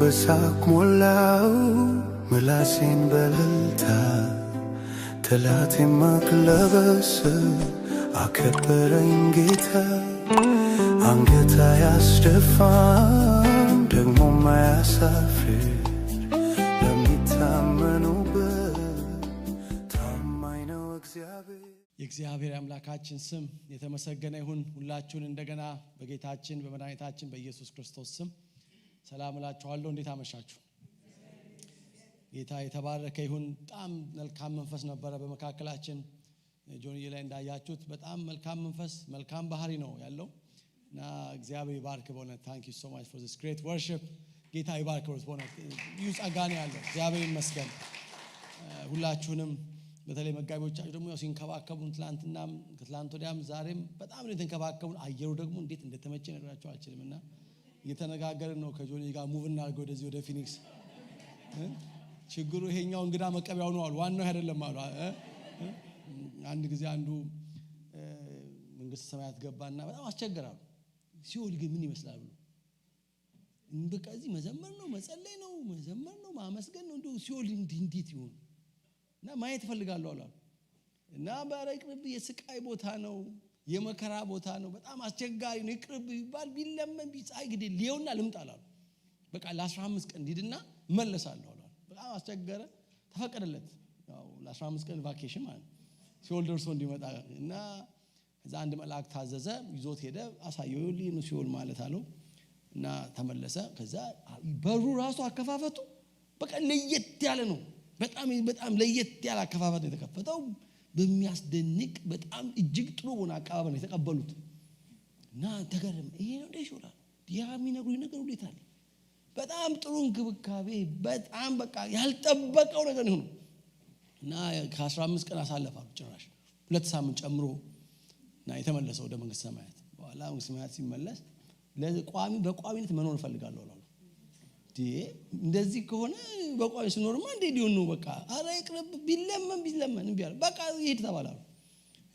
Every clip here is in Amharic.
በሳቅ ሞላው ምላሴን በልልታ ጠላቴን ማቅ ለበሰ አከበረኝ ጌታ። አንገት አያስደፋም ደግሞም አያሳፍር ለሚታመኑበት ታማኝ ነው እግዚአብሔር። የእግዚአብሔር አምላካችን ስም የተመሰገነ ይሁን። ሁላችሁን እንደገና በጌታችን በመድኃኒታችን በኢየሱስ ክርስቶስ ስም ሰላም እላችኋለሁ። እንዴት አመሻችሁ? ጌታ የተባረከ ይሁን። በጣም መልካም መንፈስ ነበረ በመካከላችን። ጆንዬ ላይ እንዳያችሁት በጣም መልካም መንፈስ መልካም ባህሪ ነው ያለው እና እግዚአብሔር ይባርክ በእውነት። ታንክ ዩ ሶ ማች ፎር ዚስ ግሬት ወርሺፕ። ጌታ ይባርክ በእውነት። ይሁን ጸጋ ነው ያለው። እግዚአብሔር ይመስገን። ሁላችሁንም በተለይ መጋቢዎቻችሁ ደግሞ ሲንከባከቡን ትላንትናም ከትላንት ወዲያም ዛሬም በጣም ነው የተንከባከቡን። አየሩ ደግሞ እንዴት እንደተመቸ ነግራችሁ አልችልምና እየተነጋገርን ነው ከጆኒ ጋር ሙቭ እናድርገው ወደዚህ ወደ ፊኒክስ። ችግሩ ይሄኛው እንግዳ መቀበያው ነው አሉ፣ ዋናው አይደለም አሉ። አንድ ጊዜ አንዱ መንግስት ሰማያት ገባና በጣም አስቸገራሉ። ሲኦል ግን ምን ይመስላል ብሎ በቃ እዚህ መዘመር ነው መጸለይ ነው መዘመር ነው ማመስገን ነው እንደው ሲኦል እንዴት ይሆን እና ማየት ፈልጋለሁ አሉ። እና ባረቅርብ የስቃይ ቦታ ነው የመከራ ቦታ ነው፣ በጣም አስቸጋሪ ነው። ይቅርብ ይባል ቢለመን ቢጻይ ግዴ ሊዮና ልምጣላሉ። በቃ ለ15 ቀን ዲድና መለሳለሁ አሉ። በጣም አስቸገረ፣ ተፈቀደለት። ያው ለ15 ቀን ቫኬሽን ማለት ሲኦል ደርሶ እንዲመጣ እና እዛ አንድ መልአክ ታዘዘ፣ ይዞት ሄደ። አሳየው ሊኑ ሲኦል ማለት አለው እና ተመለሰ። ከዛ በሩ ራሱ አከፋፈቱ በቃ ለየት ያለ ነው። በጣም ለየት ያለ አከፋፈት ነው የተከፈተው። በሚያስደንቅ በጣም እጅግ ጥሩ ሆነ አቀባበል የተቀበሉት እና ተገረመ። ይሄ ነው እንደ ይሾላል የሚነግሩኝ ነገር እንዴት አለ። በጣም ጥሩ እንክብካቤ፣ በጣም በቃ ያልጠበቀው ነገር ነው እና ከ15 ቀን አሳለፋሉ። ጭራሽ 2 ሳምንት ጨምሮ እና የተመለሰው ወደ መንግስተ ሰማያት። በኋላ መንግስተ ሰማያት ሲመለስ በቋሚነት መኖር እፈልጋለሁ አሉ። እንደዚህ ከሆነ በቋሚ ሲኖርማ እንዴ ሊሆን ነው። በቃ አረ ይቅርብ ቢለመን እንቢያል በቃ ይሄድ ተባላሉ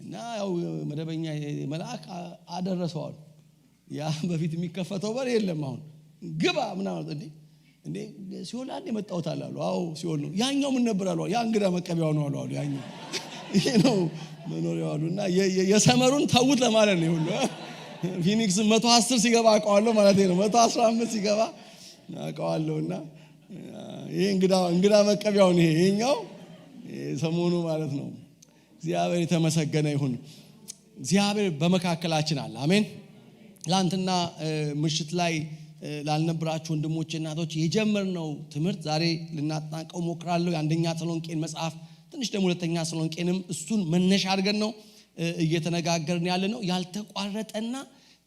እና ያው መደበኛ መልአክ አደረሰዋል። ያ በፊት የሚከፈተው በር የለም። አሁን ግባ ምናምን እንዴ ሲኦል አንዴ መጣሁት አሉ። አዎ ሲኦል ነው። ያኛው ምን ነበር አሉ። ያ እንግዳ መቀበያው ነው አሉ። ያኛው ይሄ ነው መኖሪያው አሉና የሰመሩን ተውት ለማለት ነው ሁሉ። ፊኒክስ 110 ሲገባ አውቀዋለሁ ማለት ነው። 115 ሲገባ አውቀዋለሁና ይሄ እንግዳ መቀበያው ነው ይሄኛው ሰሞኑ ማለት ነው። እግዚአብሔር የተመሰገነ ይሁን። እግዚአብሔር በመካከላችን አለ። አሜን። ትላንትና ምሽት ላይ ላልነበራችሁ ወንድሞቼ እናቶች የጀመርነው ትምህርት ዛሬ ልናጠናቀው ሞክራለሁ። የአንደኛ ተሰሎንቄን መጽሐፍ ትንሽ ደግሞ ሁለተኛ ተሰሎንቄንም እሱን መነሻ አድርገን ነው እየተነጋገርን ያለ ነው። ያልተቋረጠና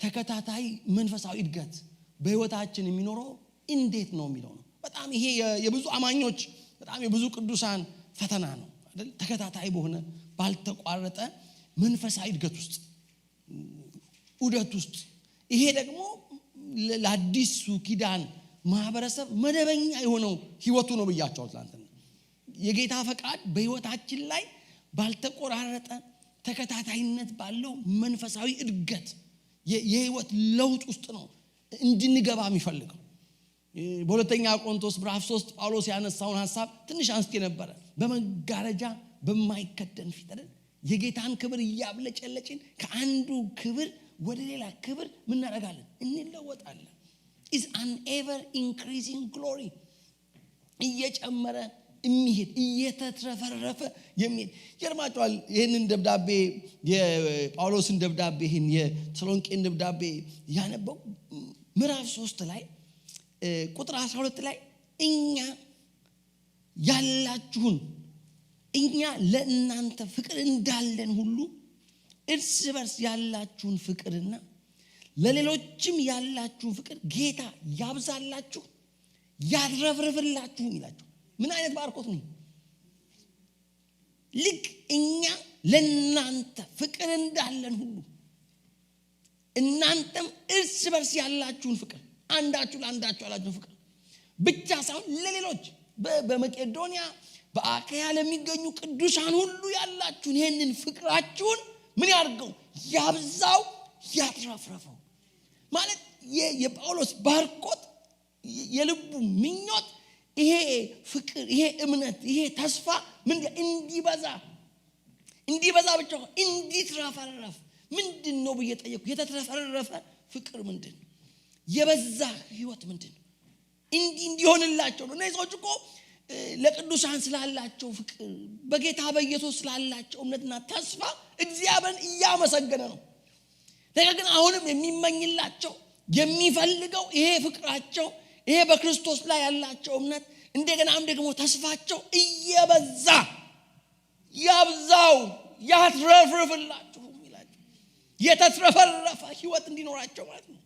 ተከታታይ መንፈሳዊ እድገት በህይወታችን የሚኖረው እንዴት ነው የሚለው ነው። በጣም ይሄ የብዙ አማኞች በጣም የብዙ ቅዱሳን ፈተና ነው አይደል? ተከታታይ በሆነ ባልተቋረጠ መንፈሳዊ እድገት ውስጥ ዑደት ውስጥ ይሄ ደግሞ ለአዲሱ ኪዳን ማህበረሰብ መደበኛ የሆነው ህይወቱ ነው ብያቸው ትላንትና። የጌታ ፈቃድ በህይወታችን ላይ ባልተቆራረጠ ተከታታይነት ባለው መንፈሳዊ እድገት የህይወት ለውጥ ውስጥ ነው እንድንገባ የሚፈልገው። በሁለተኛ ቆሮንቶስ ምዕራፍ 3 ጳውሎስ ያነሳውን ሐሳብ ትንሽ አንስቼ ነበር። በመጋረጃ በማይከደን ፊት አይደል የጌታን ክብር እያብለጨለጭን ከአንዱ ክብር ወደ ሌላ ክብር ምን እናደርጋለን? እንለወጣለን። is an ever increasing glory እየጨመረ የሚሄድ እየተትረፈረፈ የሚሄድ ይርማቸዋል። ይሄንን ደብዳቤ የጳውሎስን ደብዳቤ ይሄን የተሰሎንቄን ደብዳቤ ያነበው ምዕራፍ 3 ላይ ቁጥር 12 ላይ እኛ ለእናንተ ፍቅር እንዳለን ሁሉ እርስ በርስ ያላችሁን ፍቅርና ለሌሎችም ያላችሁን ፍቅር ጌታ ያብዛላችሁ ያድረፍርፍላችሁ ይላችሁ። ምን አይነት ባርኮት ነው! ልክ እኛ ለእናንተ ፍቅር እንዳለን ሁሉ እናንተም እርስ በርስ ያላችሁን ፍቅር አንዳችሁ ለአንዳችሁ ያላችሁን ፍቅር ብቻ ሳይሆን ለሌሎች በመቄዶንያ በአካያ ለሚገኙ ቅዱሳን ሁሉ ያላችሁን ይሄንን ፍቅራችሁን ምን ያርገው? ያብዛው፣ ያትረፍረፈው። ማለት የጳውሎስ ባርኮት የልቡ ምኞት ይሄ ፍቅር፣ ይሄ እምነት፣ ይሄ ተስፋ ምን እንዲበዛ ብቻ እንዲትረፈረፍ ምንድነው ብዬ ጠየቅኩ። የተትረፈረፈ ፍቅር ምንድነው? የበዛ ህይወት ምንድነው? እንዲሆንላቸው ነው። እነዚህ ሰዎች እኮ ለቅዱሳን ስላላቸው ፍቅር በጌታ በኢየሱስ ስላላቸው እምነትና ተስፋ እግዚአብሔርን እያመሰገነ ነው። ነገር ግን አሁንም የሚመኝላቸው የሚፈልገው ይሄ ፍቅራቸው፣ ይሄ በክርስቶስ ላይ ያላቸው እምነት እንደገናም ደግሞ ተስፋቸው እየበዛ ያብዛው፣ ያትረፍርፍላችሁ ይላቸው። የተትረፈረፈ ህይወት እንዲኖራቸው ማለት ነው።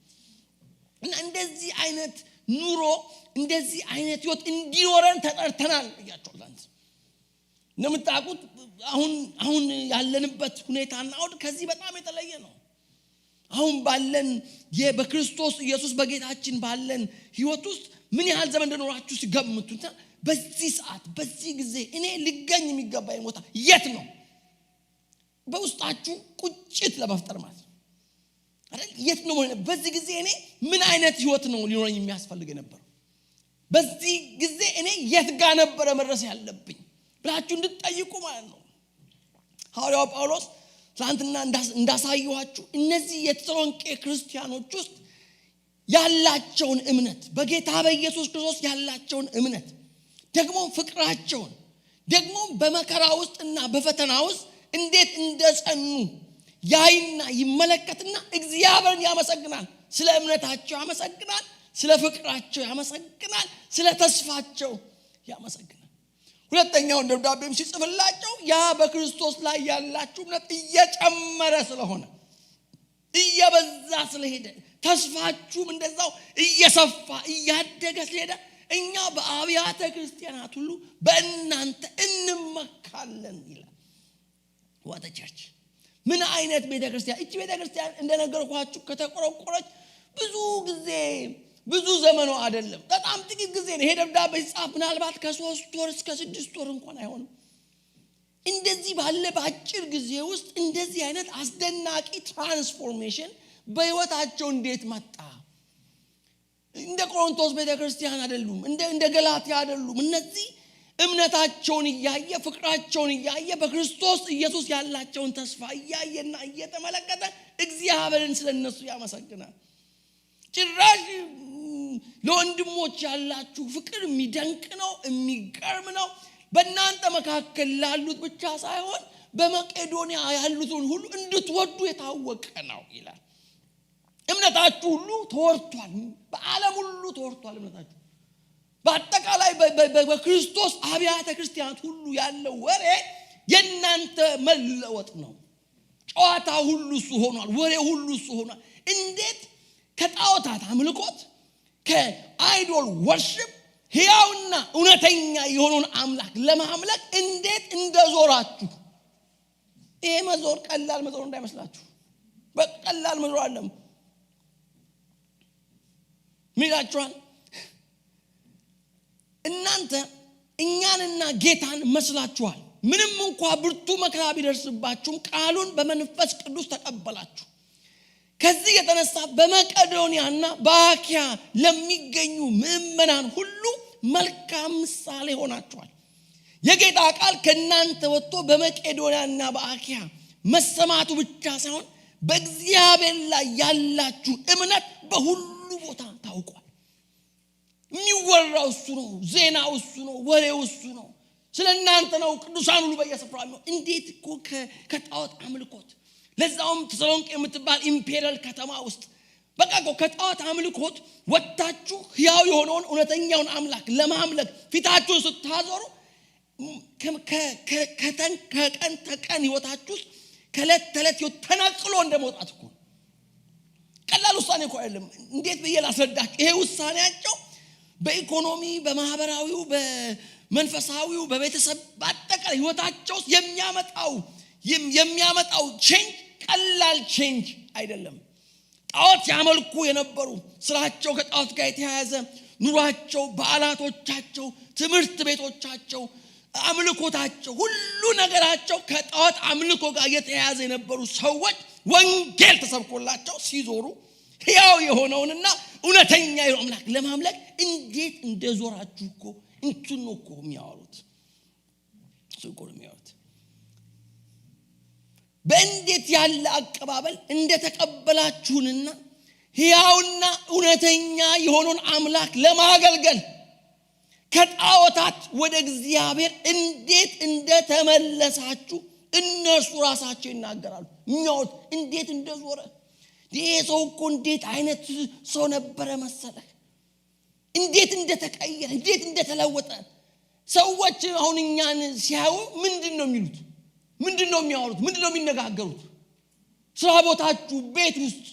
እና እንደዚህ አይነት ኑሮ፣ እንደዚህ አይነት ህይወት እንዲኖረን ተጠርተናል ብያቸዋለሁ። እንደምታውቁት አሁን ያለንበት ሁኔታና አሁን ከዚህ በጣም የተለየ ነው። አሁን ባለን በክርስቶስ ኢየሱስ በጌታችን ባለን ህይወት ውስጥ ምን ያህል ዘመን እንደኖራችሁ ሲገምቱና በዚህ ሰዓት በዚህ ጊዜ እኔ ልገኝ የሚገባኝ ቦታ የት ነው? በውስጣችሁ ቁጭት ለመፍጠር ማለት ነው አይደል? የት ነው በዚህ ጊዜ እኔ ምን አይነት ህይወት ነው ሊኖረኝ የሚያስፈልግ ነበር? በዚህ ጊዜ እኔ የት ጋር ነበር መድረስ ያለብኝ ብላችሁ እንድትጠይቁ ማለት ነው። ሐዋርያው ጳውሎስ ትናንትና እንዳሳየኋችሁ እነዚህ የተሰሎንቄ ክርስቲያኖች ውስጥ ያላቸውን እምነት፣ በጌታ በኢየሱስ ክርስቶስ ያላቸውን እምነት፣ ደግሞ ፍቅራቸውን፣ ደግሞ በመከራ ውስጥና በፈተና ውስጥ እንዴት እንደጸኑ ያይና ይመለከትና እግዚአብሔርን ያመሰግናል። ስለ እምነታቸው ያመሰግናል፣ ስለ ፍቅራቸው ያመሰግናል፣ ስለ ተስፋቸው ያመሰግናል። ሁለተኛውን ደብዳቤም ሲጽፍላቸው ያ በክርስቶስ ላይ ያላችሁ እምነት እየጨመረ ስለሆነ እየበዛ ስለሄደ ተስፋችሁም እንደዛው እየሰፋ እያደገ ስለሄደ እኛ በአብያተ ክርስቲያናት ሁሉ በእናንተ እንመካለን ይላል። ወደ ቸርች ምን አይነት ቤተክርስቲያን? እቺ ቤተክርስቲያን እንደነገርኳችሁ ከተቆረቆረች ብዙ ዘመኑ አይደለም፣ በጣም ጥቂት ጊዜ ነው። ይሄ ደብዳቤ ሲጻፍ ምናልባት ከ3 ወር እስከ 6 ወር እንኳን አይሆንም። እንደዚህ ባለ በአጭር ጊዜ ውስጥ እንደዚህ አይነት አስደናቂ ትራንስፎርሜሽን በህይወታቸው እንዴት መጣ? እንደ ቆሮንቶስ ቤተክርስቲያን አይደሉም፣ እንደ ገላትያ አይደሉም። እነዚህ እምነታቸውን እያየ ፍቅራቸውን እያየ በክርስቶስ ኢየሱስ ያላቸውን ተስፋ እያየና እየተመለከተ እግዚአብሔርን ስለነሱ ያመሰግናል። ጭራሽ ለወንድሞች ያላችሁ ፍቅር የሚደንቅ ነው፣ የሚገርም ነው። በእናንተ መካከል ላሉት ብቻ ሳይሆን በመቄዶንያ ያሉትን ሁሉ እንድትወዱ የታወቀ ነው ይላል። እምነታችሁ ሁሉ ተወርቷል፣ በዓለም ሁሉ ተወርቷል እምነታችሁ። በአጠቃላይ በክርስቶስ አብያተ ክርስቲያናት ሁሉ ያለው ወሬ የእናንተ መለወጥ ነው። ጨዋታ ሁሉ እሱ ሆኗል፣ ወሬ ሁሉ እሱ ሆኗል። እንዴት ከጣዖታት አምልኮት ከአይዶል ወርሺፕ ሕያውና እውነተኛ የሆነውን አምላክ ለማምለክ እንዴት እንደዞራችሁ። ይሄ መዞር ቀላል መዞር እንዳይመስላችሁ፣ በቀላል መዞር አይደለም። ምን ይላችኋል? እናንተ እኛንና ጌታን መስላችኋል። ምንም እንኳን ብርቱ መከራ ቢደርስባችሁም ቃሉን በመንፈስ ቅዱስ ተቀበላችሁ። ከዚህ የተነሳ በመቄዶንያና በአካያ ለሚገኙ ምእመናን ሁሉ መልካም ምሳሌ ሆናችኋል። የጌታ ቃል ከእናንተ ወጥቶ በመቄዶንያና በአካያ መሰማቱ ብቻ ሳይሆን በእግዚአብሔር ላይ ያላችሁ እምነት በሁሉ ቦታ ታውቋል። የሚወራው እሱ ነው፣ ዜናው እሱ ነው፣ ወሬው እሱ ነው። ስለ እናንተ ነው። ቅዱሳን ሁሉ በየስፍራው ነው። እንዴት እኮ ከጣዖት አምልኮት፣ ለዛውም ተሰሎንቄ የምትባል ኢምፔሪያል ከተማ ውስጥ በቃ እኮ ከጣዖት አምልኮት ወጣችሁ ሕያው የሆነውን እውነተኛውን አምላክ ለማምለክ ፊታችሁን ስታዞሩ ከቀን ተቀን ህይወታችሁ ከዕለት ተዕለት ህይወት ተነቅሎ እንደመውጣት እኮ ቀላል ውሳኔ እኮ አይደለም። እንዴት ብዬ ላስረዳችሁ? ይሄ ውሳኔያቸው በኢኮኖሚ፣ በማህበራዊው፣ በመንፈሳዊው፣ በቤተሰብ በአጠቃላይ በአጠቃላይ ህይወታቸው የሚያመጣው ቼንጅ ቀላል ቼንጅ አይደለም። ጣዖት ያመልኩ የነበሩ ስራቸው ከጣዖት ጋር የተያያዘ ኑሯቸው፣ በዓላቶቻቸው፣ ትምህርት ቤቶቻቸው፣ አምልኮታቸው፣ ሁሉ ነገራቸው ከጣዖት አምልኮ ጋር የተያያዘ የነበሩ ሰዎች ወንጌል ተሰብኮላቸው ሲዞሩ ሕያው የሆነውንና እውነተኛ የሆነው አምላክ ለማምለክ እንዴት እንደዞራችሁ እኮ እንትን ነው እኮ የሚያወሩት። በእንዴት ያለ አቀባበል እንደተቀበላችሁንና ሕያውና እውነተኛ የሆነውን አምላክ ለማገልገል ከጣዖታት ወደ እግዚአብሔር እንዴት እንደተመለሳችሁ እነርሱ ራሳቸው ይናገራሉ። የሚያወሩት እንዴት እንደዞረ። ይሄ ሰው እኮ እንዴት አይነት ሰው ነበረ መሰለህ፣ እንዴት እንደተቀየረ፣ እንዴት እንደተለወጠ። ሰዎች አሁን እኛን ሲያዩ ምንድን ነው የሚሉት? ምንድን ነው የሚያወሩት? ምንድን ነው የሚነጋገሩት? ስራ ቦታችሁ፣ ቤት ውስጥ፣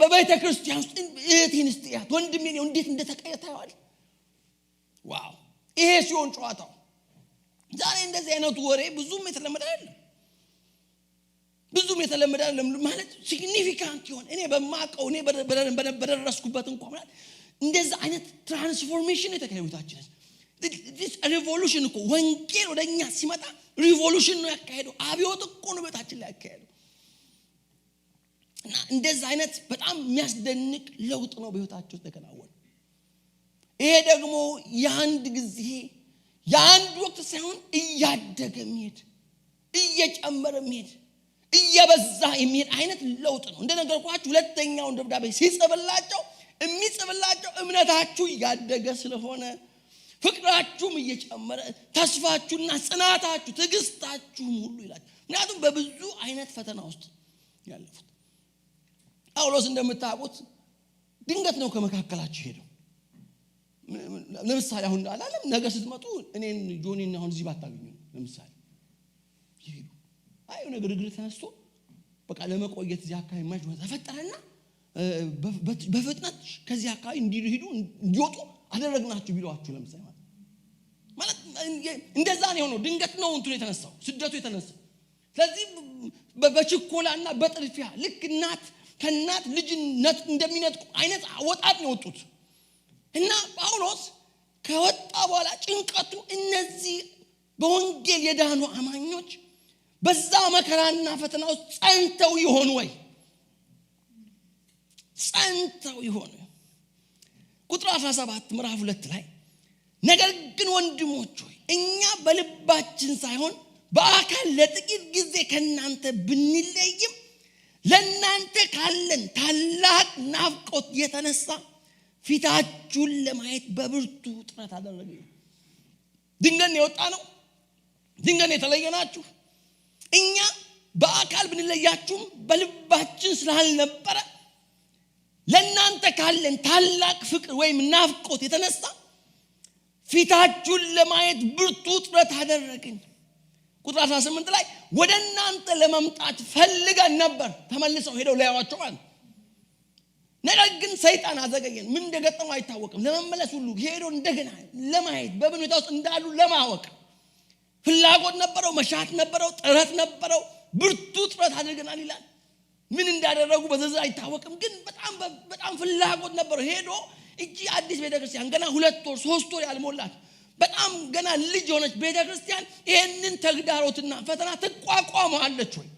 በቤተ ክርስቲያን ውስጥ እህቴን እስቲያት ወንድሜን እንዴት እንደተቀየረ ታያዋል። ዋው! ይሄ ሲሆን ጨዋታው። ዛሬ እንደዚህ አይነቱ ወሬ ብዙም የተለመደ አይደለም። ብዙም የተለመደ አይደለም ማለት ሲግኒፊካንት ይሆን እኔ በማቀው እኔ በደረስኩበት እንኳን ማለት እንደዛ አይነት ትራንስፎርሜሽን የተካሄደታችን this revolution እኮ ወንጌል ወደኛ ሲመጣ ሪቮሉሽን ነው ያካሄደው። አብዮት እኮ ነው በታችን ላይ ያካሄደው። እና እንደዛ አይነት በጣም የሚያስደንቅ ለውጥ ነው በህይወታቸው ተከናወነ። ይሄ ደግሞ የአንድ ጊዜ የአንድ ወቅት ሳይሆን እያደገ የሚሄድ እየጨመረ የሚሄድ እየበዛ የሚሄድ አይነት ለውጥ ነው። እንደነገርኳችሁ ሁለተኛውን ደብዳቤ ሲጽፍላቸው የሚጽፍላቸው እምነታችሁ እያደገ ስለሆነ ፍቅራችሁም እየጨመረ ተስፋችሁና ጽናታችሁ ትዕግስታችሁም ሁሉ ይላል። ምክንያቱም በብዙ አይነት ፈተና ውስጥ ያለፉት ጳውሎስ እንደምታውቁት ድንገት ነው ከመካከላችሁ ሄደው። ለምሳሌ አሁን አላለም ነገ ስትመጡ እኔን ጆኒን አሁን እዚህ ባታገኙ ለምሳሌ ይሄዱ አይ ነገር ግር ተነስቶ በቃ ለመቆየት እዚህ አካባቢ ማጅ ተፈጠረና በፍጥነት ከዚህ አካባቢ እንዲሄዱ እንዲወጡ አደረግናችሁ ቢሏችሁ ለምሳሌ ማለት እንደዛ ነው የሆነው። ድንገት ነው እንትን የተነሳው ስደቱ የተነሳው። ስለዚህ በችኮላና በጥልፊያ ልክ እናት ከእናት ልጅነት እንደሚነጥቁ አይነት ወጣት ነው የወጡት። እና ጳውሎስ ከወጣ በኋላ ጭንቀቱ እነዚህ በወንጌል የዳኑ አማኞች በዛ መከራና ፈተና ውስጥ ጸንተው ይሆን ወይ? ጸንተው ይሆን? ቁጥር 17 ምዕራፍ 2 ላይ ነገር ግን ወንድሞች ሆይ እኛ በልባችን ሳይሆን በአካል ለጥቂት ጊዜ ከናንተ ብንለይም ለናንተ ካለን ታላቅ ናፍቆት የተነሳ ፊታችሁን ለማየት በብርቱ ጥረት አደረግን። ድንገት የወጣ ነው፣ ድንገት የተለየናችሁ። እኛ በአካል ብንለያችሁም በልባችን ስላልነበረ ለናንተ ካለን ታላቅ ፍቅር ወይም ናፍቆት የተነሳ ፊታችሁን ለማየት ብርቱ ጥረት አደረግን። ቁጥር 18 ላይ ወደ እናንተ ለመምጣት ፈልገን ነበር። ተመልሰው ሄደው ሊያዩአቸው ማለት። ነገር ግን ሰይጣን አዘገየን። ምን እንደገጠመው አይታወቅም። ለመመለስ ሁሉ ሄደው እንደገና ለማየት በምን ሁኔታ ውስጥ እንዳሉ ለማወቅ ፍላጎት ነበረው፣ መሻት ነበረው፣ ጥረት ነበረው። ብርቱ ጥረት አድርገናል ይላል። ምን እንዳደረጉ በዝርዝር አይታወቅም። ግን በጣም ፍላጎት ነበረው። ሄዶ እጂ አዲስ ቤተክርስቲያን ገና 2 ወር 3 ወር ያልሞላት በጣም ገና ልጅ የሆነች ቤተክርስቲያን ይሄንን ተግዳሮትና ፈተና ትቋቋመዋለች ወይ?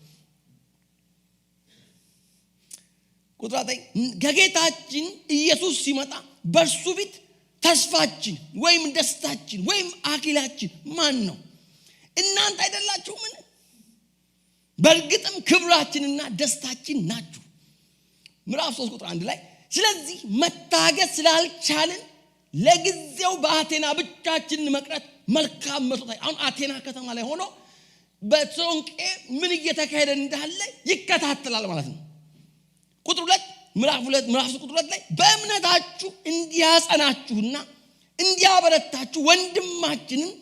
ቁጥር 9 ከጌታችን ኢየሱስ ሲመጣ በእርሱ ፊት ተስፋችን ወይም ደስታችን ወይም አክሊላችን ማን ነው? እናንተ አይደላችሁምን? በእርግጥም ክብራችንና ደስታችን ናችሁ። ምዕራፍ 3 ቁጥር 1 ላይ ስለዚህ መታገስ ስላልቻልን ለጊዜው በአቴና ብቻችንን መቅረት መልካም መስሎታል። አሁን አቴና ከተማ ላይ ሆኖ በተሰሎንቄ ምን እየተካሄደ እንዳለ ይከታተላል ማለት ነው። ቁጥር 2 ምዕራፍ 3 ቁጥር 2 ላይ በእምነታችሁ እንዲያጸናችሁና እንዲያበረታችሁ ወንድማችንን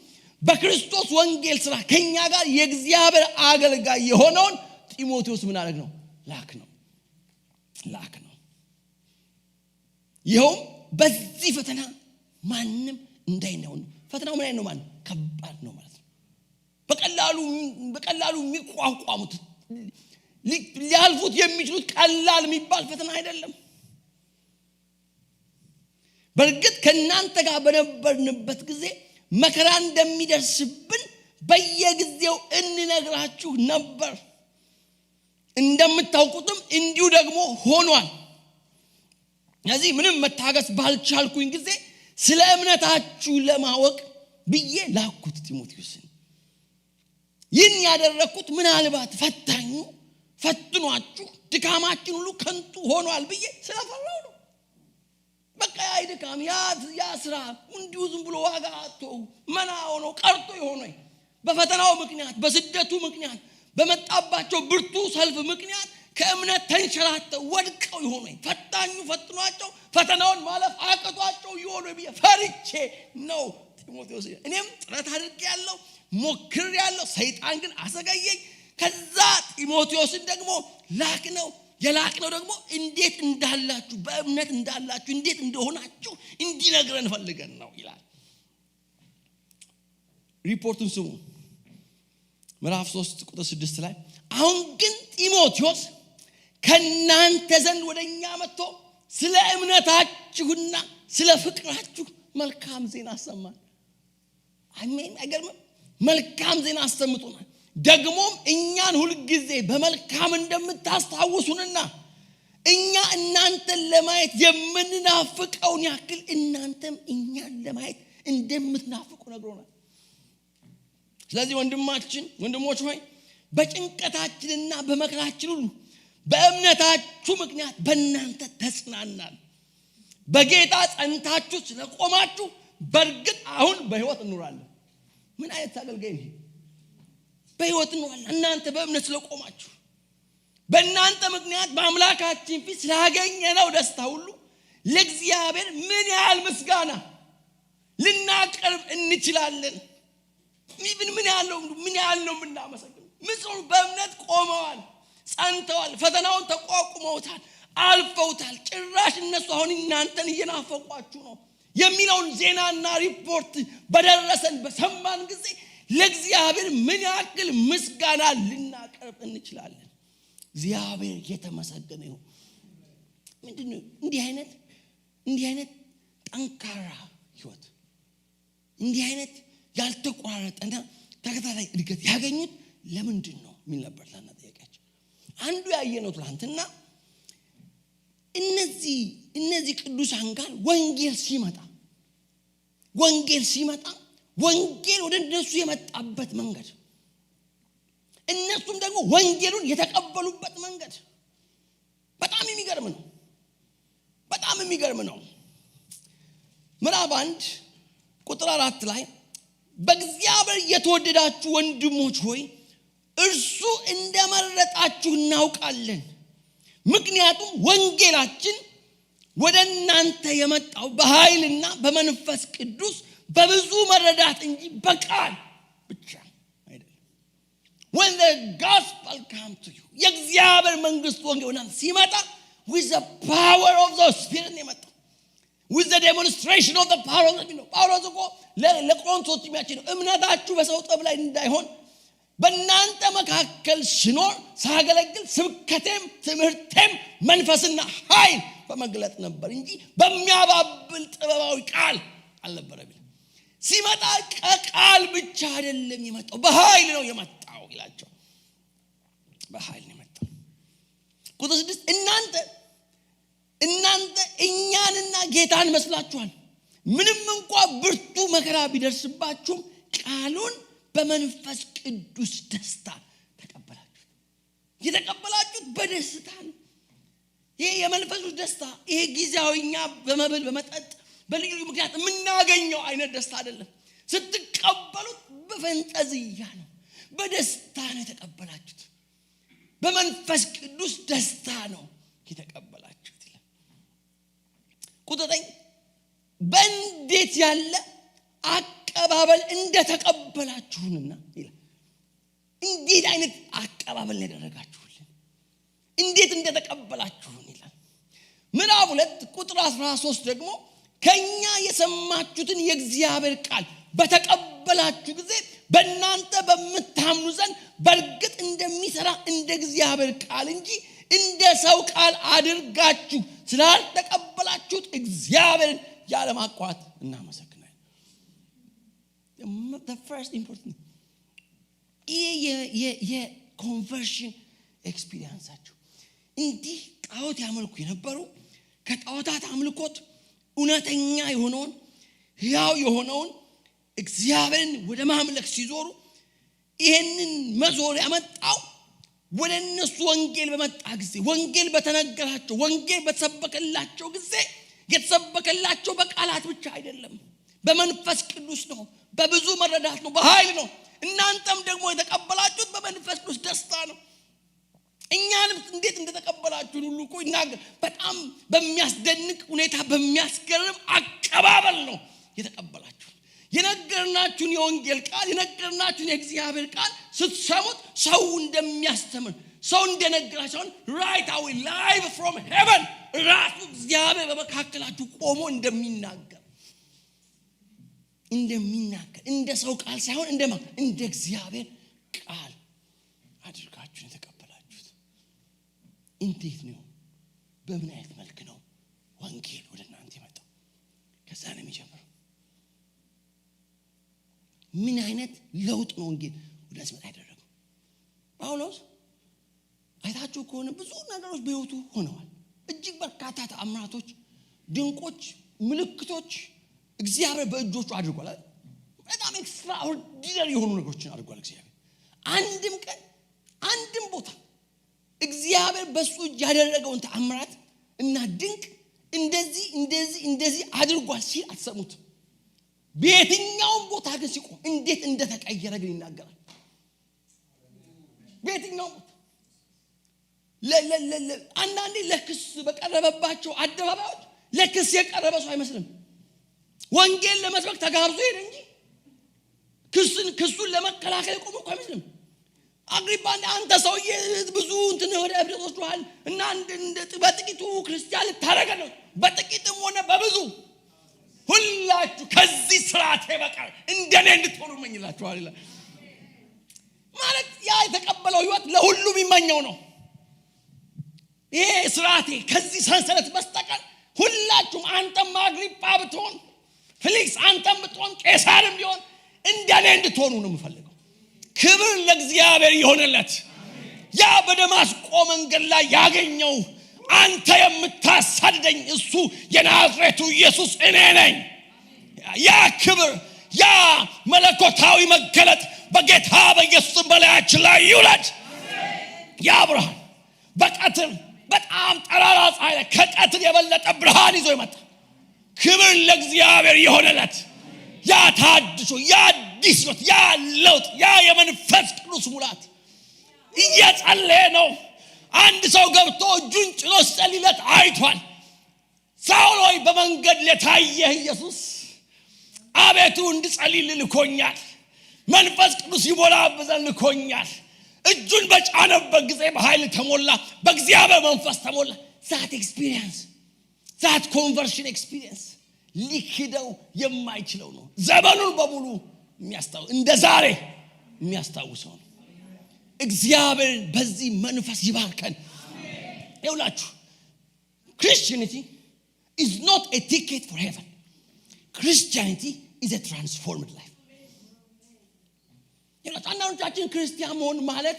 በክርስቶስ ወንጌል ሥራ ከኛ ጋር የእግዚአብሔር አገልጋይ የሆነውን ጢሞቴዎስ ምን አደረግ ነው? ላክ ነው። ይኸውም በዚህ ፈተና ማንም እንዳይነው። ፈተናው ምን አይነት ነው ማለት ከባድ ነው ማለት ነው። በቀላሉ የሚቋቋሙት ሊያልፉት የሚችሉት ቀላል የሚባል ፈተና አይደለም። በርግጥ ከናንተ ጋር በነበርንበት ጊዜ መከራ እንደሚደርስብን በየጊዜው እንነግራችሁ ነበር። እንደምታውቁትም እንዲሁ ደግሞ ሆኗል። ስለዚህ ምንም መታገስ ባልቻልኩኝ ጊዜ ስለ እምነታችሁ ለማወቅ ብዬ ላኩት ጢሞቴዎስን። ይህን ያደረኩት ምናልባት ፈታኙ ፈትኗችሁ ድካማችን ሁሉ ከንቱ ሆኗል ብዬ ስለፈራሁ ነው። በቃ ያ ድካም ያ ስራ እንዲሁ ዝም ብሎ ዋጋ አጥቶ መና ሆኖ ቀርቶ ይሆን ወይ? በፈተናው ምክንያት፣ በስደቱ ምክንያት፣ በመጣባቸው ብርቱ ሰልፍ ምክንያት ከእምነት ተንሸራተው ወድቀው ይሆን ወይ? ፈታኙ ፈትኗቸው ፈተናውን ማለፍ አቅቷቸው ይሆን ወይ ብዬ ፈርቼ ነው ጢሞቴዎስ። እኔም ጥረት አድርጌያለሁ፣ ሞክሬያለሁ። ሰይጣን ግን አሰጋየኝ። ከዛ ጢሞቴዎስን ደግሞ የላክነው ደግሞ እንዴት እንዳላችሁ በእምነት እንዳላችሁ እንዴት እንደሆናችሁ እንዲነግረን ፈልገን ነው ይላል። ሪፖርቱን ስሙ። ምዕራፍ 3 ቁጥር 6 ላይ አሁን ግን ጢሞቴዎስ ከናንተ ዘንድ ወደኛ መጥቶ ስለ እምነታችሁና ስለ ፍቅራችሁ መልካም ዜና አሰማን። አሜን። አይገርምም? መልካም ዜና አሰምቶናል። ደግሞም እኛን ሁሉ ጊዜ በመልካም እንደምታስታውሱንና እኛ እናንተን ለማየት የምንናፍቀውን ያክል እናንተም እኛን ለማየት እንደምትናፍቁ ነግሮናል። ስለዚህ ወንድሞች ሆይ በጭንቀታችንና በመከራችን ሁሉ በእምነታችሁ ምክንያት በእናንተ ተጽናናል። በጌታ ጸንታችሁ ስለቆማችሁ በእርግጥ አሁን በሕይወት እንኖራለን። ምን አይነት አገልጋይ ነው? በሕይወት እንኖራለን። እናንተ በእምነት ስለቆማችሁ በእናንተ ምክንያት በአምላካችን ፊት ስላገኘነው ደስታ ሁሉ ለእግዚአብሔር ምን ያህል ምስጋና ልናቀርብ እንችላለን? ምን ያህል ነው የምናመሰግነው? ምስሉ በእምነት ቆመዋል፣ ጸንተዋል፣ ፈተናውን ተቋቁመውታል፣ አልፈውታል። ጭራሽ እነሱ አሁን እናንተን እየናፈቋችሁ ነው የሚለውን ዜናና ሪፖርት በደረሰን በሰማን ጊዜ ለእግዚአብሔር ምን ያክል ምስጋና ልናቀርብ እንችላለን? እግዚአብሔር የተመሰገነ ይሁን። ምንድነው እንዲህ አይነት ጠንካራ ህይወት፣ እንዲህ አይነት ያልተቋረጠና ተከታታይ እድገት ያገኙት ለምንድን ነው የሚል ነበር ለና ጥያቄያችን። አንዱ ያየነው ትላንትና እነዚህ ቅዱሳን ጋር ወንጌል ሲመጣ ወንጌል ወደ እነሱ የመጣበት መንገድ፣ እነሱም ደግሞ ወንጌሉን የተቀበሉበት መንገድ በጣም የሚገርም ነው። ምዕራፍ 1 ቁጥር 4 ላይ በእግዚአብሔር የተወደዳችሁ ወንድሞች ሆይ እርሱ እንደመረጣችሁ እናውቃለን። ምክንያቱም ወንጌላችን ወደ እናንተ የመጣው በኃይልና በመንፈስ ቅዱስ በብዙ መረዳት እንጂ በቃል ብቻ አይደለም። when the gospel come to you, የእግዚአብሔር መንግስት ወንጌል ሲመጣ with the power of the spirit ነው የመጣው፣ with the demonstration of the power of the spirit። ጳውሎስ እኮ ለቆሮንቶስ የሚያችለው እምነታችሁ በሰው ጥበብ ላይ እንዳይሆን በእናንተ መካከል ስኖር ሳገለግል ስብከቴም ትምህርቴም መንፈስና ኃይል በመግለጥ ነበር እንጂ በሚያባብል ጥበባዊ ቃል አልነበረም። ሲመጣ ቃል ብቻ አይደለም የመጣው፣ በኃይል ነው የመጣው ይላቸው። በኃይል ነው የመጣው። ቁጥር 6 እናንተ እኛንና ጌታን መስላችኋል። ምንም እንኳን ብርቱ መከራ ቢደርስባችሁም ቃሉን በመንፈስ ቅዱስ ደስታ ተቀበላችሁ። የተቀበላችሁት በደስታ ነው። ይሄ የመንፈስ ቅዱስ ደስታ ይሄ ጊዜያዊኛ በመብል በመጠጥ በልዩ ምክንያት የምናገኘው አይነት ደስታ አይደለም። ስትቀበሉት በፈንጠዝያ ነው፣ በደስታ ነው የተቀበላችሁት። በመንፈስ ቅዱስ ደስታ ነው የተቀበላችሁት ይላል። ቁጥር 9 በእንዴት ያለ አቀባበል እንደተቀበላችሁንና ይላል። እንዴት አይነት አቀባበል ያደረጋችሁልን፣ እንዴት እንደተቀበላችሁን ይላል። ምዕራፍ 2 ቁጥር 13 ደግሞ ከኛ የሰማችሁትን የእግዚአብሔር ቃል በተቀበላችሁ ጊዜ በእናንተ በምታምኑ ዘንድ በእርግጥ እንደሚሰራ እንደ እግዚአብሔር ቃል እንጂ እንደ ሰው ቃል አድርጋችሁ ስላልተቀበላችሁት እግዚአብሔርን ያለማቋረጥ እናመሰግናለን። the first important የኮንቨርሽን ኤክስፒሪየንሳቸው እንዲህ ጣዖት ያመልኩ የነበሩ ከጣዖታት አምልኮት እውነተኛ የሆነውን ሕያው የሆነውን እግዚአብሔርን ወደ ማምለክ ሲዞሩ ይሄንን መዞር ያመጣው ወደ እነሱ ወንጌል በመጣ ጊዜ ወንጌል በተነገራቸው ወንጌል በተሰበከላቸው ጊዜ የተሰበከላቸው በቃላት ብቻ አይደለም፣ በመንፈስ ቅዱስ ነው፣ በብዙ መረዳት ነው፣ በኃይል ነው። እናንተም ደግሞ የተቀበላችሁት በመንፈስ ቅዱስ ደስታ ነው። እኛንም እንዴት እንደተቀበላችሁ ሁሉ እኮ ይናገር። በጣም በሚያስደንቅ ሁኔታ በሚያስገርም አቀባበል ነው የተቀበላችሁት። የነገርናችሁን የወንጌል ቃል የነገርናችሁን የእግዚአብሔር ቃል ስትሰሙት ሰው እንደሚያስተምር ሰው እንደነገራችሁ right away live from heaven ራሱ እግዚአብሔር በመካከላችሁ ቆሞ እንደሚናገር እንደ ሰው ቃል ሳይሆን እንደ እግዚአብሔር ቃል አድርጋችሁ የተቀበላችሁት። እንዴት ነው? በምን አይነት መልክ ነው ወንጌል ወደ እናንተ የመጣው? ከዛ ነው የሚጀምረው። ምን አይነት ለውጥ ነው ወንጌል ወደ እናንተ ያደረገው? ጳውሎስ አይታችሁ ከሆነ ብዙ ነገሮች በሕይወቱ ሆነዋል። እጅግ በርካታ ተአምራቶች፣ ድንቆች፣ ምልክቶች እግዚአብሔር በእጆቹ አድርጓል። በጣም ኤክስትራኦርዲነሪ የሆኑ ነገሮችን አድርጓል እግዚአብሔር። አንድም ቀን አንድም ቦታ እግዚአብሔር በሱ እጅ ያደረገውን ተአምራት እና ድንቅ እንደዚህ አድርጓል ሲል አትሰሙትም። በየትኛውም ቦታ ግን ሲቆም እንዴት እንደተቀየረ ግን ይናገራል። በየትኛውም ቦታ አንዳንዴ ለክስ በቀረበባቸው አደባባዮች ለክስ የቀረበ ሰው አይመስልም። ወንጌል ለመስበክ ተጋብዞ ሄደ እንጂ ክሱን ለመከላከል ቆሞ እኮ አይመስልም። አግሪጳ አንተ ሰውዬ ብዙ እንትን ወደ እብደት ወስዷል እና በጥቂቱ ክርስቲያን ታረገ ነው። በጥቂትም ሆነ በብዙ ሁላችሁ ከዚህ ስርዓት በቀር እንደኔ እንድትሆኑ እመኝላችኋል ይላል። ማለት ያ የተቀበለው ህይወት ለሁሉም የሚመኘው ነው። ይሄ ስርዓቴ ከዚህ ሰንሰለት በስተቀር ሁላችሁም አንተም አግሪጳ ብትሆን ፊሊክስ አንተም ብትሆን ቄሳርም ቢሆን እንደኔ እንድትሆኑ ነው የምፈልገው። ክብር ለእግዚአብሔር ይሆንለት። ያ በደማስቆ መንገድ ላይ ያገኘው አንተ የምታሳድደኝ እሱ የናዝሬቱ ኢየሱስ እኔ ነኝ። ያ ክብር ያ መለኮታዊ መገለጥ በጌታ በኢየሱስ በላያችን ላይ ይውለድ። ያ ብርሃን በቀትር በጣም ጠራራ ፀሐይ ከቀትር የበለጠ ብርሃን ይዞ ይመጣ። ክብር ለእግዚአብሔር ይሆንለት። ያ ታድሶ ያ አዲስ ሕይወት ያ ለውጥ ያ የመንፈስ ቅዱስ ሙላት እየጸለየ ነው። አንድ ሰው ገብቶ እጁን ጭኖ ሲጸልይለት አይቷል። ሳውል ሆይ በመንገድ ለታየህ ኢየሱስ አቤቱ እንድጸልይ ልኮኛል። መንፈስ ቅዱስ ይሞላብዘን ልኮኛል። እጁን በጫነበት ጊዜ በኃይል ተሞላ፣ በእግዚአብሔር መንፈስ ተሞላ። ዛት ኤክስፒሪየንስ ዛት ኮንቨርሽን ኤክስፒሪየንስ ሊክደው የማይችለው ነው። ዘመኑን በሙሉ የሚያስታውስ እንደ ዛሬ የሚያስታውሰው ነው። እግዚአብሔር በዚህ መንፈስ ይባርከን። ይውላችሁ Christianity is not a ticket for heaven. Christianity is a transformed life. ይውላችሁ አንዳንዶቻችን ክርስቲያን መሆን ማለት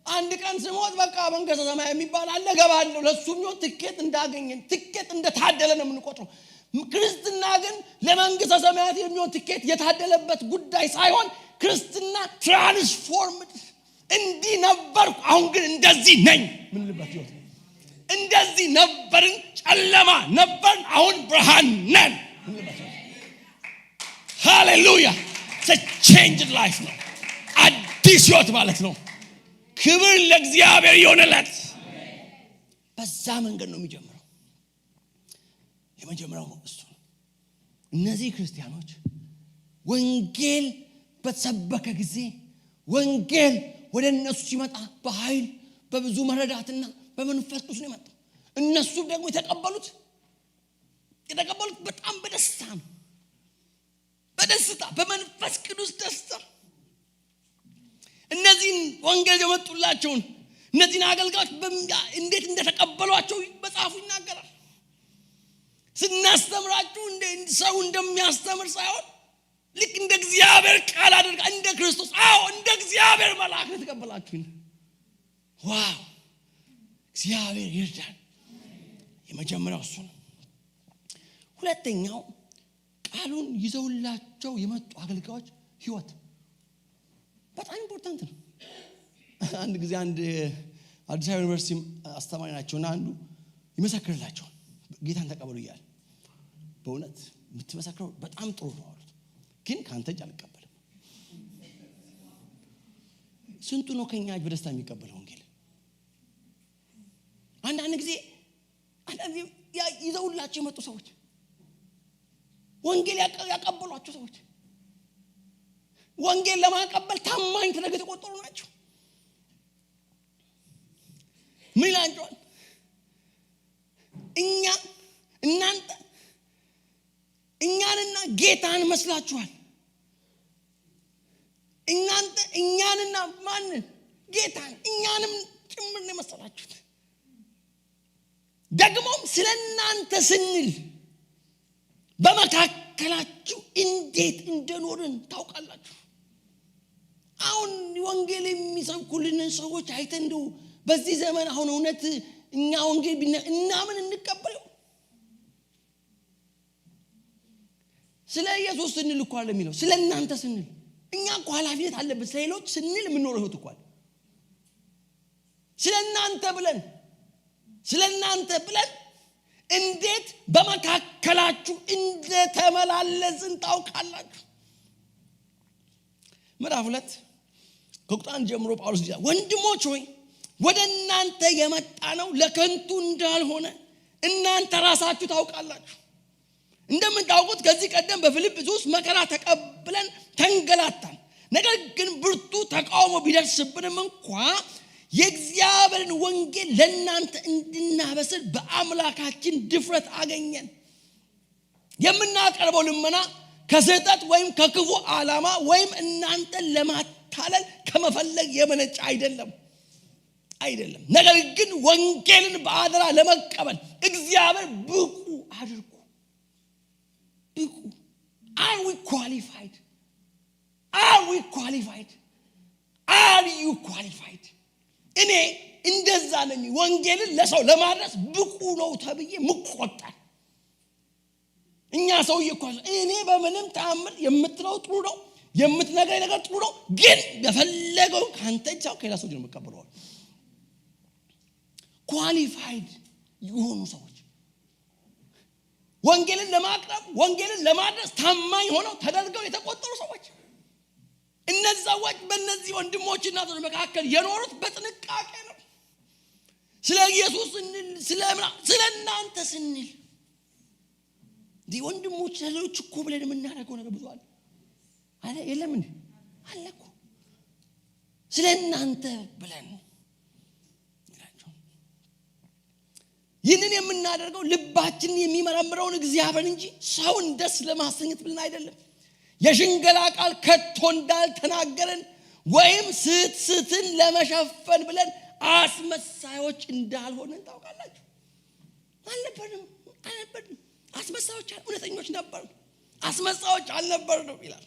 አንድ ቀን ስሞት በቃ መንግሥተ ሰማይ የሚባል አለ ገባለሁ ለሱም ነው ትኬት እንዳገኘን ትኬት እንደታደለ ነው የምንቆጥረው። ክርስትና ግን ለመንግሥተ ሰማያት የሚሆን ትኬት የታደለበት ጉዳይ ሳይሆን ክርስትና ትራንስፎርምድ እንዲህ ነበርኩ አሁን ግን እንደዚህ ነኝ ምንልበት ይወት እንደዚህ ነበርን ጨለማ ነበርን አሁን ብርሃን ነን ምንልበት ሃሌሉያ it's a changed life ነው አዲስ ሕይወት ማለት ነው። ክብር ለእግዚአብሔር ይሁንለት። በዛ መንገድ ነው የሚጀምረው። የመጀመሪያው እሱ ነው። እነዚህ ክርስቲያኖች ወንጌል በተሰበከ ጊዜ ወንጌል ወደ እነሱ ሲመጣ በኃይል በብዙ መረዳትና በመንፈስ ቅዱስ ነው የመጣው። እነሱ ደግሞ የተቀበሉት በጣም በደስታ ነው። በደስታ በመንፈስ ቅዱስ ደስታ ወንጌል የመጡላቸውን እነዚህን አገልጋዮች እንዴት እንደተቀበሏቸው መጽሐፉ ይናገራል። ስናስተምራችሁ ሰው እንደሚያስተምር ሳይሆን ልክ እንደ እግዚአብሔር ቃል አድርጋ እንደ ክርስቶስ እንደ እግዚአብሔር መልአክ ተቀበላችሁኝ። ዋው እግዚአብሔር ይርዳን። የመጀመሪያው እሱ ነው። ሁለተኛው ቃሉን ይዘውላቸው የመጡ አገልጋዮች ህይወት በጣም ኢምፖርታንት ነው። አንድ ጊዜ አንድ አዲስ አበባ ዩኒቨርሲቲ አስተማሪ ናቸውና አንዱ ይመሰክርላቸው ጌታን ተቀበሉ ይላል። በእውነት የምትመሰክረው በጣም ጥሩ ነው አሉት። ግን ካንተ እጅ አልቀበልም። ስንቱ ነው ከኛ እጅ በደስታ የሚቀበለው ወንጌል? አንዳንድ ጊዜ ይዘውላቸው የመጡ ሰዎች ወንጌል ያቀበሏቸው ሰዎች ወንጌል ለማቀበል ታማኝ ተደርገው የተቆጠሩ ናቸው። ምን ይላቸዋል? እናንተ እኛንና ጌታን መስላችኋል። እናንተ እኛንና ማንን? ጌታን እኛንም ጭምር ነው መሰላችሁት። ደግሞም ስለናንተ ስንል በመካከላችሁ እንዴት እንደኖርን ታውቃላችሁ። አሁን ወንጌል የሚሰብኩልን ሰዎች አይተን እንደው በዚህ ዘመን አሁን እውነት እኛ ወንጌል እና ምን እንቀበለው? ስለ ኢየሱስ ስንል እኮ አለ የሚለው ስለናንተ ስንል እኛ እኮ ኃላፊነት አለብን። ስለሌሎች ስንል የምንኖረው ህይወት እኮ አለ። ስለናንተ ብለን እንዴት በመካከላችሁ እንደተመላለስን ታውቃላችሁ። ምዕራፍ 2 ከቁጥር 1 ጀምሮ ጳውሎስ ይላል፣ ወንድሞች ሆይ ወደ እናንተ የመጣ ነው ለከንቱ እንዳልሆነ እናንተ ራሳችሁ ታውቃላችሁ። እንደምታውቁት ከዚህ ቀደም በፊልጵስዩስ መከራ ተቀብለን ተንገላታን። ነገር ግን ብርቱ ተቃውሞ ቢደርስብንም እንኳ የእግዚአብሔርን ወንጌል ለእናንተ እንድናበስር በአምላካችን ድፍረት አገኘን። የምናቀርበው ልመና ከስህተት ወይም ከክፉ ዓላማ ወይም እናንተን ለማታለል ከመፈለግ የመነጨ አይደለም። ነገር ግን ወንጌልን በአደራ ለመቀበል እግዚአብሔር ብቁ አድርጎ Are we qualified? Are you qualified? እኔ እንደዛ ነኝ። ወንጌልን ለሰው ለማድረስ ብቁ ነው ተብዬ ምቆጣል። እኛ ሰውዬ እኮ እኔ በምንም ተአምር የምትለው ጥሩ ነው፣ የምትነግረኝ ነገር ጥሩ ነው፣ ግን በፈለገው ካንተ ቻው ከሌላ ሰው ነው የምቀበለው። ኳሊፋይድ የሆኑ ሰዎች ወንጌልን ለማቅረብ ወንጌልን ለማድረስ ታማኝ ሆነው ተደርገው የተቆጠሩ ሰዎች እነዛ ሰዎች በእነዚህ ወንድሞችና እህቶች መካከል የኖሩት በጥንቃቄ ነው። ስለ ኢየሱስ ስለናንተ ስንል ወንድሞች ለሌሎች እኮ ብለን የምናደርገው ነገር ብዙ አለ የለም እንዴ? አለ እኮ ስለናንተ ብለን ይህንን የምናደርገው ልባችንን የሚመረምረውን እግዚአብሔር እንጂ ሰውን ደስ ለማሰኘት ብለን አይደለም። የሽንገላ ቃል ከቶ እንዳልተናገርን ወይም ስህተትን ለመሸፈን ብለን አስመሳዮች እንዳልሆነን ታውቃላችሁ። አልነበርንም። አስመሳዮች እውነተኞች ነበርን፣ አስመሳዮች አልነበርንም ይላል።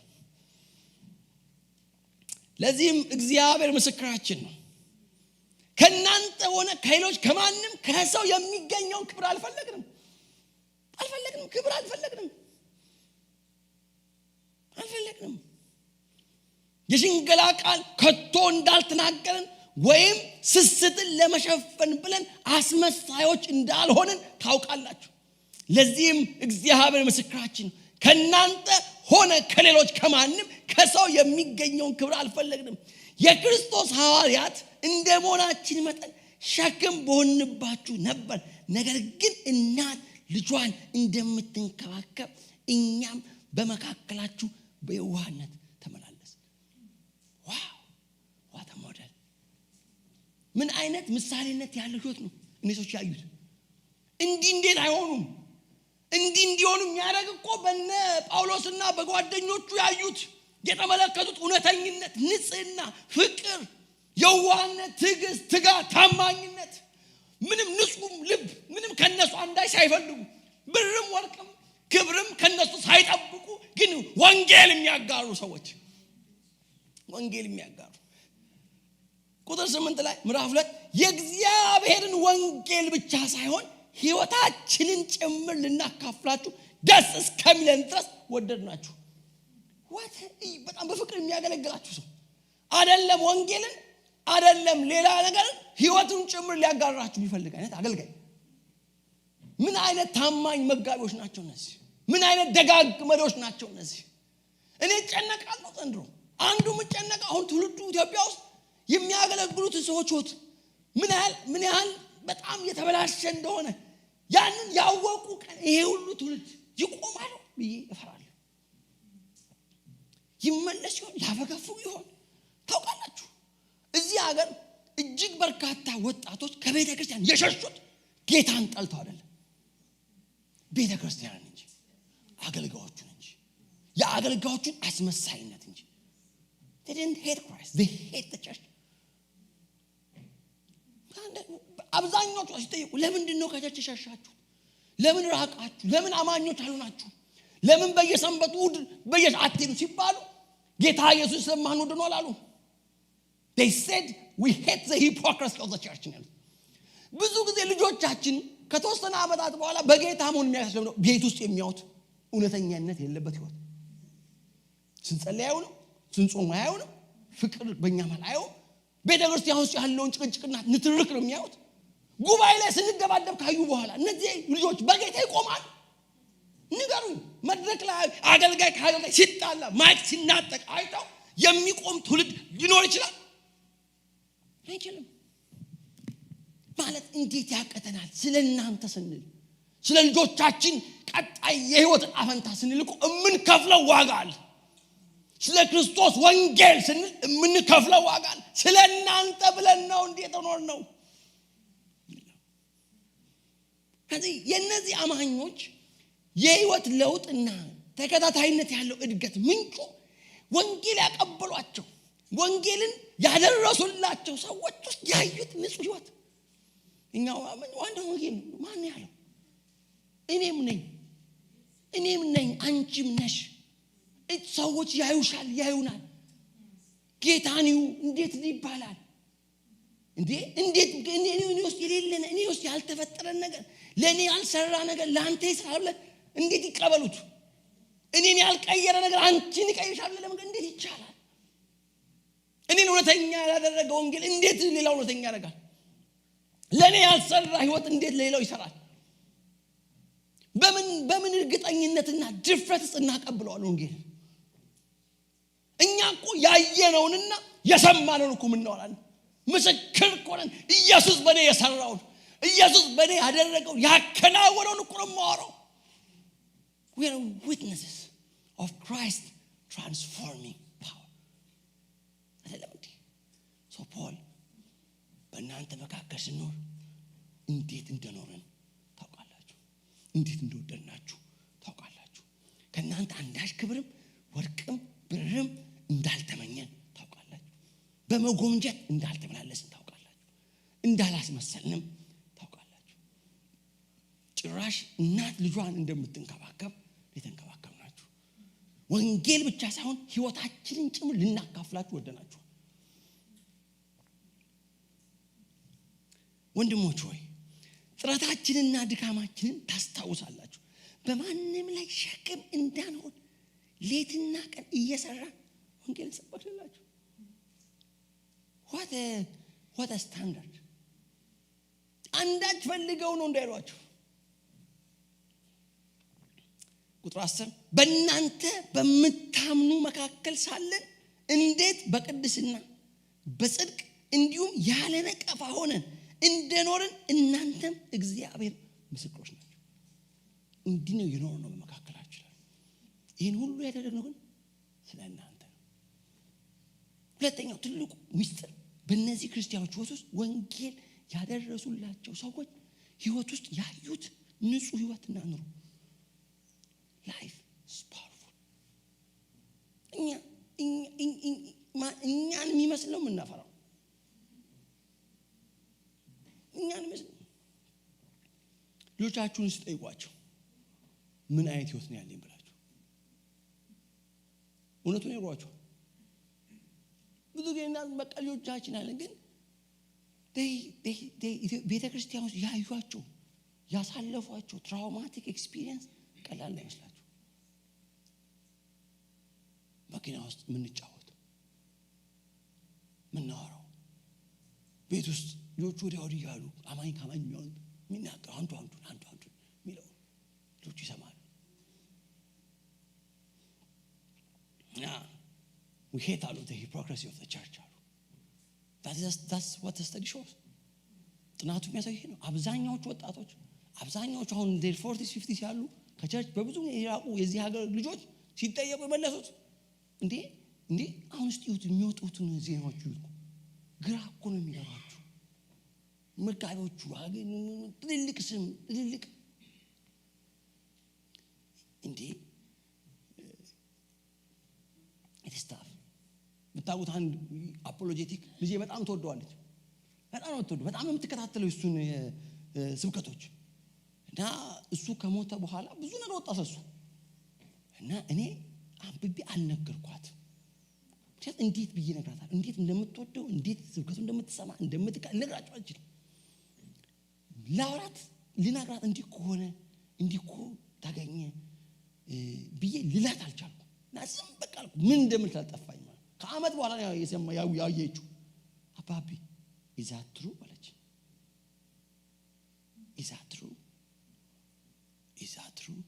ለዚህም እግዚአብሔር ምስክራችን ነው። ከናንተ ሆነ ከሌሎች ከማንም ከሰው የሚገኘው ክብር አልፈለግንም። ክብር አልፈለግንም። የሽንገላ ቃል ከቶ እንዳልተናገርን ወይም ስህተትን ለመሸፈን ብለን አስመሳዮች እንዳልሆነን ታውቃላችሁ። ለዚህም እግዚአብሔር ምስክራችን ነው። ከናንተ ሆነ ከሌሎች ከማንም ከሰው የሚገኘውን ክብር አልፈለግንም። የክርስቶስ ሐዋርያት እንደመሆናችን መጠን ሸክም በሆንባችሁ ነበር። ነገር ግን እናት ልጇን እንደምትንከባከብ እኛም በመካከላችሁ በየዋህነት ተመላለስ። ዋው ዋት ሞዴል! ምን አይነት ምሳሌነት ያለው ህይወት ነው እነዚህ ያዩት። እንዴት አይሆኑም? እንዲሆኑ የሚያደርግ እኮ በነ ጳውሎስና በጓደኞቹ ያዩት የተመለከቱት እውነተኝነት፣ ንጽህና፣ ፍቅር፣ የዋህነት፣ ትዕግስት፣ ትጋት፣ ታማኝነት ምንም ንጹህ ልብ ምንም ከነሱ አንዳች ሳይፈልጉ ብርም ወርቅም ክብርም ከነሱ ሳይጠብቁ ግን ወንጌል የሚያጋሩ ሰዎች ወንጌል የሚያጋሩ ቁጥር 8 ላይ ምዕራፍ 2 የእግዚአብሔርን ወንጌል ብቻ ሳይሆን ሕይወታችንን ጭምር ልናካፍላችሁ ደስ እስከሚለን ድረስ ወደድናችሁ። በጣም በፍቅር የሚያገለግላችሁ ሰው አይደለም ወንጌልን አይደለም ሌላ ነገር ሕይወቱን ጭምር ሊያጋራችሁ የሚፈልግ አይነት አገልጋይ። ምን አይነት ታማኝ መጋቢዎች ናቸው እነዚህ! ምን አይነት ደጋግ መሪዎች ናቸው እነዚህ! እኔ ጨነቃለሁ ዘንድሮ አንዱ ምጨነቅ አሁን ትውልዱ ኢትዮጵያ ውስጥ የሚያገለግሉት ሰዎች ወት ምን ያህል በጣም የተበላሸ እንደሆነ ያንን ያወቁ ቀን ይሄ ሁሉ ትውልድ ይቆማል ብዬ እፈራለሁ። ይመለስ ይሆን ያፈገፍጉ ይሆን? ታውቃላችሁ እዚህ ሀገር እጅግ በርካታ ወጣቶች ከቤተ ክርስቲያን የሸሹት ጌታን ጠልተው አይደለም፣ ቤተ ክርስቲያንን እንጂ አገልጋዮቹን እንጂ የአገልጋዮቹን አስመሳይነት እንጂ they didn't hate Christ, they hate the church። አብዛኞቹ ሲጠይቁ ለምንድን ነው ከቸርች ሸሻችሁ? ለምን ራቃችሁ? ለምን አማኞች አልሆናችሁ? ለምን በየሰንበቱ በየአትሄዱ ሲባሉ ጌታ ኢየሱስ ስለማንወድ ነው አላሉ። they said we hate the hypocrisy of the church። ብዙ ጊዜ ልጆቻችን ከተወሰነ ዓመታት በኋላ በጌታ መሆን የሚያስፈልገው ቤት ውስጥ የሚያዩት እውነተኛነት የሌለበት ህይወት ስንጸልይ አይሆንም፣ ስንጾም አይሆንም፣ ፍቅር በእኛ ማለት አይሆንም። ቤተ ክርስቲያን ውስጥ ያለውን ጭቅጭቅና ንትርክ ነው የሚያዩት። ጉባኤ ላይ ስንደባደብ ካዩ በኋላ እነዚህ ልጆች በጌታ ይቆማል? ንገሩኝ። መድረክ ላይ አገልጋይ ከአገልጋይ ሲጣላ ማይክ ሲናጠቅ አይተው የሚቆም ትውልድ ሊኖር ይችላል? አይችልም። ማለት እንዴት ያቀተናል? ስለ እናንተ ስንል ስለ ልጆቻችን ቀጣይ የህይወት አፈንታ ስንል እኮ የምንከፍለው ዋጋ አለ። ስለ ክርስቶስ ወንጌል ስንል የምንከፍለው ዋጋ አለ። ስለ እናንተ ብለን ነው እንዴት ሆኖር ነው። ከዚህ የነዚህ አማኞች የህይወት ለውጥና ተከታታይነት ያለው እድገት ምንጩ ወንጌል ያቀበሏቸው ወንጌልን ያደረሱላቸው ሰዎች ውስጥ ያዩት ንጹህ ህይወት። እኛው ዋናው ወንጌል ማን ያለው? እኔም ነኝ አንቺም ነሽ። ሰዎች ያዩሻል፣ ያዩናል። ጌታኒው እንዴት ይባላል እንዴ? እንዴት እኔ ውስጥ የሌለ እኔ ውስጥ ያልተፈጠረ ነገር ለኔ ያልሰራ ነገር ላንተ ይሰራል እንዴት ይቀበሉት? እኔን ያልቀየረ ነገር አንቺን ይቀይርሻል ለምን እንዴት ይቻላል? እኔን እውነተኛ ያላደረገ ወንጌል እንዴት ሌላው እውነተኛ ያደርጋል? ለኔ ያልሰራ ህይወት እንዴት ሌላው ይሰራል? በምን እርግጠኝነትና ድፍረትስ እናቀብለዋለን ወንጌል? እኛ እኮ ያየነውንና የሰማነውን እኮ ምንዋላለን ምስክር ቆነን ኢየሱስ በኔ የሰራውን ኢየሱስ በኔ ያደረገው ያከናወነውን እኮ ነው የማወራው። We are witnesses of Christ transforming power። So Paul በእናንተ መካከል ስንኖር እንዴት እንደኖርን ታውቃላችሁ፣ እንዴት እንደወደድናችሁ ታውቃላችሁ። ከእናንተ አንዳች ክብርም ወርቅም ብርም እንዳልተመኘን ታውቃላችሁ። በመጎምጀት እንዳልተመላለስን ታውቃላችሁ። እንዳላስመሰልንም ታውቃላችሁ። ጭራሽ እናት ልጇን እንደምትንከባከብ የተንከባከብናችሁ ወንጌል ብቻ ሳይሆን ህይወታችንን ጭምር ልናካፍላችሁ ወደናችሁ። ወንድሞች ሆይ ጥረታችንና ድካማችንን ታስታውሳላችሁ። በማንም ላይ ሸክም እንዳንሆን ሌትና ቀን እየሰራን ወንጌል ሰበክላችሁ። what a standard! አንዳች ፈልገው ነው እንዳይሏችሁ። ቁጥር 10 በእናንተ በምታምኑ መካከል ሳለን እንዴት በቅድስና በጽድቅ እንዲሁም ያለ ነቀፋ ሆነን እንደኖርን እናንተም እግዚአብሔር ምስክሮች ናቸው። እንዲህ ነው የኖርነው በመካከላችሁ። ይህን ሁሉ ያደረግነው ግን ስለ እናንተ ነው። ሁለተኛው ትልቁ ምስጢር በእነዚህ ክርስቲያኖች ህይወት ውስጥ ወንጌል ያደረሱላቸው ሰዎች ህይወት ውስጥ ያዩት ንጹህ ህይወትና ኑሮ life is powerful። እኛን የሚመስለው የምናፈራው ልጆቻችሁን ስጠይቋቸው ምን አይነት ህይወት ነው ያለኝ ብላችሁ እውነቱን ይነግሯቸው። ብዙ ጊዜ በቃ ልጆቻችን አለን ግን ቤተክርስቲያን ውስጥ ያዩዋቸው ያሳለፏቸው ትራውማቲክ ኤክስፒሪየንስ ቀላል አይመስላችሁ። መኪና ውስጥ የምንጫወተው ምናወራው ቤት ውስጥ ልጆቹ ወዲያ ወዲህ ያሉ አማኝ ካማኝ የሚናገር አንዱ የሚለው ልጆቹ ይሰማሉ። we hate all of the hypocrisy of the church. That's what the study shows. ጥናቱ የሚያሳየው ይሄ ነው። አብዛኛዎቹ ወጣቶች አብዛኛዎቹ አሁን their 40s 50s ያሉ ከቸርች በብዙ የራቁ የዚህ ሀገር ልጆች ሲጠየቁ የመለሱት እንዴ አሁን እስቲ የሚወጡትን ዜናዎች ይሉ ግራ እኮ ነው የሚገባችሁ። መጋቢዎቹ ትልልቅ ስም ትልልቅ እንዴ ስታፍ ብታውቁት አንድ አፖሎጄቲክ ልጄ በጣም ተወደዋለች። በጣም የምትከታተለው እሱን ስብከቶች እና እሱ ከሞተ በኋላ ብዙ ነገር ወጣሰሱ እና እኔ አንብቤ አልነገርኳትም። እንዴት ብዬ ነግራታለሁ? እንዴት እንደምትወደው እንዴት ስብከቱ እንደምትሰማ ልነግራቸው አልችልም። ላውራት ልነግራት እንዲኮ ታገኘ ብዬ ልላት አልቻልኩም። እና ዝም በቃ ምን እንደምል ታጠፋኝ ማለት ከአመት በኋላ ነው ያየችው። አባቢ is that true አለች። is that true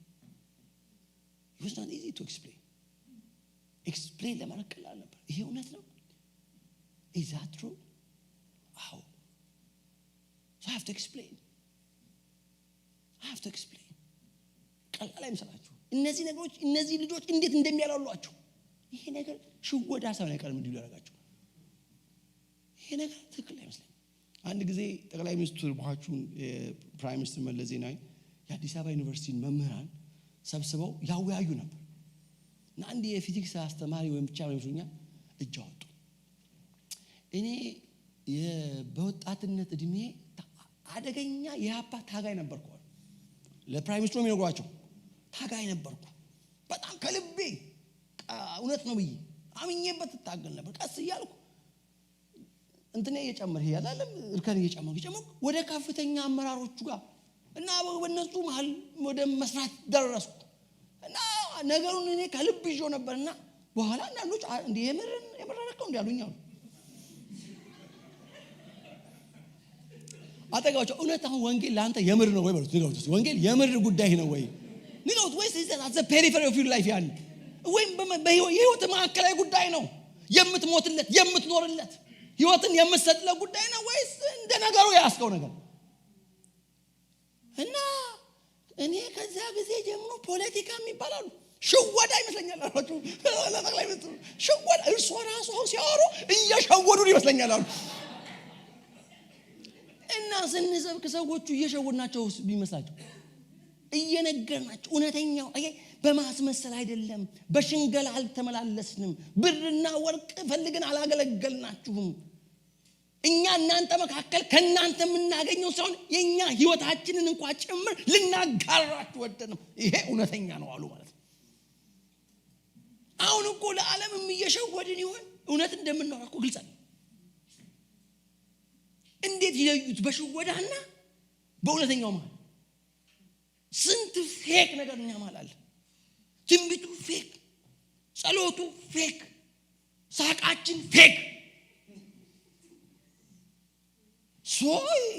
it was not easy to explain ለማለት ቀላል ነበር። ይሄ እውነት ነው is that true how so I have to explain ቀላል አይመስላችሁ። እነዚህ ነገሮች እነዚህ ልጆች እንዴት እንደሚያላሏቸው ይሄ ነገር ሽወዳ ሳይሆን አይቀርም እንዲሉ ያደርጋቸው። ይሄ ነገር ትክክል አይመስልም። አንድ ጊዜ ጠቅላይ ሚኒስትር ባቹን ፕራይም ሚኒስትር መለስ ዜናዊ የአዲስ አበባ ዩኒቨርሲቲ መምህራን ሰብስበው ያወያዩ ነበር እና አንድ የፊዚክስ አስተማሪ ወይም ብቻ ነው ይሉኛል እጅ አወጡ። እኔ በወጣትነት እድሜ አደገኛ የሀፓ ታጋይ ነበርኩ ለፕራይም ሚኒስትሩ የሚነግሯቸው ታጋይ ነበርኩ። በጣም ከልቤ እውነት ነው ብዬ አምኜበት ታገል ነበር። ቀስ እያልኩ እንትኔ እየጨመረ ያላለም እርከን እየጨመረ ወደ ከፍተኛ አመራሮቹ ጋር እና በእነሱ መሃል ወደ መስራት ደረስኩ እና ነገሩን እኔ ከልብ ይዤው ነበርና በኋላ አንዳንዶች እንደ የምረረከው እንዲያሉኝ አሉ። አጠጋቸው እውነት አሁን ወንጌል ለአንተ የምር ነው ወይ በሉት። ንገሩት ወንጌል የምር ጉዳይ ነው ወይ ንገሩት። ወይስ at the periphery of your life ያለ ወይም በህይወት ማዕከላዊ ጉዳይ ነው የምትሞትለት የምትኖርለት ህይወትን የምትሰጥለት ጉዳይ ነው ወይስ እንደ ነገሩ ያስከው ነገር? እና እኔ ከዛ ጊዜ ጀምሮ ፖለቲካ የሚባላሉ ሽወዳ ይመስለኛል አሏቸው ለጠቅላይ ሚኒስትሩ። ሽወዳ እርሱ ራሱ ሲያወሩ እየሸወዱን ይመስለኛል አሉ። እና ስንሰብክ ሰዎቹ እየሸወድናቸው ቢመስላቸው እየነገርናቸው እውነተኛው በማስመሰል አይደለም፣ በሽንገላ አልተመላለስንም፣ ብርና ወርቅ ፈልገን አላገለገልናችሁም። እኛ እናንተ መካከል ከናንተ የምናገኘው ሳይሆን የኛ ህይወታችንን እንኳን ጭምር ልናጋራችሁ ወደንም ይሄ እውነተኛ ነው አሉ ማለት ነው። አሁን እኮ ለዓለም እየሸወድን ይሆን እውነት እንደምናወራ እኮ ግልጽ ነው። እንዴት ይለዩት? በሽወዳና በእውነተኛው ማለት ስንት ፌክ ነገርኛ ማለት ትንቢቱ ፌክ፣ ጸሎቱ ፌክ፣ ሳቃችን ፌክ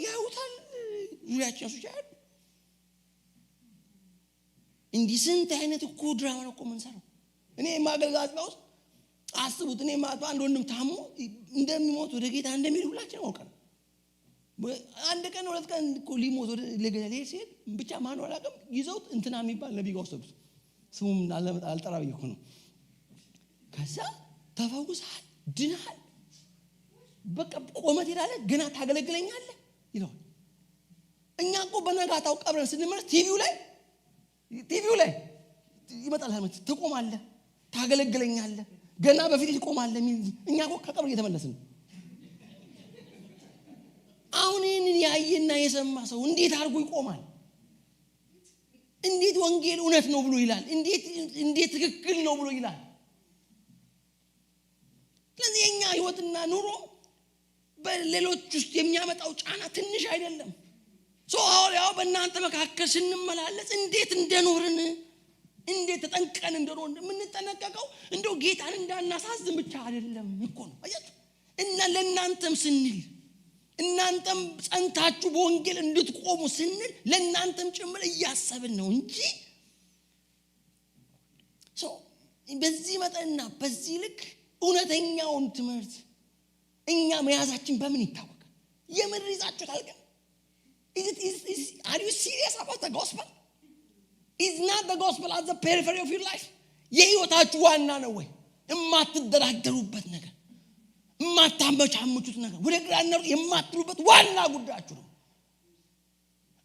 ያውታል ዙሪያችን ሱጃል እንዲህ ስንት አይነት እኮ ድራማ ነው እኮ የምንሰራው። እኔ ማገልጋት ነው አስቡት። እኔ ማለት አንድ ወንድም ታሞ እንደሚሞት ወደ ጌታ እንደሚሄድ ሁላችንም አውቀናል። አንድ ቀን ሁለት ቀን እኮ ሊሞት ወደ ለገሌ ሲሄድ ብቻ ማን ወላቀም ይዘውት እንትና የሚባል ነብይ ጋር ወሰዱት። ስሙም አልጠራ ብዬ እኮ ነው። ከዛ ተፈውሰሃል ድነሃል በቃ ቆመት ይላል ገና ታገለግለኛለህ ይላል። እኛ እኮ በነጋታው ቀብረን ስንመለስ ቲቪው ላይ ይመጣል ማለት ትቆማለህ ታገለግለኛለህ ገና በፊት ይቆማል የሚል እኛ እኮ ከቀብር እየተመለስን። አሁን ይሄንን ያየና የሰማ ሰው እንዴት አድርጎ ይቆማል? እንዴት ወንጌል እውነት ነው ብሎ ይላል? እንዴት ትክክል ነው ብሎ ይላል? ስለዚህ የኛ ህይወትና ኑሮ በሌሎች ውስጥ የሚያመጣው ጫና ትንሽ አይደለም። ሐዋርያው በእናንተ መካከል ስንመላለስ እንዴት እንደኖርን እንዴት ተጠንቀን እንደኖርን የምንጠነቀቀው እንደው ጌታን እንዳናሳዝን ብቻ አይደለም እኮ ነው። አያችሁ? እና ለእናንተም ስንል እናንተም ጸንታችሁ በወንጌል እንድትቆሙ ስንል ለእናንተም ጭምር እያሰብን ነው እንጂ በዚህ መጠንና በዚህ ልክ እውነተኛውን ትምህርት እኛ መያዛችን በምን ይታወቃል? የምን ይዛችሁታል? ግን are you serious about the gospel? Is not the gospel at the periphery of your life? የህይወታችሁ ዋና ነው ወይ? የማትደራደሩበት ነገር፣ የማታመቻምቹት ነገር፣ ወደ ግራና የማትሉበት ዋና ጉዳያችሁ ነው።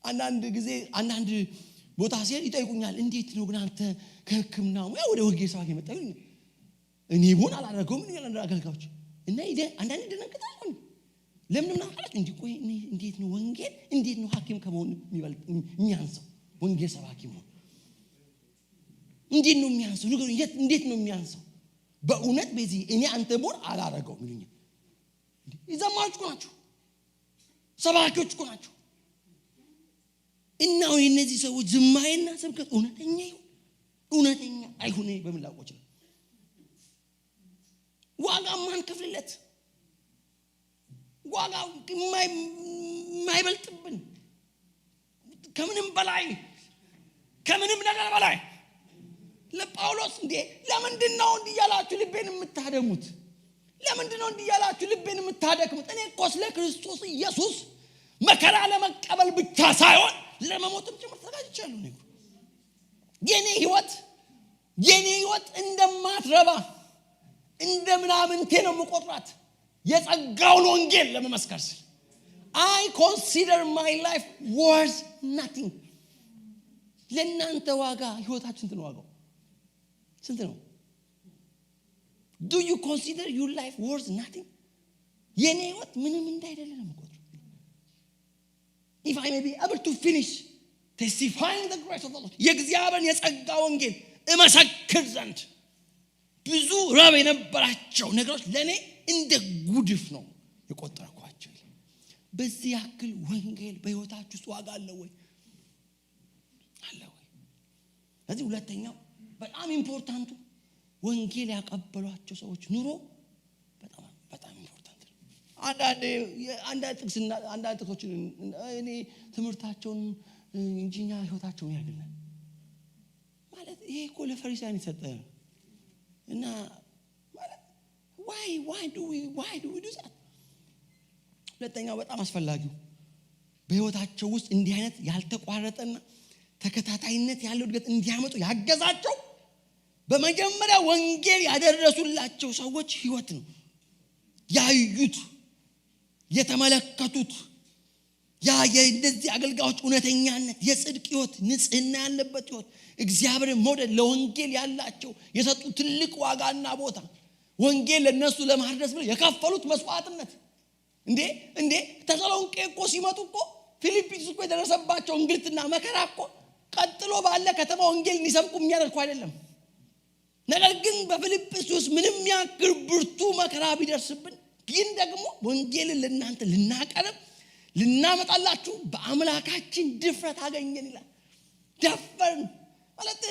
አንዳንድ ጊዜ አንዳንድ ቦታ ሲሄድ ይጠይቁኛል፣ እንዴት ነው ግን አንተ ከህክምና ሙያ ወደ ወንጌል ሰባኪ የመጣው? እኔ ሆን አላደረገውም ምን ያለ አገልጋዮች እና አንዳንድ ደነግጣለሁ። ለምን ነው ማለት ቆይ እንዴት ነው ወንጌል እንዴት ነው ሐኪም ከመሆን የሚያንሰው? ወንጌል ሰባኪ መሆን እንዴት ነው የሚያንሰው? ንገሩኝ፣ እንዴት ነው የሚያንሰው? በእውነት በዚህ እኔ አንተ ሞር አላረጋው ምንኛ ይዘማችሁ ናችሁ፣ ሰባኪዎች ናችሁ። እና እነዚህ ሰዎች ዝማይና ስብከት እውነተኛ አይሁን በምን ላቆች ነው ዋጋ ማን ከፍልለት ዋጋ የማይበልጥብን ከምንም ነገር በላይ ለጳውሎስ ለምንድን ነው እንዲያላችሁ ልቤን የምታደሙት? ለምንድን ነው እንዲያላችሁ ልቤን የምታደክሙት? እኔ እኮ ስለ ክርስቶስ ኢየሱስ መከራ ለመቀበል ብቻ ሳይሆን ለመሞትም ጭምር ተዘጋጅቻለሁ። የኔ ህይወት እንደማትረባ እንደምናምንቴ ነው የምቆጥራት የጸጋውን ወንጌል ለመመስከር ስል I consider my life worth nothing። ለእናንተ ዋጋ ህይወታችሁ ስንት ነው? ዋጋው ስንት ነው? Do you consider your life worth nothing? የኔ ህይወት ምንም እንዳይደለ ነው የምቆጥረው። If I may be able to finish testifying the grace of the Lord የእግዚአብሔርን የጸጋ ወንጌል እመሰክር ዘንድ ብዙ ረብ የነበራቸው ነገሮች ለኔ እንደ ጉድፍ ነው የቆጠርኳቸው። በዚህ ያክል ወንጌል በህይወታችሁ ውስጥ ዋጋ አለው ወይ? ስለዚህ ሁለተኛው በጣም ኢምፖርታንቱ ወንጌል ያቀበሏቸው ሰዎች ኑሮ በጣም ኢምፖርታንት ነው። አንዳንድ ጥቅሶችን እኔ ትምህርታቸውን እንጂኛ ህይወታቸውን ያገኛል ማለት ይሄ እኮ ለፈሪሳውያን የተሰጠ ነው። እና ማለት why do we do that? ሁለተኛው በጣም አስፈላጊው በህይወታቸው ውስጥ እንዲህ አይነት ያልተቋረጠና ተከታታይነት ያለው እድገት እንዲያመጡ ያገዛቸው በመጀመሪያ ወንጌል ያደረሱላቸው ሰዎች ህይወት ነው። ያዩት የተመለከቱት የእነዚህ አገልጋዮች እውነተኛነት፣ የጽድቅ ህይወት፣ ንጽህና ያለበት ህይወት፣ እግዚአብሔርን መውደድ፣ ለወንጌል ያላቸው የሰጡት ትልቅ ዋጋና ቦታ፣ ወንጌል ለነሱ ለማድረስ ብለው የከፈሉት መስዋዕትነት እንዴ ተሰሎንቄ እኮ ሲመጡ እኮ ፊልጵስዩስ እኮ የደረሰባቸው እንግልትና መከራ እኮ ቀጥሎ ባለ ከተማ ወንጌል እንዲሰብኩ የሚያደርጉ አይደለም። ነገር ግን በፊልጵስዩስ ምንም ያክል ብርቱ መከራ ቢደርስብን ግን ደግሞ ወንጌልን ለእናንተ ልናቀርብ ልናመጣላችሁ በአምላካችን ድፍረት አገኘን ይላል። ደፈርን ማለት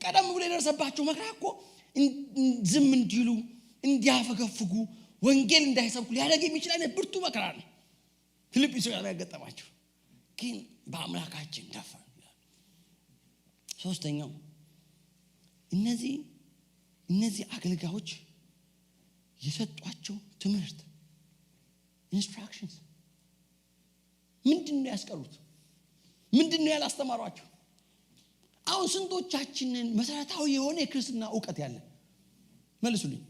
ቀደም ብሎ የደረሰባቸው መከራ እኮ ዝም እንዲሉ እንዲያፈገፍጉ ወንጌል እንዳይሰብኩ ሊያደርግ የሚችል አይነት ብርቱ መከራ ነው ፊልጵስዩስ ላይ ያጋጠማቸው። ግን በአምላካችን ደፈርን ይላል። ሶስተኛው እነዚህ አገልጋዮች የሰጧቸው ትምህርት ኢንስትራክሽንስ ምንድነው ያስቀሩት? ምንድነው ያላስተማሯቸው? አሁን ስንቶቻችንን መሰረታዊ የሆነ የክርስትና ዕውቀት ያለ መልሱልኝ።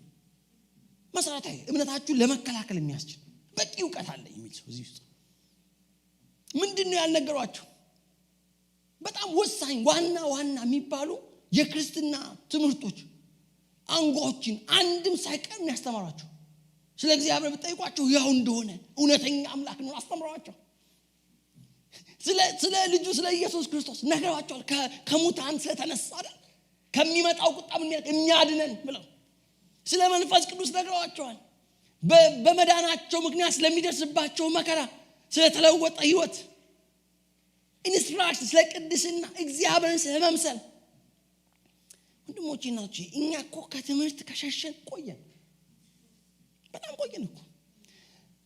መሰረታዊ እምነታችሁን ለመከላከል የሚያስችል በቂ ዕውቀት አለ የሚል ሰው እዚህ ውስጥ ምንድነው ያልነገሯቸው? በጣም ወሳኝ ዋና የሚባሉ የክርስትና ትምህርቶች አንጓዎችን አንድም ሳይቀር ያስተማሯቸው። ስለ እግዚአብሔር ብትጠይቋቸው ያው እንደሆነ እውነተኛ አምላክ ነው አስተምሯቸው። ስለ ልጁ ስለ ኢየሱስ ክርስቶስ ነግረዋቸዋል። ከሙታን ስለተነሳ አይደል ከሚመጣው ቁጣ የሚያድነን ብለው ስለ መንፈስ ቅዱስ ነግረዋቸዋል። በመዳናቸው ምክንያት ስለሚደርስባቸው መከራ፣ ስለተለወጠ ህይወት ኢንስትራክሽን፣ ስለ ቅድስና፣ እግዚአብሔርን ስለመምሰል። ወንድሞቼ እናቶቼ እኛ እኮ ከትምህርት ከሸሸን ቆየን፣ በጣም ቆየን እኮ።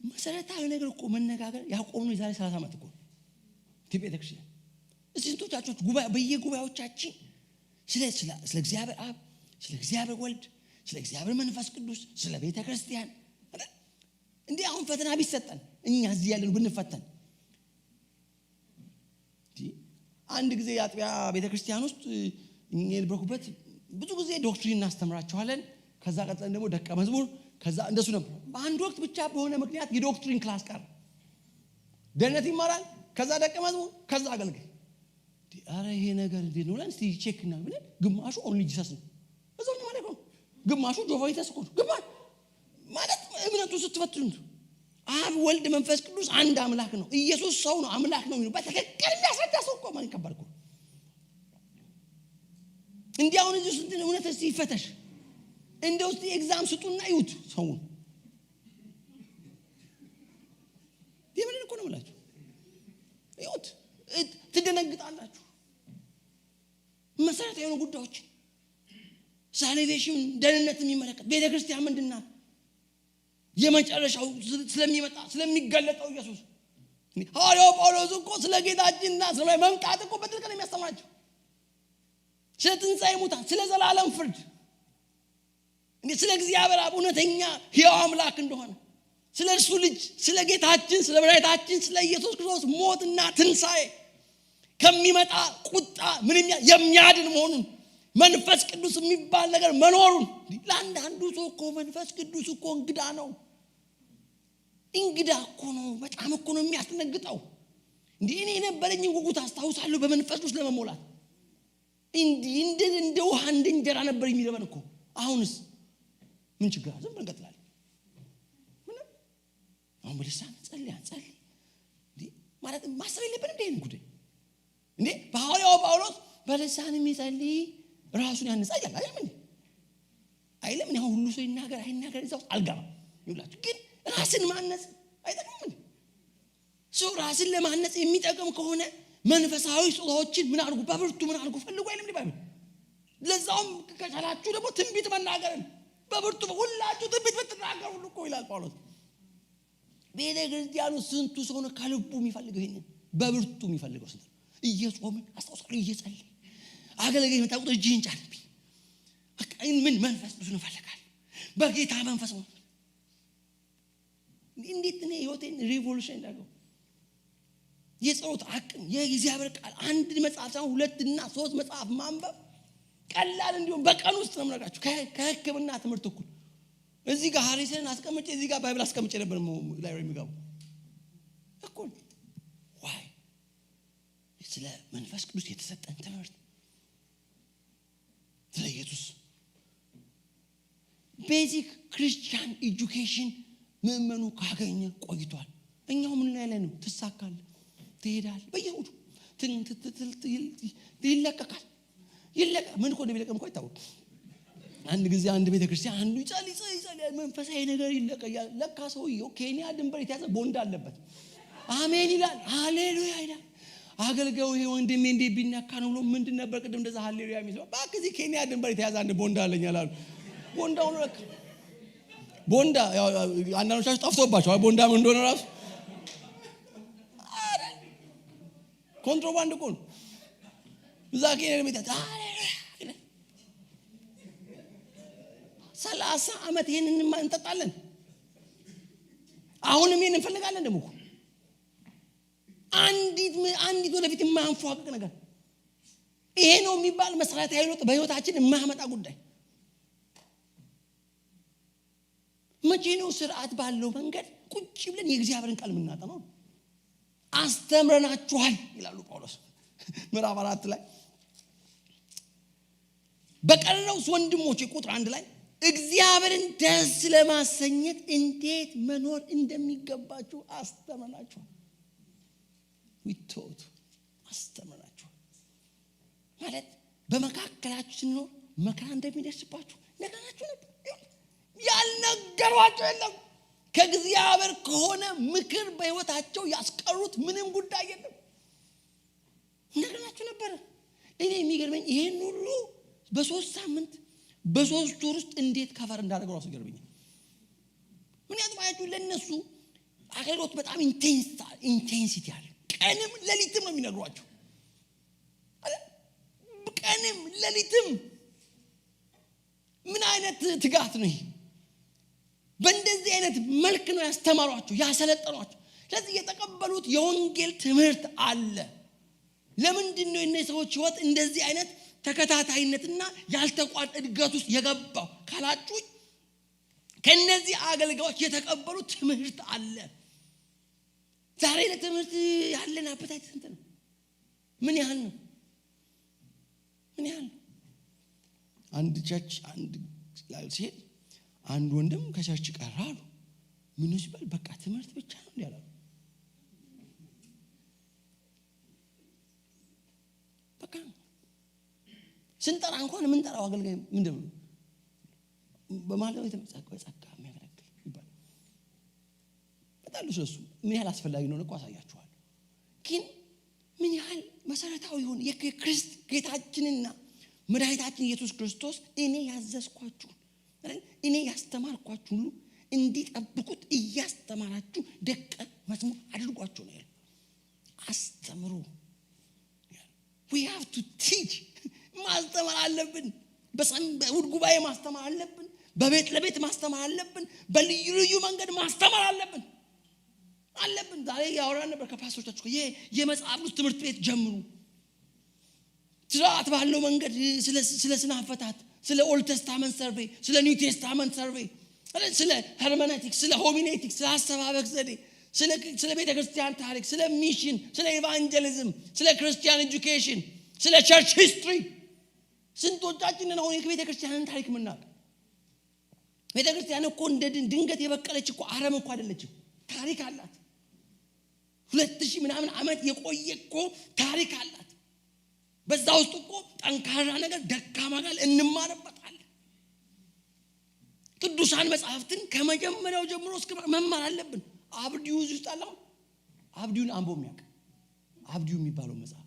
መሰረታዊ ነገር እኮ መነጋገር ያቆምነው የዛሬ 30 ዓመት እኮ ኢትዮጵያ ቤተክርስቲያን። ስንቶቻችሁ በየጉባኤዎቻችን ስለ እግዚአብሔር አብ፣ ስለ እግዚአብሔር ወልድ፣ ስለ እግዚአብሔር መንፈስ ቅዱስ፣ ስለ ቤተ ክርስቲያን እንዴ አሁን ፈተና ቢሰጠን እኛ እዚህ ያለን ብንፈተን አንድ ጊዜ የአጥቢያ ቤተ ክርስቲያን ውስጥ እኛ የነበርኩበት ብዙ ጊዜ ዶክትሪን እናስተምራቸዋለን። ከዛ ቀጥለን ደግሞ ደቀ መዝሙር፣ ከዛ እንደሱ ነበር። በአንድ ወቅት ብቻ በሆነ ምክንያት የዶክትሪን ክላስ ቀረ። ደህንነት ይማራል፣ ከዛ ደቀ መዝሙር፣ ከዛ አገልጋይ። አረ ይሄ ነገር እንዴት ነው ለምን እስቲ ቼክ እና ብለን ግማሹ ኦንሊ ጂሰስ ነው እዛው ነው ማለት ነው፣ ግማሹ ጆቫ ዊትነስ ነው፣ ግማሽ ማለት እምነቱ ስትፈትኑት አብ ወልድ መንፈስ ቅዱስ አንድ አምላክ ነው፣ ኢየሱስ ሰው ነው አምላክ ነው የሚለው በትክክል የሚያስረዳ ሰው እኮ ማን ይከበርኩ እንዲያውን እዚህ ውስጥ እውነት እስቲ ይፈተሽ። እንደው እስቲ ኤግዛም ስጡና ይዩት ሰውን የምን እኮ ነው ማለት ይዩት ትደነግጣላችሁ። መሰረታዊ የሆኑ ጉዳዮች ሳልቬሽን ደህንነት የሚመለከት ቤተክርስቲያን ምንድነው የመጨረሻው ስለሚመጣ ስለሚገለጠው ኢየሱስ ሐዋርያው ጳውሎስ እኮ ስለ ጌታችንና ስለ መምጣት እኮ በጥልቅ ነው የሚያስተምራቸው። ስለ ትንሣኤ ሙታን፣ ስለ ዘላለም ፍርድ፣ ስለ እግዚአብሔር አብ እውነተኛ ሕያው አምላክ እንደሆነ፣ ስለ እርሱ ልጅ ስለ ጌታችን ስለ መድኃኒታችን ስለ ኢየሱስ ክርስቶስ ሞትና ትንሣኤ ከሚመጣ ቁጣ ምንም የሚያድን መሆኑን፣ መንፈስ ቅዱስ የሚባል ነገር መኖሩን። ለአንዳንዱ ሰው እኮ መንፈስ ቅዱስ እኮ እንግዳ ነው፣ እንግዳ እኮ ነው፣ በጣም እኮ ነው የሚያስደነግጠው። እንዴ እኔ የነበረኝን ጉጉት አስታውሳለሁ በመንፈስ ቅዱስ ለመሞላት። እንደ ውሃ እንደ እንጀራ ነበር የሚለበን እኮ። አሁንስ ምን ችግር አለ? ዝም ብለን እንቀጥላለን። ምን አሁን በልሳን ጸልይ እንዴ ማለት ማሰብ የለብንም እንዴ እንግዲህ እንዴ በሐዋርያው ጳውሎስ በልሳን የሚጸልይ ራሱን ያንጻል አይልም? ነው ሁሉ ሰው ይናገር አይናገር እዛው አልገባም ይላችሁ። ግን ራስን ማነጽ አይጠቅምም። ሰው ራስን ለማነጽ የሚጠቅም ከሆነ መንፈሳዊ ስጦታዎችን ምን አድርጉ በብርቱ ምን አድርጉ ፈልጉ አይልም ዲባል። ለዛውም ከቻላችሁ ደግሞ ትንቢት መናገርን በብርቱ ሁላችሁ ትንቢት ብትናገሩ ሁሉ እኮ ይላል ጳውሎስ። ቤተ ክርስቲያኑ ስንቱ ሰው ነው ከልቡ የሚፈልገው ይሄን በብርቱ የሚፈልገው ስንት እየጾምን አስተውሳለሁ እየጸለይ አገልጋይ መጣቁት እጅህን ጫንብኝ በቃ ምን መንፈስ ብዙ ነው ፈልጋል በጌታ መንፈስ ነው። እንዴት ነው ህይወቴን ሪቮሉሽን እንዳለው የጸሎት አቅም የእግዚአብሔር ቃል አንድ መጽሐፍ ሳይሆን 2 እና 3 መጽሐፍ ማንበብ ቀላል እንዲሁም በቀን ውስጥ ነው የምነግራችሁ። ከሕክምና ትምህርት እኩል እዚህ ጋር ሐሪስን አስቀምጬ እዚህ ጋር ባይብል አስቀምጬ ነበር ላይብረሪ የሚገባው እኩል። ዋይ ስለ መንፈስ ቅዱስ የተሰጠን ትምህርት ስለ ኢየሱስ ቤዚክ ክርስቲያን ኤጁኬሽን ምእመኑ ካገኘ ቆይቷል። እኛው ምን ላይ ነው ተሳካለ ትሄዳል በየሁዱ ይለቀቃል ምን እኮ እንደሚለቀም እኮ አይታወቅም። አንድ ጊዜ አንድ ቤተ ክርስቲያን አንዱ ይጸልይ መንፈሳዊ ነገር ይለቀያል። ለካ ሰውየው ኬንያ ድንበር የተያዘ ቦንዳ አለበት። አሜን ይላል ሃሌሉያ ይላል። አገልጋዩ ይሄ ወንድሜ እንዴ ቢነካ ነው ብሎ ምንድን ነበር ቅድም እንደዛ ሃሌሉያ የሚለው ባክዚ ኬንያ ድንበር የተያዘ አንድ ቦንዳ አለኝ አላሉ። ቦንዳው ነው ለካ ቦንዳ አንዳንዶቻችሁ ጠፍቶባቸው ቦንዳ ምን እንደሆነ ራሱ ኮንትሮባንድ እኮ ነው። እዛ ኬንያ ቤታ 30 ዓመት ይሄንን እንጠጣለን። አሁንም ይሄን እንፈልጋለን። ደግሞ አንዲት ወደፊት የማያንፏቅቅ ነገር ይሄ ነው የሚባል መሰረታዊ ለውጥ በህይወታችን የማያመጣ ጉዳይ መቼ ነው ስርዓት ባለው መንገድ ቁጭ ብለን የእግዚአብሔርን ቃል የምናጠናው? አስተምረናችኋል ይላሉ ጳውሎስ ምዕራፍ 4 ላይ። በቀረውስ ወንድሞቼ ቁጥር 1 ላይ እግዚአብሔርን ደስ ለማሰኘት እንዴት መኖር እንደሚገባችሁ አስተምረናችኋል። ዊቶት አስተምራችሁ ማለት በመካከላችሁ ሲኖር መከራ እንደሚደርስባችሁ ነገራችሁ ነበር። ያልነገሯቸው የለም። ከእግዚአብሔር ከሆነ ምክር በህይወታቸው ያስቀሩት ምንም ጉዳይ የለም። ነገራችሁ ነበር። እኔ የሚገርመኝ ይሄን ሁሉ በ3 ሳምንት በ3 ወር ውስጥ እንዴት ከፈር እንዳደረገው ራሱ ይገርመኛል። ምክንያቱም አያችሁ ለነሱ አገልግሎት በጣም ኢንቴንሲቲ አለ። ቀንም ሌሊትም ነው የሚነግሯቸው። ቀንም ሌሊትም ምን አይነት ትጋት ነው ይሄ? በእንደዚህ አይነት መልክ ነው ያስተማሯቸው ያሰለጠኗቸው። ስለዚህ የተቀበሉት የወንጌል ትምህርት አለ። ለምንድን ነው እነዚህ ሰዎች ህይወት እንደዚህ አይነት ተከታታይነትና ያልተቋረጠ እድገት ውስጥ የገባው ካላችሁ ከነዚህ አገልጋዮች የተቀበሉት ትምህርት አለ። ዛሬ ለትምህርት ያለን አፕታይት ስንት ነው? ምን ያህል ነው? አንድ ቸርች አንድ ሲሄድ አንድ ወንድም ከቸርች ቀራሉ። ምን ሲባል በቃ ትምህርት ብቻ ነው እንዲያለው። በቃ ስንጠራ እንኳን ምን ጠራው አገልጋይ ምንድነው በማለት የተመጻቀው ጸጋ የሚያገለግል ይባላል። በጣም ለሱ ምን ያህል አስፈላጊ ነው እኮ አሳያችኋለሁ። ግን ምን ያህል መሰረታዊ ሆነ የክርስቶስ ጌታችንና መድኃኒታችን ኢየሱስ ክርስቶስ እኔ ያዘዝኳችሁ እኔ ያስተማርኳችሁ ሁሉ እንዲጠብቁት እያስተማራችሁ ደቀ መዝሙር አድርጓቸው ነው ያለው። አስተምሩ። we have to teach። ማስተማር አለብን። በእሑድ ጉባኤ ማስተማር አለብን። በቤት ለቤት ማስተማር አለብን። በልዩ ልዩ መንገድ ማስተማር አለብን። ዛሬ ያወራን ነበር ከፓስተሮቻችሁ የመጽሐፍ ቅዱስ ትምህርት ቤት ጀምሩ። ስርዓት ባለው መንገድ ስለ ስነ አፈታት፣ ስለ ኦልድ ቴስታመንት ሰርቬይ፣ ስለ ኒው ቴስታመንት ሰርቬይ፣ ስለ ሄርሜኔቲክስ፣ ስለ ሆሚሌቲክስ፣ ስለ አሰባበክ ዘዴ፣ ስለ ቤተ ክርስቲያን ታሪክ፣ ስለ ሚሽን፣ ስለ ኢቫንጀሊዝም፣ ስለ ክርስቲያን ኤጁኬሽን፣ ስለ ቸርች ሂስትሪ። ስንቶቻችን ነው የቤተ ክርስቲያንን ታሪክ የምናውቅ? ቤተ ክርስቲያን እኮ እንደ ድንገት የበቀለች እኮ አረም እኮ አይደለችም። ታሪክ አላት። 2000 ምናምን ዓመት የቆየ እኮ ታሪክ አላት። በዛ ውስጥ እኮ ጠንካራ ነገር ደካማ ጋር እንማርበታለን። ቅዱሳን መጽሐፍትን ከመጀመሪያው ጀምሮ እስከ መማር አለብን። አብዲዩ ውስጥ አለው። አብዲዩን አንቦ የሚያውቅ አብዲዩ የሚባለው መጽሐፍ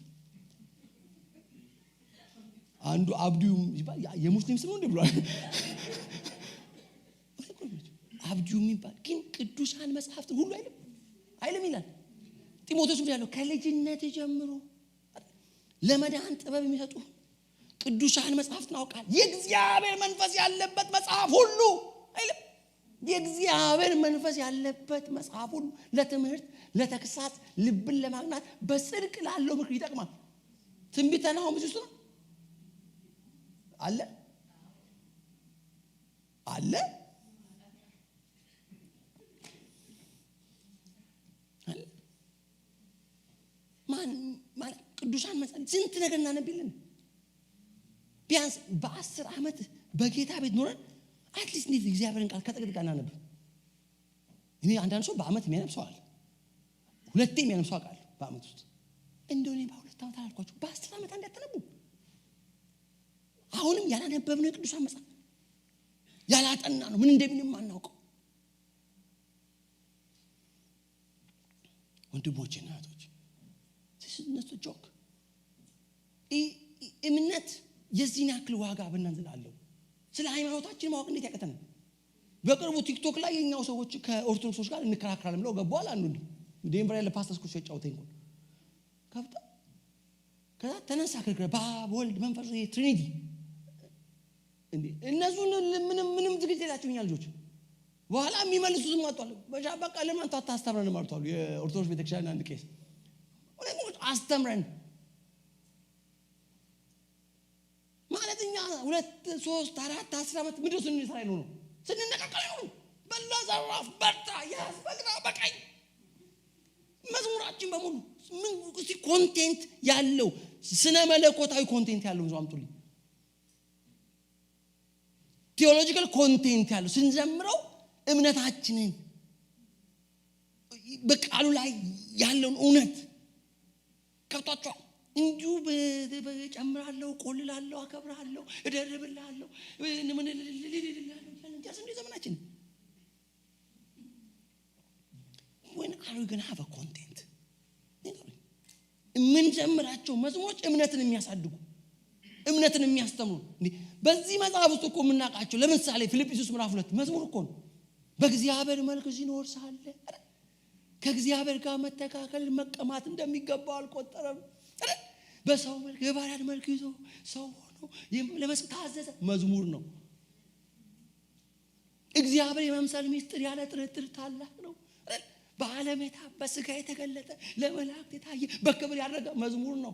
አንዱ አብዲዩ ይባል የሙስሊም ስም ነው እንዴ ብሏል። አብዲዩ የሚባል ግን ቅዱሳን መጽሐፍትን ሁሉ አይልም ይላል። ጢሞቴዎስ ያለው ከልጅነት ጀምሮ ለመዳን ጥበብ የሚሰጡ ቅዱሳን መጽሐፍትን አውቃል። የእግዚአብሔር መንፈስ ያለበት መጽሐፍ ሁሉ አይልም። የእግዚአብሔር መንፈስ ያለበት መጽሐፍ ሁሉ ለትምህርት፣ ለተግሳጽ፣ ልብን ለማቅናት በጽድቅ ላለው ምክር ይጠቅማል። ትንቢተ ናሆም ውስጥ ነው አለ ማን ቅዱሳን መጽሐፍ ስንት ነገር እናነብልን። ቢያንስ በ10 ዓመት በጌታ ቤት ኖረን አትሊስት እንዴት እግዚአብሔርን ቃል ከጥቅጥቅ እናነብ። እኔ አንዳንድ ሰው በአመት የሚያነብሰዋል 2 የሚያነብሰው አውቃለሁ በአመት ውስጥ። እንደው እኔ በ2 ዓመት አላልኳችሁ በ10 ዓመት አንድ አትነቡ። አሁንም ያላነበብነው የቅዱሳን መጽሐፍ ያላጠና ነው ምን እንደምንም አናውቀው። ወንድሞቼና እህቶቼ እነሱ ጆክ እምነት የዚህን ያክል ዋጋ በእናንዘላለው። ስለ ሃይማኖታችን ማወቅ እንዴት ያቀተናል? በቅርቡ ቲክቶክ ላይ የኛው ሰዎች ከኦርቶዶክሶች ጋር እንከራከራለን ብለው ገባዋል። አንዱ ዴንቨር ያለ ፓስተር ስኩል ሲጫወተኝ እንኳን ከብታ ከዛ ተነሳ ከርከ በአብ ወልድ መንፈስ ትሪኒቲ እንዴ እነሱን ምንም ዝግጅት የላቸውኛ ልጆች በኋላ የሚመልሱትም አጥቷል። በቃ ለምን አታስተምረን ማርቷል። የኦርቶዶክስ ቤተክርስቲያን አንድ ቄስ ወለሞች አስተምረን ማለትኛ 2 3 4 10 ዓመት ምድር ስንሰራይ ነው ስንነካከል ነው በላ ዘራፍ በርታ ያስበግራ በቃይ መዝሙራችን በሙሉ ምን ኮንቴንት ያለው ስነ መለኮታዊ ኮንቴንት ያለው ነው አምጡልኝ። ቴዎሎጂካል ኮንቴንት ያለው ስንዘምረው እምነታችንን በቃሉ ላይ ያለውን እውነት ከብቷቸው እንዲሁ በጨምራለሁ፣ ቆልላለሁ፣ አከብራለሁ፣ እደርብላለሁ ምን እንደ ዘመናችን when are we going to have a content ምን ጀምራቸው መዝሙሮች እምነትን የሚያሳድጉ እምነትን የሚያስተምሩ በዚህ መጽሐፍ ውስጥ እኮ የምናውቃቸው ለምሳሌ ፊልጵስዩስ ምዕራፍ 2 መዝሙር እኮ ነው በእግዚአብሔር መልክ ሲኖር ሳለ ከእግዚአብሔር ጋር መተካከል መቀማት እንደሚገባው አልቆጠረም በሰው መልክ የባሪያን መልክ ይዞ ሰው ሆኖ ለመስጠት ታዘዘ መዝሙር ነው እግዚአብሔር የመምሰል ምስጢር ያለ ጥርጥር ታላቅ ነው በዓለም በሥጋ የተገለጠ ለመላእክት የታየ በክብር ያደረገ መዝሙር ነው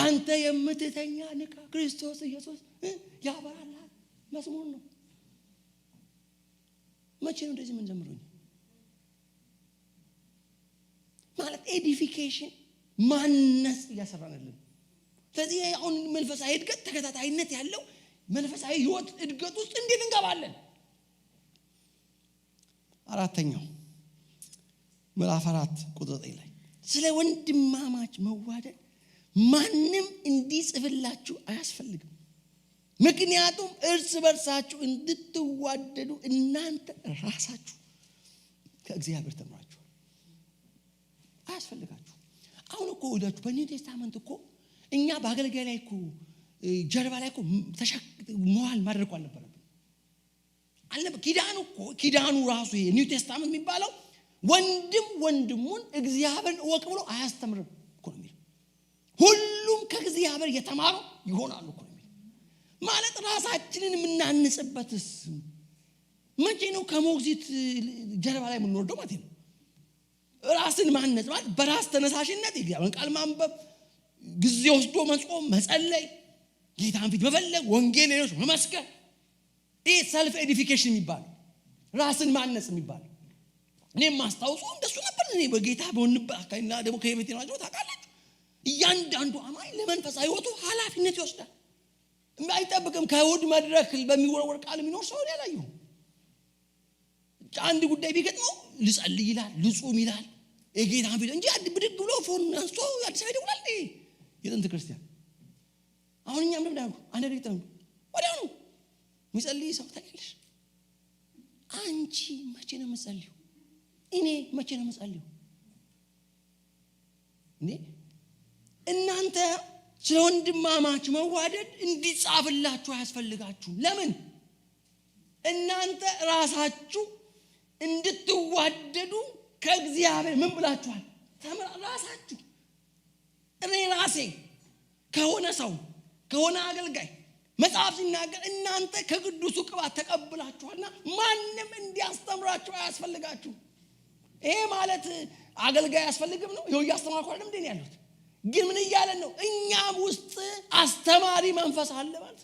አንተ የምትተኛ ንቃ ክርስቶስ ኢየሱስ ያበራልሃል መዝሙር ነው መቼ ነው እንደዚህ ምን ጀምሮኝ ማለት ኤዲፊኬሽን ማነስ ያሰራናልን ስለዚህ አሁን መንፈሳዊ እድገት ተከታታይነት ያለው መንፈሳዊ ህይወት እድገት ውስጥ እንዴት እንገባለን አራተኛው ምዕራፍ 4 ቁጥር 9 ላይ ስለ ወንድማማች መዋደድ ማንም እንዲጽፍላችሁ አያስፈልግም ምክንያቱም እርስ በርሳችሁ እንድትዋደዱ እናንተ ራሳችሁ ከእግዚአብሔር ተምራችሁ አያስፈልጋችሁ አሁን እኮ ወዳችሁ በኒው ቴስታመንት እኮ እኛ በአገልጋይ ላይ እኮ ጀርባ ላይ እኮ መዋል ማድረግ አልነበረም ኪዳኑ ራሱ ይሄ ኒው ቴስታመንት የሚባለው ወንድም ወንድሙን እግዚአብሔርን ወቅ ብሎ አያስተምርም እኮ ነው የሚለው ሁሉም ከእግዚአብሔር የተማሩ ይሆናሉ እኮ ነው የሚለው ማለት ራሳችንን የምናንጽበትስ መቼ ነው ከሞግዚት ጀርባ ላይ የምንወርደው ማለት ነው ራስን ማነጽ ማለት በራስ ተነሳሽነት እግዚአብሔርን ቃል ማንበብ ጊዜ ወስዶ መጾም መጸለይ ጌታን ፊት መፈለግ ወንጌል ሌሎች መመስከር ይሄ ሰልፍ ኤዲፊኬሽን የሚባል ራስን ማነጽ የሚባል እኔም ማስታውሰው እንደሱ ነበር እኔ በጌታ በወንባካይና ደግሞ ከቤቴ ነው አጆ ታውቃላችሁ እያንዳንዱ አማኝ ለመንፈሳዊ ህይወቱ ኃላፊነት ይወስዳል አይጠብቅም ከውድ መድረክ በሚወርወር ቃል የሚኖር ሰው ያላዩ አንድ ጉዳይ ቢገጥመው ልጸልይ ይላል ልጹም ይላል የጌታን ፊት እንጂ ብድግ ብሎ ፎን አንስቶ አዲስ አበባ ይደውላል የጥንት ክርስቲያን አሁን እኛም ደግሞ አንድ ደቂቃ ወዲያው ነው ሚጸልይ ሰው ታውቂያለሽ አንቺ መቼ ነው የምጸልዩ እኔ መቼ ነው የምጸልዩ እናንተ ስለ ወንድማማች መዋደድ እንዲጻፍላችሁ አያስፈልጋችሁም ለምን እናንተ ራሳችሁ እንድትዋደዱ ከእግዚአብሔር ምን ብላችኋል ራሳችሁ እኔ ራሴ ከሆነ ሰው ከሆነ አገልጋይ መጽሐፍ ሲናገር እናንተ ከቅዱሱ ቅባት ተቀብላችኋልና ማንም እንዲያስተምራችሁ አያስፈልጋችሁ ይሄ ማለት አገልጋይ ያስፈልግም ነው ይሄው ያስተማርኩ አይደለም እንዴ ያሉት ግን ምን ይያለን ነው እኛም ውስጥ አስተማሪ መንፈስ አለ ማለት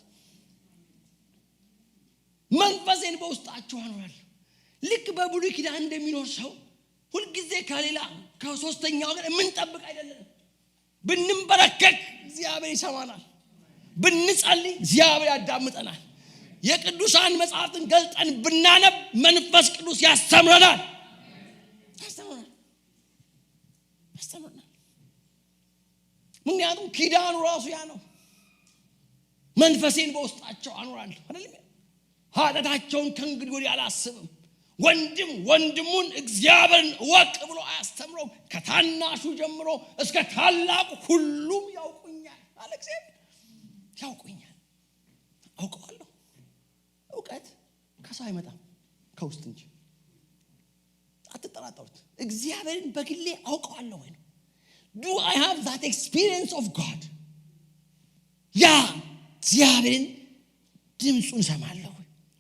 መንፈስን በውስጣችሁ አኖራል ልክ በብሉይ ኪዳን እንደሚኖር ሰው ሁሉ ጊዜ ከሌላ ከሶስተኛው ጋር ምን ጠብቅ አይደለም ብንበረከክ እግዚአብሔር ይሰማናል ብንጸልይ እግዚአብሔር ያዳምጠናል የቅዱሳን መጽሐፍትን ገልጠን ብናነብ መንፈስ ቅዱስ ያስተምረናል ምክንያቱም ኪዳኑ ራሱ ያ ነው መንፈሴን በውስጣቸው አኖራለሁ አይደል ኃጢአታቸውን ከእንግዲህ ወዲህ አላስብም ወንድም ወንድሙን እግዚአብሔርን ወቅ ብሎ አያስተምረው ከታናሹ ጀምሮ እስከ ታላቁ ሁሉም ያውቁኛል አለ እግዚአብሔር ያውቁኛል አውቀዋለሁ እውቀት ከሰው አይመጣም ከውስጥ እንጂ አትጠራጠሩት እግዚአብሔርን በግሌ አውቀዋለሁ ወይ do I have that experience of God ያ እግዚአብሔርን ድምፁን ሰማለሁ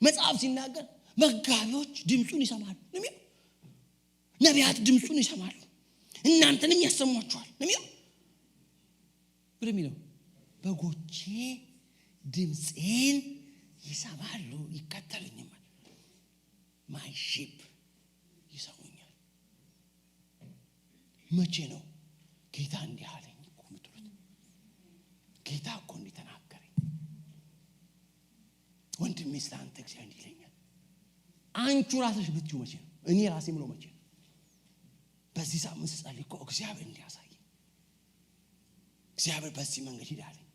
መጽሐፍ ሲናገር መጋቢዎች ድምፁን ይሰማሉ ነቢያት ድምፁን ይሰማሉ እናንተንም ያሰሟችኋል ብለሚለው በጎቼ ድምፄን ይሰማሉ ይከተሉኛል my sheep ይሰሙኛል መቼ ነው ጌታ እንዲህ አለኝ እኮ ምትሉት ጌታ እኮ እንዲህ ተናገረኝ ወንድሜ ስላንተ እግዚአብሔር እንዲህ ይለኛል አንቺ ራስሽ ብትዩ መቼ ነው እኔ ራሴ ምለው መቼ ነው በዚህ ሳምንት ጸልይ እኮ እግዚአብሔር እንዲያሳይ እግዚአብሔር በዚህ መንገድ ሂዳለኝ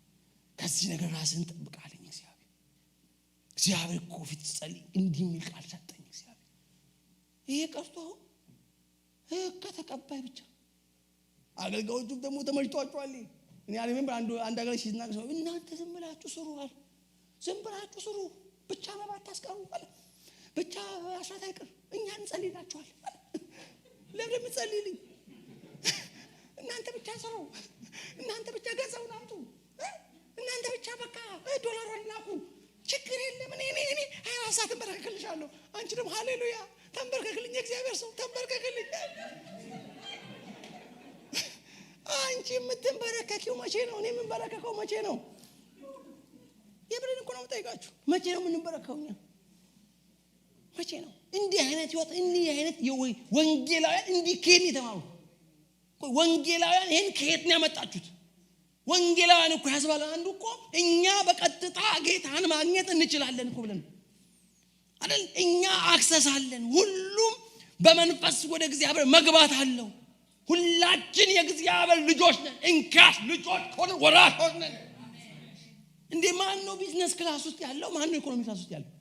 ከዚህ ነገር ራስን ጠብቃለኝ እግዚአብሔር እኮ ፊት ጸልይ እንዲህ የሚል ቃል ሰጠኝ እግዚአብሔር። ይሄ ቀርቶ ከተቀባይ ብቻ አገልጋዮቹም ደግሞ ተመልጧቸዋል። እኔ አለምን አንድ አገልጋይ ሲናገር እናንተ ዝም ብላችሁ ስሩ አለ። ዝም ብላችሁ ስሩ ብቻ መባት አስቀሩ አለ። ብቻ አስራት አይቀር እኛ እንጸልይላችኋል አለ። ለምን ምጸልይልኝ? እናንተ ብቻ ስሩ፣ እናንተ ብቻ ገንዘቡን አምጡ፣ እናንተ ብቻ በቃ ዶላሩን ላኩ፣ ችግር የለም እኔ 24 ሰዓት ተንበረከክልሻለሁ። አንቺ ደግሞ ሃሌሉያ ተንበረከክልኝ፣ እግዚአብሔር ሰው ተንበረከክልኝ። አንቺ የምትንበረከኪው መቼ ነው? እኔ የምንበረከከው መቼ ነው? የብሬን እኮ ነው የምጠይቃችሁ። መቼ ነው የምንበረከከው እኛ? መቼ ነው? እንዲህ አይነት ህይወት እንዲህ አይነት ወንጌላውያን እንዲህ ከየት የተማሩ? ወንጌላውያን ይሄን ከየት ነው ያመጣችሁት? ወንጌላውያን እኮ ያስባለ አንዱ እኮ እኛ በቀጥታ ጌታን ማግኘት እንችላለን እኮ ብለን አይደል? እኛ አክሰስ አለን። ሁሉም በመንፈስ ወደ እግዚአብሔር መግባት አለው። ሁላችን የእግዚአብሔር ልጆች ነን። እንካስ ልጆች ሆነ ወራሾች ነን። እንዴ ማን ነው ቢዝነስ ክላስ ውስጥ ያለው? ማን ነው ኢኮኖሚ ክላስ ውስጥ ያለው?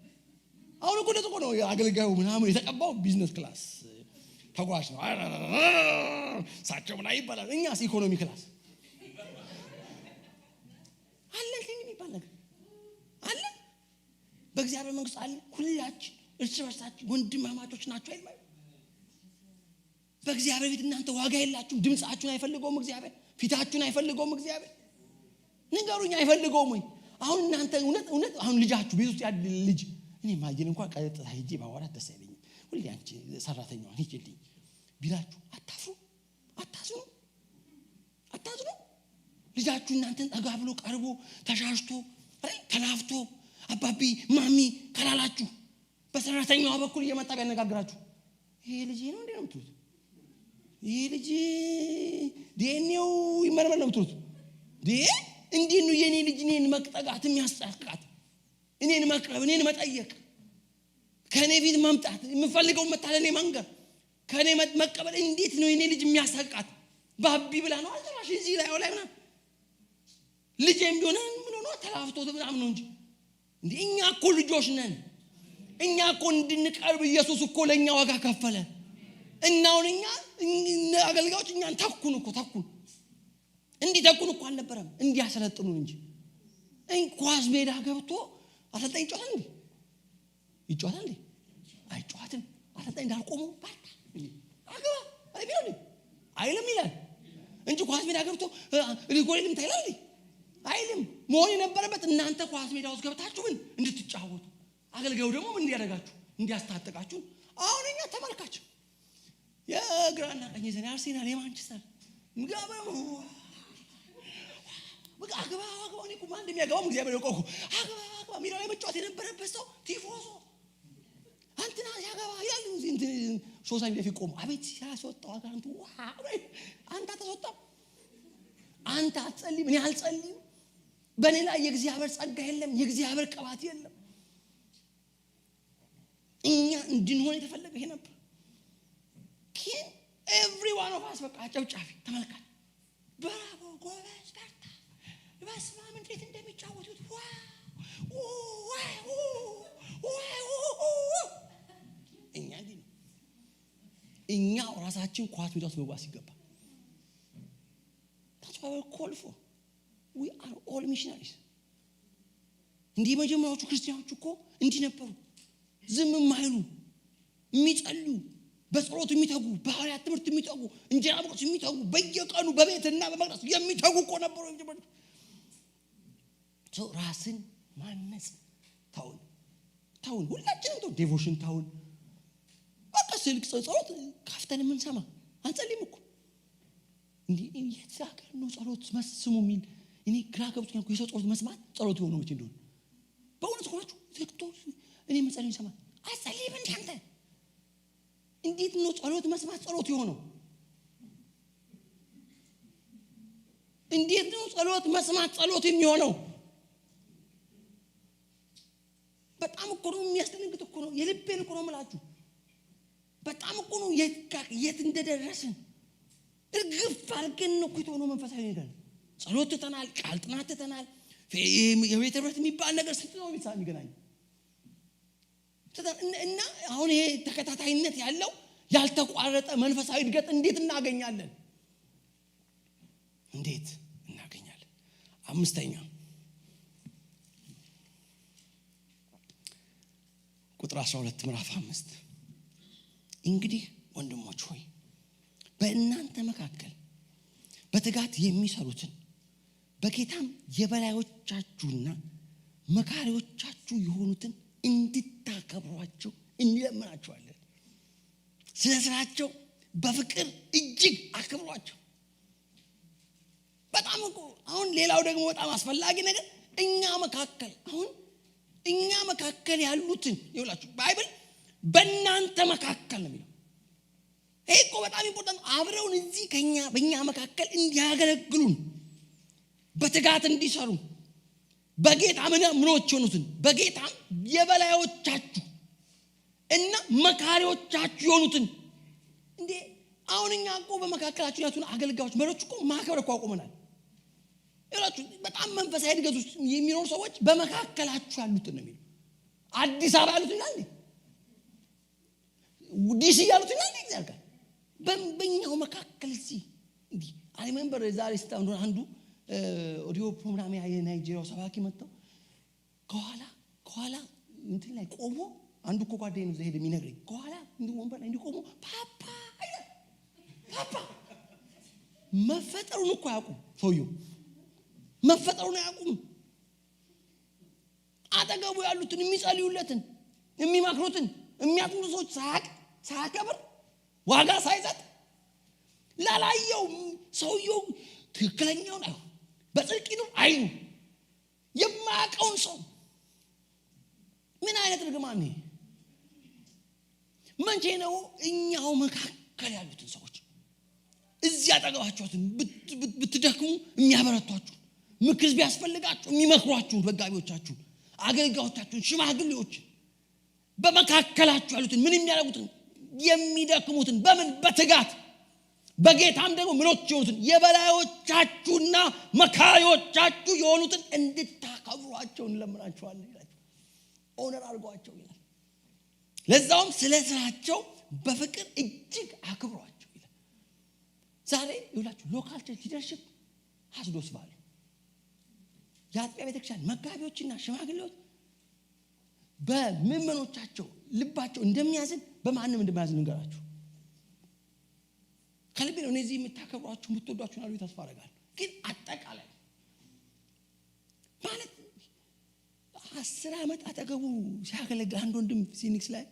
አሁን እኮ ለጥቆ ነው አገልጋዩ ምናምን የተቀባው ቢዝነስ ክላስ ተጓዥ ነው። ሳቸው ምን አይባላል? እኛስ ኢኮኖሚ ክላስ አለ የሚባል ነገር አለ። በእግዚአብሔር መንግስት አለ። ሁላችን እርስ በርሳችን ወንድማማቾች ናቸው አይደል? በእግዚአብሔር ፊት እናንተ ዋጋ የላችሁም። ድምጻችሁን አይፈልገውም እግዚአብሔር። ፊታችሁን አይፈልገውም እግዚአብሔር። ንገሩኝ አይፈልገውም ወይ? አሁን እናንተ እውነት አሁን ልጃችሁ ቤት ውስጥ ያለ ልጅ እኔ ማየን እንኳን ቀጥታ ሄጄ ባወራት ደስ አይለኝም። ሁሌ አንቺ ሰራተኛዋን ሂጂልኝ ቢላችሁ አታፍሩ? አታዝኑ? ልጃችሁ እናንተን ጠጋ ብሎ ቀርቦ ተሻሽቶ ተላፍቶ አባቢ ማሚ ካላላችሁ በሰራተኛዋ በኩል እየመጣ ቢያነጋግራችሁ ይሄ ልጅ ነው እንዴ ነው የምትሉት? ይሄ ልጅ ዲኤንኤው ይመርመር ነው የምትሉት? እንዴት ነው የኔ ልጅ እኔን መቅጠጋት የሚያስጠቃት? እኔን መቅረብ፣ እኔን መጠየቅ፣ ከኔ ፊት መምጣት፣ የምፈልገው መታለኔ መንገር፣ ከኔ መቀበል እንዴት ነው የኔ ልጅ የሚያስጠቃት? ባቢ ብላ ነው አልተራሽ እዚህ ላይ ወላይ ምናምን ልጄም ቢሆን ምን ሆኖ ተላፍቶ ምናምን ነው እንጂ እንዴ እኛ እኮ ልጆች ነን። እኛ እኮ እንድንቀርብ ኢየሱስ እኮ ለኛ ዋጋ ከፈለ። እናውን እኛ አገልጋዮች እኛን ተኩን እንዲተኩን እኮ አልነበረም እንዲያሰለጥኑ እንጂ ኳስ ሜዳ ገብቶ አሰልጣኝ ይጫወታል እንዴ? ይጫወታል እንዴ? አይጫወትም። አሰልጣኝ እንዳልቆሙ ባታ አገባ አይቢሆን አይልም ይላል እንጂ ኳስ ሜዳ ገብቶ ሪጎልም ታይላል አይልም። መሆን የነበረበት እናንተ ኳስ ሜዳ ውስጥ ገብታችሁ ምን እንድትጫወቱ፣ አገልጋዩ ደግሞ ምን እንዲያደርጋችሁ እንዲያስታጥቃችሁ። አሁን እኛ ተመልካች የግራና ቀኝ ዘና አርሴናል የማንቸስተር ምጋበው በቃ አገባ እኔ እኮ ማን እንደሚያገባው እግዚአብሔር ያውቀው። አገባ ሚለው ላይ መጫወት የነበረበት ሰው ቲፎዞ አንተና ያገባ ይላል እንትን ሶሳይ ለፊት ቆሞ አቤት ሲያስወጣው አጋንቱ አንተ ተሰጣ አንተ አትጸልይም፣ እኔ አልጸልይም። በኔ ላይ የእግዚአብሔር ጸጋ የለም፣ የእግዚአብሔር ቅባት የለም። እኛ እንድንሆን የተፈለገ ይሄ ነበር። ግን everyone of us በቃ ጨብጫፊ ተመልካች ብራቮ ጎበዝ በርታ በስመ አብ እንዴት እንደሚጫወቱት እኛ እንዲህ ነው። እኛ ራሳችን ኳስ ሜዳ ውስጥ መግባት ሲገባ that's why we're called for. We are all missionaries. እንዲህ መጀመሪያዎቹ ክርስቲያኖች እኮ እንዲህ ነበሩ። ዝም የማይሉ የሚጸልዩ፣ በጸሎት የሚተጉ፣ በሐዋርያት ትምህርት የሚተጉ፣ እንጀራ በቁርስ የሚተጉ፣ በየቀኑ በቤትና በመቅደስ የሚተጉ እኮ ነበሩ። ሰው ራስን ማነጽ ታውን ሁላችንም ተው ዲቮሽን ታውን በቃ ስልክ ጸሎት ካፍተን የምንሰማ አንጸልይም እኮ እንዴ የዛከር ነው ጸሎት መስሙ ሚል እኔ ግራ ገብቶኛል እኮ የሰው ጸሎት መስማት ጸሎት ሆኖ መቼ እንደሆነ በእውነት ሆናችሁ ዘክቶ እኔ መጸለይ ሰማ አጸልይም እንዴ እንዴት ነው ጸሎት መስማት ጸሎት የሆነው? እንዴት ነው ጸሎት መስማት ጸሎት የሚሆነው? በጣም እኮ ነው የሚያስደነግጥ እኮ ነው። የልቤን እኮ ነው የምላችሁ። በጣም እኮ ነው የት እንደደረስን እርግፍ አድርገን ነው እኮ የተሆነው መንፈሳዊ ነገር። ጸሎት ትተናል፣ ቃል ጥናት ትተናል፣ የቤተ ህብረት የሚባል ነገር ስትነው ቤተሰብ የሚገናኝ እና አሁን ይሄ ተከታታይነት ያለው ያልተቋረጠ መንፈሳዊ እድገት እንዴት እናገኛለን? እንዴት እናገኛለን? አምስተኛ ቁጥር 12 ምዕራፍ 5 እንግዲህ ወንድሞች ሆይ በእናንተ መካከል በትጋት የሚሰሩትን በጌታም የበላዮቻችሁና መካሪዎቻችሁ የሆኑትን እንድታከብሯቸው እንለምናቸዋለን። ስለ ስራቸው በፍቅር እጅግ አክብሯቸው። በጣም እኮ አሁን ሌላው ደግሞ በጣም አስፈላጊ ነገር እኛ መካከል ያሉትን ይውላችሁ ባይብል በእናንተ መካከል ነው የሚለው። ይሄ እኮ በጣም ኢምፖርታንት። አብረውን እዚህ በእኛ መካከል እንዲያገለግሉን በትጋት እንዲሰሩ በጌታ ምኖች የሆኑትን በጌታም የበላዮቻችሁ እና መካሪዎቻችሁ የሆኑትን እንዴ አሁን እኛ እኮ በመካከላችሁ ያሉትን አገልጋዮች መሪዎች እኮ ማክበር እኮ አቁመናል። ይላችሁ በጣም መንፈሳዊ እድገት ውስጥ የሚኖሩ ሰዎች በመካከላችሁ ያሉትን ነው የሚለው። አዲስ አበባ ያሉትን ይላል፣ ዲሲ ያሉትን ይላል። እግዚአብሔር በእኛው መካከል እዚህ እንዲህ አይ ሪሜምበር ዛሬ ስታንዱ አንዱ ኦዲዮ ፕሮግራም የናይጄሪያው ሰባኪ መጥተው ከኋላ እንትን ላይ ቆሞ አንዱ እኮ ጓደኛዬ ነው ዘሄድ የሚነግረኝ ከኋላ እንዲህ ወንበር ላይ እንዲቆሙ ፓፓ መፈጠሩን እኮ አያውቁም። ሰውየው መፈጠሩን አያውቁም። አጠገቡ ያሉትን የሚጸልዩለትን የሚመክሩትን የሚያጥኑ ሰዎች ሳያከብር ዋጋ ሳይሰጥ ላላየው ሰውየው ትክክለኛው ነው በጽድቅ ነው አይኑ የማያውቀውን ሰው ምን አይነት ርግማን ነው? መቼ ነው እኛው መካከል ያሉትን ሰዎች እዚህ አጠገባችሁትን ብትደክሙ የሚያበረቷችሁ፣ ምክር ቢያስፈልጋችሁ የሚመክሯችሁ፣ በጋቢዎቻችሁ፣ አገልጋዮቻችሁ፣ ሽማግሌዎች በመካከላችሁ ያሉትን ምን የሚያደርጉትን የሚደክሙትን በምን በትጋት በጌታም ደግሞ ምኖች የሆኑትን የበላዮቻችሁና መካሪዎቻችሁ የሆኑትን እንድታከብሯቸው እንለምናችኋለን ይላል። ኦነር አድርጓቸው ይላል። ለዛውም ስለ ስራቸው በፍቅር እጅግ አክብሯቸው ይላል። ዛሬ ይላችሁ ሎካል ቸርች ሊደርሺፕ ሀስዶስ ባሉ የአጥቢያ ቤተክርስቲያን መጋቢዎችና ሽማግሌዎች በምዕመኖቻቸው ልባቸው እንደሚያዝን በማንም እንደማያዝን እንገራችሁ። ከልቤ ነው እነዚህ የምታከብሯችሁ የምትወዷችሁ አሉ ተስፋ አደርጋለሁ። ግን አጠቃላይ ማለት 10 ዓመት አጠገቡ ሲያገለግል አንድ ወንድም ፊኒክስ ላይ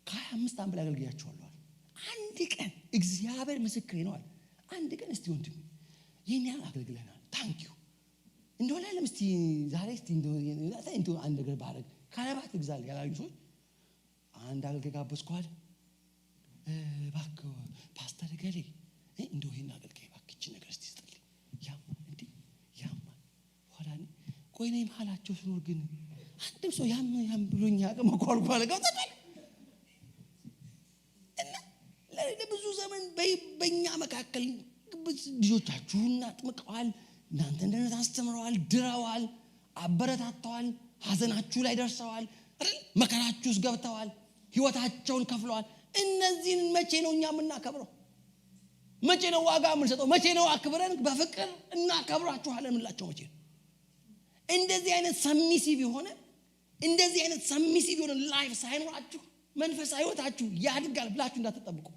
ከ25 ዓመት አገልግያቸዋለሁ። አንድ ቀን እግዚአብሔር ምስክሬ ነው አለ። አንድ ቀን እስቲ ወንድም ይሄን ያህል አገልግለናል ታንክ ዩ እንደው ለለም እስቲ ዛሬ እስቲ እንደው አንድ ነገር ባረግ ካለባት ግዛል ያላዩ ሰዎች አንድ አገልጋይ ጋበዝኩ አለ። እባክህ ፓስተር ገሌ እንደው ይሄን አገልጋይ እባክህ ነገር እስቲ ስጥልኝ ያማ ሆላኒ ቆይ ነኝ መሐላቸው ስኖር ግን አንድም ሰው ያም ብሎኝ ያቀም ቆልቆ አለጋው ተጣለ እና ለብዙ ዘመን በእኛ መካከል ልጆቻችሁና ጥምቀዋል፣ እናንተ እንደነት አስተምረዋል፣ ድረዋል፣ አበረታተዋል፣ ሐዘናችሁ ላይ ደርሰዋል አይደል? መከራችሁ ውስጥ ገብተዋል፣ ህይወታቸውን ከፍለዋል። እነዚህን መቼ ነው እኛ የምናከብረው? መቼ ነው ዋጋ የምንሰጠው? መቼ ነው አክብረን በፍቅር እናከብራችኋለን የምንላቸው? መቼ ነው? እንደዚህ አይነት ሰሚሲቭ የሆነ ላይፍ ሳይኖራችሁ መንፈሳዊ ህይወታችሁ ያድጋል ብላችሁ እንዳትጠብቁ።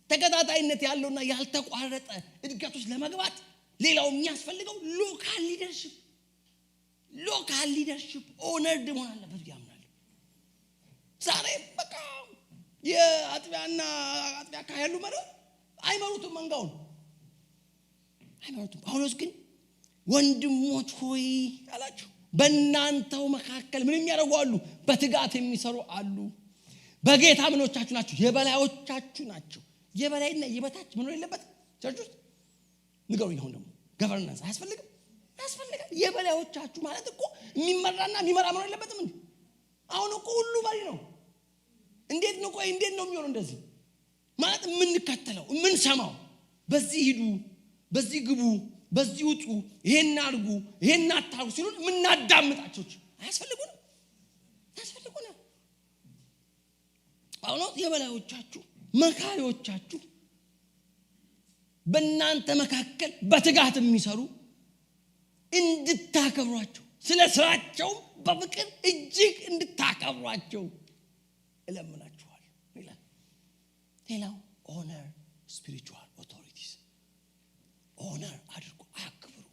ተከታታይነት ያለውና ያልተቋረጠ እድገቶች ለመግባት ሌላው የሚያስፈልገው ሎካል ሊደርሺፕ ኦነርድ መሆን አለበት ያምናለሁ። ዛሬ በቃ የአጥቢያና አጥቢያ ካያሉ ማለት አይመሩትም፣ መንጋውን አይመሩትም። ጳውሎስ ግን ወንድሞች ሆይ አላችሁ በእናንተው መካከል ምን የሚያደርጉ አሉ? በትጋት የሚሰሩ አሉ። በጌታ ምኖቻችሁ ናቸው፣ የበላዮቻችሁ ናቸው። የበላይና የበታች ምን የለበት ቸርች ውስጥ ንገሩኝ። አሁን ደግሞ ገቨርናንስ አያስፈልግም? ያስፈልጋል። የበላዮቻችሁ ማለት እኮ የሚመራና የሚመራ ምን የለበትም እንዴ? አሁን እኮ ሁሉ መሪ ነው። እንዴት ነው የሚሆነው? እንደዚህ ማለት የምንከተለው የምንሰማው በዚህ ሂዱ፣ በዚህ ግቡ፣ በዚህ ውጡ፣ ይሄን አድርጉ፣ ይሄን አታርጉ ሲሉን ምናዳምጣቸው አያስፈልጉንም። ጳውሎስ የበላዮቻችሁ መካሪዎቻችሁ በእናንተ መካከል በትጋት የሚሰሩ እንድታከብሯቸው ስለ ስራቸው በፍቅር እጅግ እንድታከብሯቸው እለምናችኋለሁ ይላል። ሌላው ኦነር ስፒሪቹዋል ኦቶሪቲስ ኦነር አድርጉ፣ አክብሩ።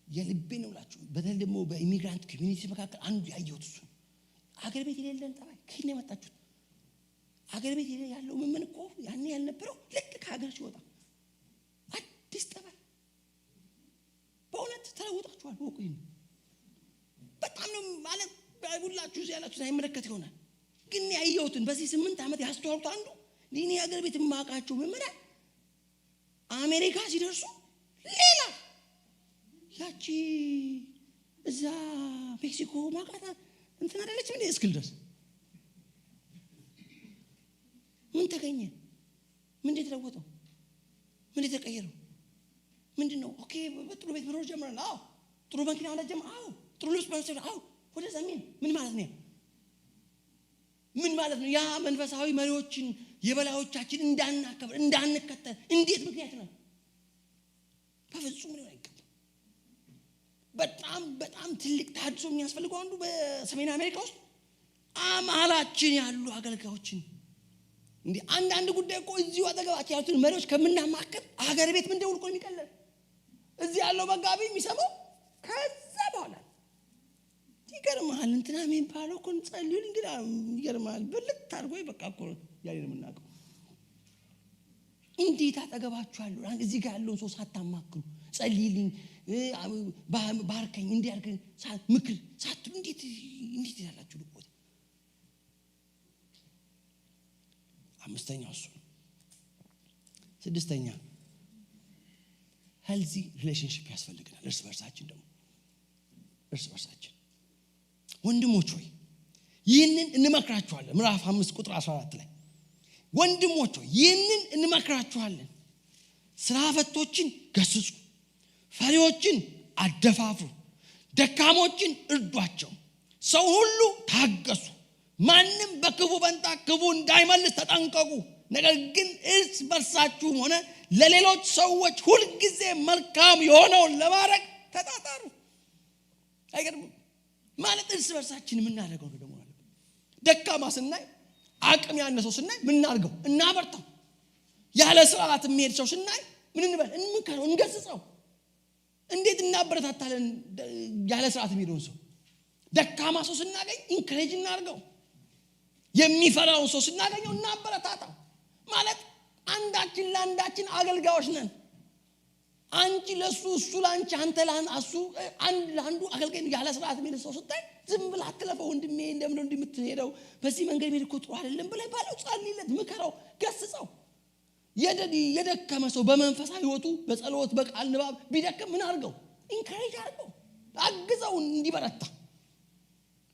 የልቤ ነው እላችሁ። በተለይ ደግሞ በኢሚግራንት ኮሚኒቲ መካከል አንዱ ያየሁት እሱ አገር ቤት የሌለን ጠባይ ከየት ነው የመጣችሁት? አገር ቤት ያለው ምን እኮ ያኔ ያልነበረው ልክ ከሀገር ሲወጣ አዲስ ጠባይ በእውነት ተለውጣችኋል። ወቁ በጣም ነው ማለት ሁላችሁ እዚህ ያላችሁ ሳይመለከት ይሆናል። ግን ያየሁትን በዚህ 8 ዓመት ያስተዋልኩት አንዱ እኔ አገር ቤት የማውቃቸው መመሪያ አሜሪካ ሲደርሱ ሌላ ያቺ እዛ ሜክሲኮ ማቃታ እንትን አይደለች እንዴ እስክል ድረስ ምን ተገኘ? ምን ተለወጠው? ምን ተቀየረው? ምንድነው? ኦኬ በጥሩ ቤት መኖር ጀምረናል። አዎ ጥሩ መኪና አለ ጀምረ። አዎ ጥሩ ልብስ ማለትነው። አዎ ወደ ዘመን ምን ማለት ነው? ምን ማለት ነው? ያ መንፈሳዊ መሪዎችን የበላዮቻችን እንዳናከብር እንዳንከተል እንዴት ምክንያት ነው? በፍጹም ነው አይገባም። በጣም ትልቅ ታድሶ የሚያስፈልገው አንዱ በሰሜን አሜሪካ ውስጥ አማላችን ያሉ አገልጋዮችን እንዴ አንድ ጉዳይ እኮ እዚሁ አጠገባቸው ያሉትን መሪዎች ከምናማከር አገር ቤት ምን ደውል እኮ የሚቀለል እዚህ ያለው መጋቢ የሚሰማው ከዛ በኋላ ይገርማል። እንትና የሚባለው እኮ ጸልዩልኝ እንግዲህ ይገርማል። ብልት አድርጎ በቃ እኮ ያኔ ነው የምናውቀው። እንዴት አጠገባችኋለሁ እዚህ ጋር ያለውን ሰው ሳታማክሩ ጸልይልኝ ባርከኝ እንዲያርግ ምክር ሳትሉ እንዴት ይላላችሁ? ልቆት አምስተኛው እሱ። ስድስተኛ ሄልዚ ሪሌሽንሺፕ ያስፈልገናል። እርስ በርሳችን ወንድሞች ሆይ ይህንን እንመክራችኋለን። ምዕራፍ 5 ቁጥር 14 ላይ ወንድሞች ሆይ ይህንን እንመክራችኋለን፣ ስራ ፈቶችን ገስጹ፣ ፈሪዎችን አደፋፍሩ፣ ደካሞችን እርዷቸው፣ ሰው ሁሉ ታገሱ፣ ማንም በክፉ ፈንታ ክፉ እንዳይመልስ ተጠንቀቁ። ነገር ግን እርስ በርሳችሁም ሆነ ለሌሎች ሰዎች ሁልጊዜ መልካም የሆነውን ለማድረግ ተጣጣሩ። አይገርምም? ማለት እርስ በርሳችን የምናደርገው ነው። ደግሞ ደካማ ስናይ አቅም ያነሰው ስናይ ምናርገው እናበርታው። ያለ ስርዓት የሚሄድ ሰው ስናይ ምን እንበል? እንምከረው፣ እንገስጸው። እንዴት እናበረታታለን? ያለ ስርዓት የሚሄደውን ሰው ደካማ ሰው ስናገኝ ኢንከሬጅ እናርገው። የሚፈራውን ሰው ስናገኘው እናበረታታው። ማለት አንዳችን ለአንዳችን አገልጋዮች ነን። አንቺ ለሱ እሱ ላንቺ አንተ ለአንሱ አንድ ለአንዱ አገልጋይ። ያለ ስርዓት የሚሄድ ሰው ስታይ ዝም ብለህ አትለፈው። ወንድሜ እንደምን እንደምትሄደው በዚህ መንገድ ሄድ እኮ ጥሩ አይደለም ብለህ ባለው ጸልይለት፣ ምከረው፣ ገስጸው። የደከመ ሰው በመንፈሳዊ ህይወቱ በጸሎት በቃል ንባብ ቢደከም ምን አድርገው? ኢንካሬጅ አድርገው፣ አግዘው እንዲበረታ።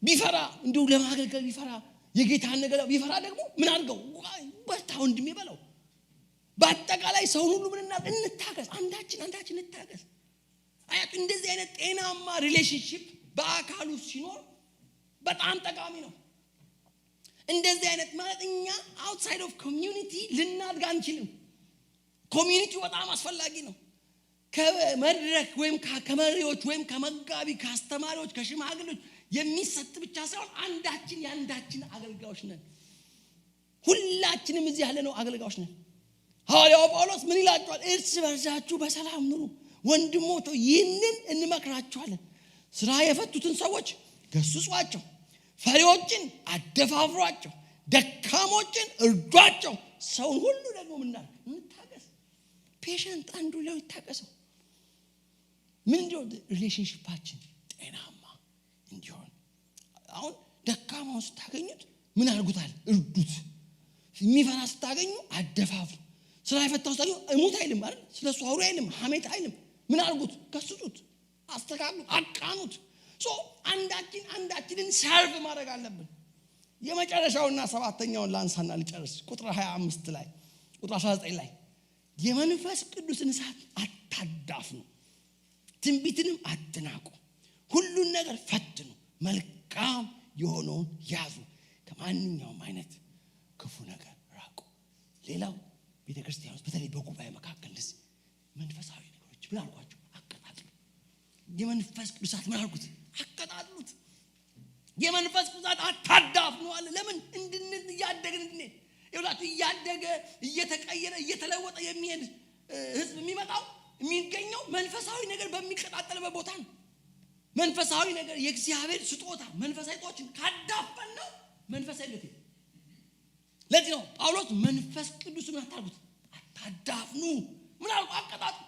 ቢፈራ እንዲሁ ለማገልገል ቢፈራ የጌታን ነገር ቢፈራ ደግሞ ምን አድርገው? በርታ ወንድሜ በለው። በአጠቃላይ ሰውን ሁሉ ምን እንታገስ፣ አንዳችን እንታገስ። አያቱ እንደዚህ አይነት ጤናማ ሪሌሽንሺፕ በአካሉ ሲኖር በጣም ጠቃሚ ነው። እንደዚህ አይነት ማለት እኛ አውትሳይድ ኦፍ ኮሚዩኒቲ ልናድግ አንችልም። ኮሚዩኒቲው በጣም አስፈላጊ ነው። ከመድረክ ወይም ከመሪዎች ወይም ከመጋቢ ከአስተማሪዎች ከሽማግሌዎች የሚሰጥ ብቻ ሳይሆን አንዳችን የአንዳችን አገልጋዮች ነን። ሁላችንም እዚህ ያለ ነው አገልጋዮች ነን። ሐዋርያው ጳውሎስ ምን ይላቸዋል? እርስ በርሳችሁ በሰላም ኑሩ። ወንድሞች ይህንን እንመክራችኋለን። ስራ የፈቱትን ሰዎች ገስጿቸው፣ ፈሪዎችን አደፋፍሯቸው፣ ደካሞችን እርዷቸው። ሰውን ሁሉ ደግሞ እንታገስ። ፔሸንት አንዱ ለው ይታገሰው። ምን እንዲሆን ሪሌሽንሺፓችን ጤናማ እንዲሆን። አሁን ደካማውን ስታገኙት ምን አድርጉታል? እርዱት። የሚፈራ ስታገኙ አደፋፍሩ። ስራ የፈታው ስታገኙ እሙት አይልም አይደል? ስለሱ አውሩ አይልም፣ ሐሜት አይልም። ምን አድርጉት? ገስጹት፣ አስተካክሉት፣ አቃኑት። አንዳችንን ሰርቭ ማድረግ አለብን። የመጨረሻውና ሰባተኛውን ላንሳና ልጨርስ። ቁጥር 25 ላይ ቁጥር 19 ላይ የመንፈስ ቅዱስን እሳት አታዳፍኑ፣ ትንቢትንም አትናቁ፣ ሁሉን ነገር ፈትኑ፣ መልካም የሆነውን ያዙ፣ ከማንኛውም አይነት ክፉ ነገር ራቁ። ሌላው ቤተክርስቲያን ውስጥ በተለይ በጉባኤ መካከል መንፈሳዊ ነገሮች ምን አልኳቸው? አቀጣጥሉ። የመንፈስ ቅዱስ እሳት ምን አልኩት? አቀጣጥሉት። የመንፈስ ቅዱስ እሳት አታዳፍኑ አለ። ለምን? እንድንል እያደግን እንድንሄድ። ይኸውላችሁ እያደገ እየተቀየረ እየተለወጠ የሚሄድ ህዝብ የሚመጣው የሚገኘው መንፈሳዊ ነገር በሚቀጣጠልበት ቦታ ነው። መንፈሳዊ ነገር የእግዚአብሔር ስጦታ መንፈሳዊ ጦችን ካዳፈን ነው መንፈሳዊነት። ለዚህ ነው ጳውሎስ መንፈስ ቅዱስ ምን አታርጉት? አታዳፍኑ። ምን አልኩ? አቀጣጥሉ።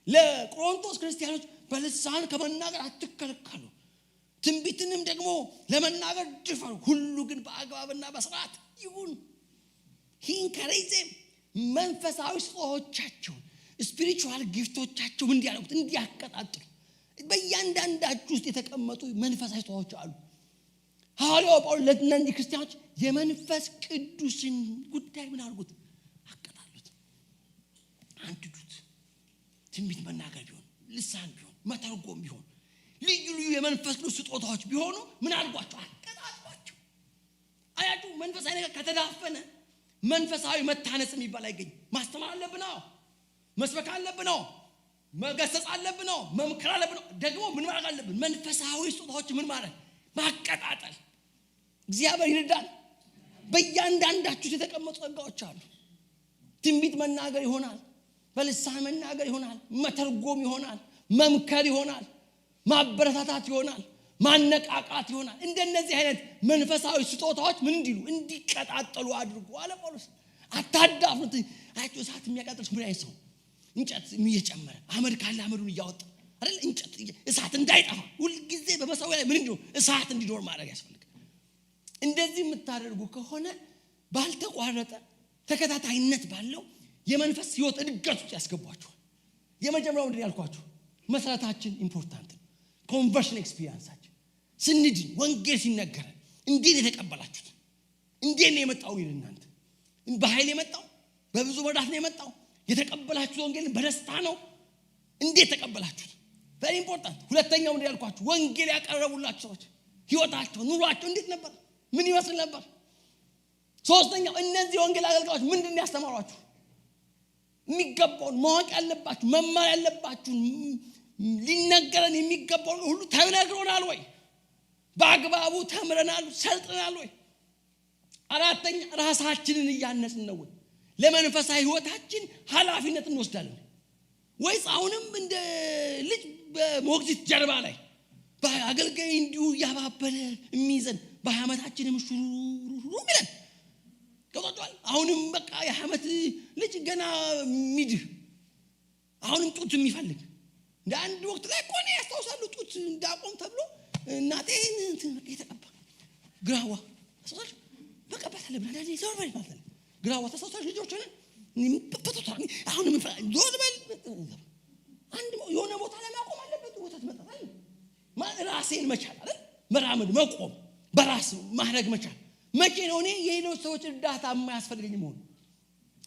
ለቆሮንቶስ ክርስቲያኖች በልሳን ከመናገር አትከለከሉ፣ ትንቢትንም ደግሞ ለመናገር ድፈሩ፣ ሁሉ ግን በአግባብና በስርዓት ይሁን። ሂንከሬዜም መንፈሳዊ ስጦታዎቻቸውን ስፒሪቹዋል ጊፍቶቻቸው እንዲያደርጉት እንዲያቀጣጥሉ በእያንዳንዳችሁ ውስጥ የተቀመጡ መንፈሳዊ ስጦታዎች አሉ። ሐዋርያው ጳውሎስ ለእነዚህ ክርስቲያኖች የመንፈስ ቅዱስን ጉዳይ ምን አድርጉት? አቀጣጥሉት፣ አንድዱት። ትንቢት መናገር ቢሆን፣ ልሳን ቢሆን፣ መተርጎም ቢሆን፣ ልዩ ልዩ የመንፈስ ቅዱስ ስጦታዎች ቢሆኑ ምን አድርጓቸው? አቀጣጥሏቸው። አያችሁ፣ መንፈሳዊ ነገር ከተዳፈነ መንፈሳዊ መታነጽ የሚባል አይገኝም። ማስተማር አለብን፣ መስበክ አለብን፣ መገሰጽ አለብን፣ መምከር አለብን። ደግሞ ምን ማድረግ አለብን? መንፈሳዊ ስጦታዎች ምን ማድረግ? ማቀጣጠል። እግዚአብሔር ይርዳል። በእያንዳንዳችሁ የተቀመጡ ጸጋዎች አሉ። ትንቢት መናገር ይሆናል፣ በልሳን መናገር ይሆናል፣ መተርጎም ይሆናል፣ መምከር ይሆናል፣ ማበረታታት ይሆናል፣ ማነቃቃት ይሆናል። እንደነዚህ አይነት መንፈሳዊ ስጦታዎች ምን እንዲሉ እንዲቀጣጠሉ አድርጉ አለ ጳውሎስ። አታዳፍኑት። አያችሁ፣ እሳት የሚያቃጥል ምን አይነት ሰው? እንጨት እየጨመረ አመድ ካለ አመዱን እያወጣ አይደል? እንጨት እሳት እንዳይጠፋ ሁሉ ጊዜ በመሰዊያ ላይ ምን እንዲኖር? እሳት እንዲኖር ማድረግ ያስፈልጋል። እንደዚህ የምታደርጉ ከሆነ ባልተቋረጠ ተከታታይነት ባለው የመንፈስ ህይወት እድገት ውስጥ ያስገቧችኋል። የመጀመሪያው እንደ ያልኳችሁ መሰረታችን ኢምፖርታንት ነው። ኮንቨርሽን ኤክስፒሪየንሳችን ስንድን ወንጌል ሲነገር እንዴት የተቀበላችሁት? እንዴት ነው የመጣው? እናንተ በኃይል የመጣው በብዙ መዳት ነው የመጣው? የተቀበላችሁት ወንጌል በደስታ ነው? እንዴት ተቀበላችሁት? very important። ሁለተኛው እንደ ያልኳችሁ ወንጌል ያቀረቡላችሁ ሰዎች ህይወታቸው ኑሯቸው እንዴት ነበር? ምን ይመስል ነበር? ሶስተኛው እነዚህ ወንጌል አገልጋዮች ምንድነው ያስተማሯችሁ? የሚገባውን ማወቅ ያለባችሁ መማር ያለባችሁ ሊነገረን የሚገባው ሁሉ ተነግሮናል ወይ? በአግባቡ ተምረናል ሰልጥናል ወይ? አራተኛ ራሳችንን እያነጽን ነው ወይ? ለመንፈሳዊ ህይወታችን ኃላፊነት እንወስዳለን ወይስ አሁንም እንደ ልጅ በሞግዚት ጀርባ ላይ በአገልጋይ እንዲሁ ያባበለ የሚይዘን በአመታችንም ሹሩሩ ይላል? ከወጣው አሁንም በቃ የአመት ልጅ ገና ሚድህ አሁንም ጡት የሚፈልግ እንደ አንድ ወቅት ላይ ቆኔ ያስታውሳሉ ጡት እንዳቆም ተብሎ እናቴ የተቀባ ግራዋ ተሰጣች በቃ በተለይ ብለህ ዘር በል ማለት ነው። ግራዋ ተሰጣች ልጆች ሆነ ምንፈተታኒ አሁን ምን ዞር በል አንድ የሆነ ቦታ ላይ ማቆም አለበት። ቦታ ተመጣጣኝ ራሴን መቻል አይደል? መራመድ መቆም በራስ ማድረግ መቻል። መቼ ነው እኔ የሌሎች ሰዎች እርዳታ የማያስፈልገኝ መሆን?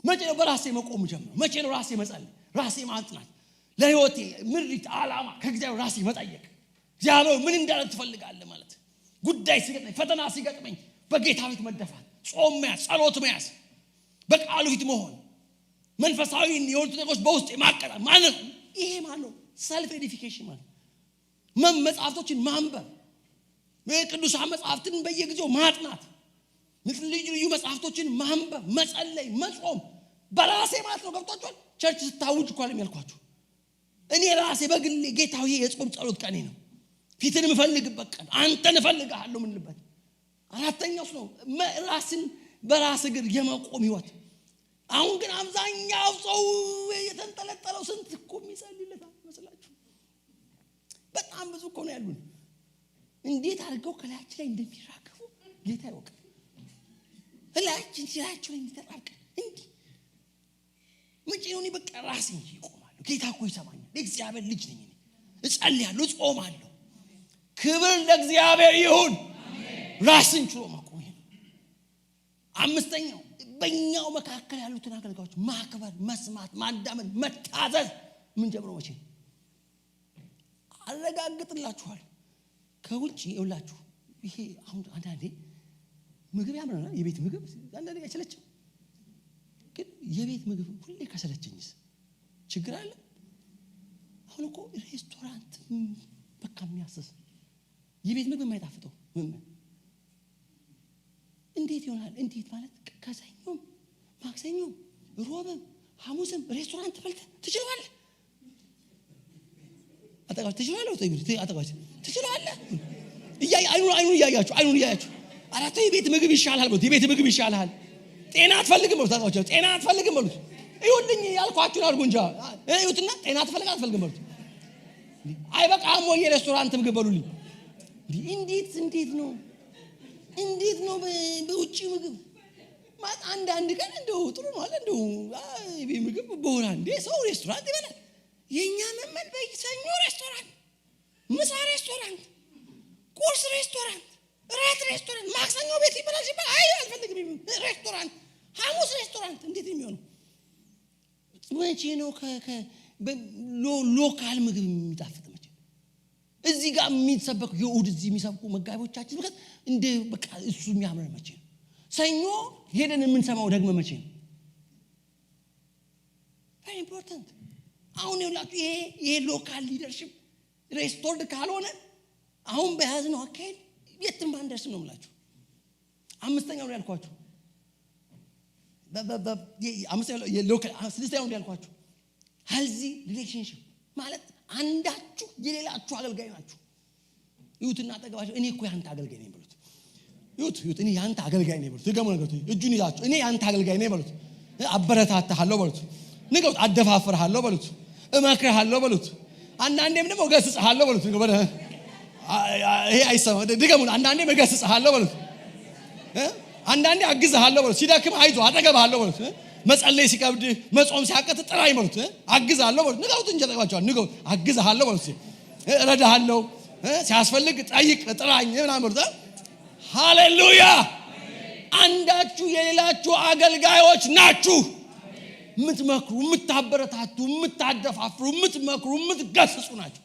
መቼ ነው በራሴ መቆም ጀምሮ? መቼ ነው ራሴ መጸለይ፣ ራሴ ማጥናት፣ ለህይወቴ ምሪት ዓላማ ከእግዚአብሔር ራሴ መጠየቅ፣ እግዚአብሔር ምን እንዳደርግ ትፈልጋለህ ማለት ጉዳይ ሲገጥመኝ ፈተና ሲገጥመኝ በጌታ ፊት መደፋት፣ ጾም መያዝ፣ ጸሎት መያዝ፣ በቃሉ ፊት መሆን፣ መንፈሳዊ የሆኑ ነገሮች በውስጥ ማቀጣ ማለት ይሄ ማለት ነው ሰልፍ ኤዲፊኬሽን ማለት መጽሐፍቶችን ማንበብ፣ ቅዱሳን መጽሐፍትን በየጊዜው ማጥናት፣ ልዩ ልዩ መጽሐፍቶችን ማንበብ፣ መጸለይ፣ መጾም በራሴ ማለት ነው። ገብቷችኋል? ቸርች ስታውጅ እኮ አለም ያልኳችሁ እኔ ራሴ በግሌ ጌታዬ የጾም ጸሎት ቀኔ ነው። ፊትን የምፈልግበት ቀን አንተን እፈልግሃለሁ ምንልበት። አራተኛው ነው ራስን በራስ እግር የመቆም ህይወት። አሁን ግን አብዛኛው ሰው የተንጠለጠለው ስንት እኮ የሚጸልይለታል መስላችሁ? በጣም ብዙ እኮ ነው ያሉን። እንዴት አድርገው ከላያችን ላይ እንደሚራገፉ ጌታ ያውቃል። ከላያችን ሲላያቸው ላይ እንደተራቀ እንዴ መቼ ነው እኔ በቃ ራሴ እንጂ እቆማለሁ። ጌታ እኮ ይሰማኛል። እግዚአብሔር ልጅ ነኝ እኔ እጸልያለሁ፣ እጾማለሁ። ክብር ለእግዚአብሔር ይሁን። አሜን። ራስን ችሎ መቆም። አምስተኛው በእኛው መካከል ያሉትን አገልጋዮች ማክበር፣ መስማት፣ ማዳመጥ፣ መታዘዝ ምን ጀምሮ መቼ አረጋግጥላችኋል። ከውጪ ይውላችሁ ይሄ አሁን አንዳንዴ ምግብ ያምራል። የቤት ምግብ አንዳንዴ አይሰለችም። ግን የቤት ምግብ ሁሌ ከሰለቸኝስ ችግር አለ? አሁን እኮ ሬስቶራንት በቃ የሚያስስ የቤት ምግብ የማይጣፍጠው እንዴት ይሆናል? እንዴት ማለት ከሰኞም ማክሰኞም ሮብም ሐሙስም ሬስቶራንት ተፈልተ ትችላለህ? አጠቃላይ ትችላለህ? አጠቃላይ ትችላለህ? አይኑን እያያችሁ አራቱ የቤት ምግብ ይሻላል ማለት የቤት ምግብ ይሻላል። ጤና አትፈልግም ማለት አጣጣቸው ጤና አትፈልግም ማለት ይሁንልኝ ያልኳችሁን አድርጉ እንጂ እዩትና ጤና አትፈልግም ማለት አይበቃም ወይ ሬስቶራንት ምግብ በሉልኝ። እንዴት ነው በውጪ ምግብ ማለት አንድ ቀን እንደው ጥሩ ነው አለ እንደው ቤት ምግብ በሆነ እንደ ሰው ሬስቶራንት ይበላል። የኛ መመል በሰኞ ሬስቶራንት፣ ምሳ ሬስቶራንት፣ ቁርስ ሬስቶራንት፣ ራት ሬስቶራንት፣ ማክሰኞ ቤት ይበላል ሲባል አይ አልፈልግም ሬስቶራንት፣ ሐሙስ ሬስቶራንት እንዴት የሚሆነው? መቼ ነው ሎካል ምግብ የሚጣፍጥ? መቼ እዚህ ጋር የሚሰበኩ የኡድ እዚህ የሚሰብኩ መጋቢዎቻችን በቃ እንደ በቃ እሱ የሚያምር መቼ ነው? ሰኞ ሄደን የምንሰማው ደግሞ መቼ ነው? very important። አሁን ይኸውላችሁ ይሄ ሎካል ሊደርሺፕ ሬስቶርድ ካልሆነ አሁን በያዝነው አካሄድ የትም አንደርስም ነው የምላችሁ። አምስተኛው ያልኳችሁ ስድስተኛው ያልኳችሁ ሄልዚ ሪሌሽንሺፕ ማለት አንዳችሁ የሌላችሁ አገልጋይ ናችሁ። ይሁትና አጠገባችሁ እኔ እኮ ያንተ አገልጋይ ነኝ በሉት። ይሁት እኔ ያንተ አገልጋይ ነኝ በሉት። ደገሙ ነገሩ እጁን ይዛችሁ እኔ ያንተ አገልጋይ ነኝ በሉት። አበረታታለሁ በሉት። ንገሩት። አደፋፍርሃለሁ በሉት። እመክርሃለሁ በሉት። አንዳንዴም ደግሞ እገስጽሃለሁ በሉት። ይሄ አይሰማ ደገሙ። አንዳንዴም እገስጽሃለሁ በሉት። አንዳንዴ አግዝሃለሁ በሉት። ሲደክም አይዞህ አጠገብሃለሁ በሉት። መጸለይ ሲከብድ መጾም ሲያቀት ጥራኝ በሉት። አግዝሃለሁ በሉት። ንገሩት እንጂ ተቀባጫው ንገሩት። አግዝሃለሁ በሉት። እረዳሃለሁ ሲያስፈልግ ጠይቅ ጥራኝ ምናምን በሉት። ሃሌሉያ። አንዳችሁ የሌላችሁ አገልጋዮች ናችሁ። የምትመክሩ፣ የምታበረታቱ፣ የምታደፋፍሩ፣ የምትመክሩ፣ የምትገስጹ ናችሁ።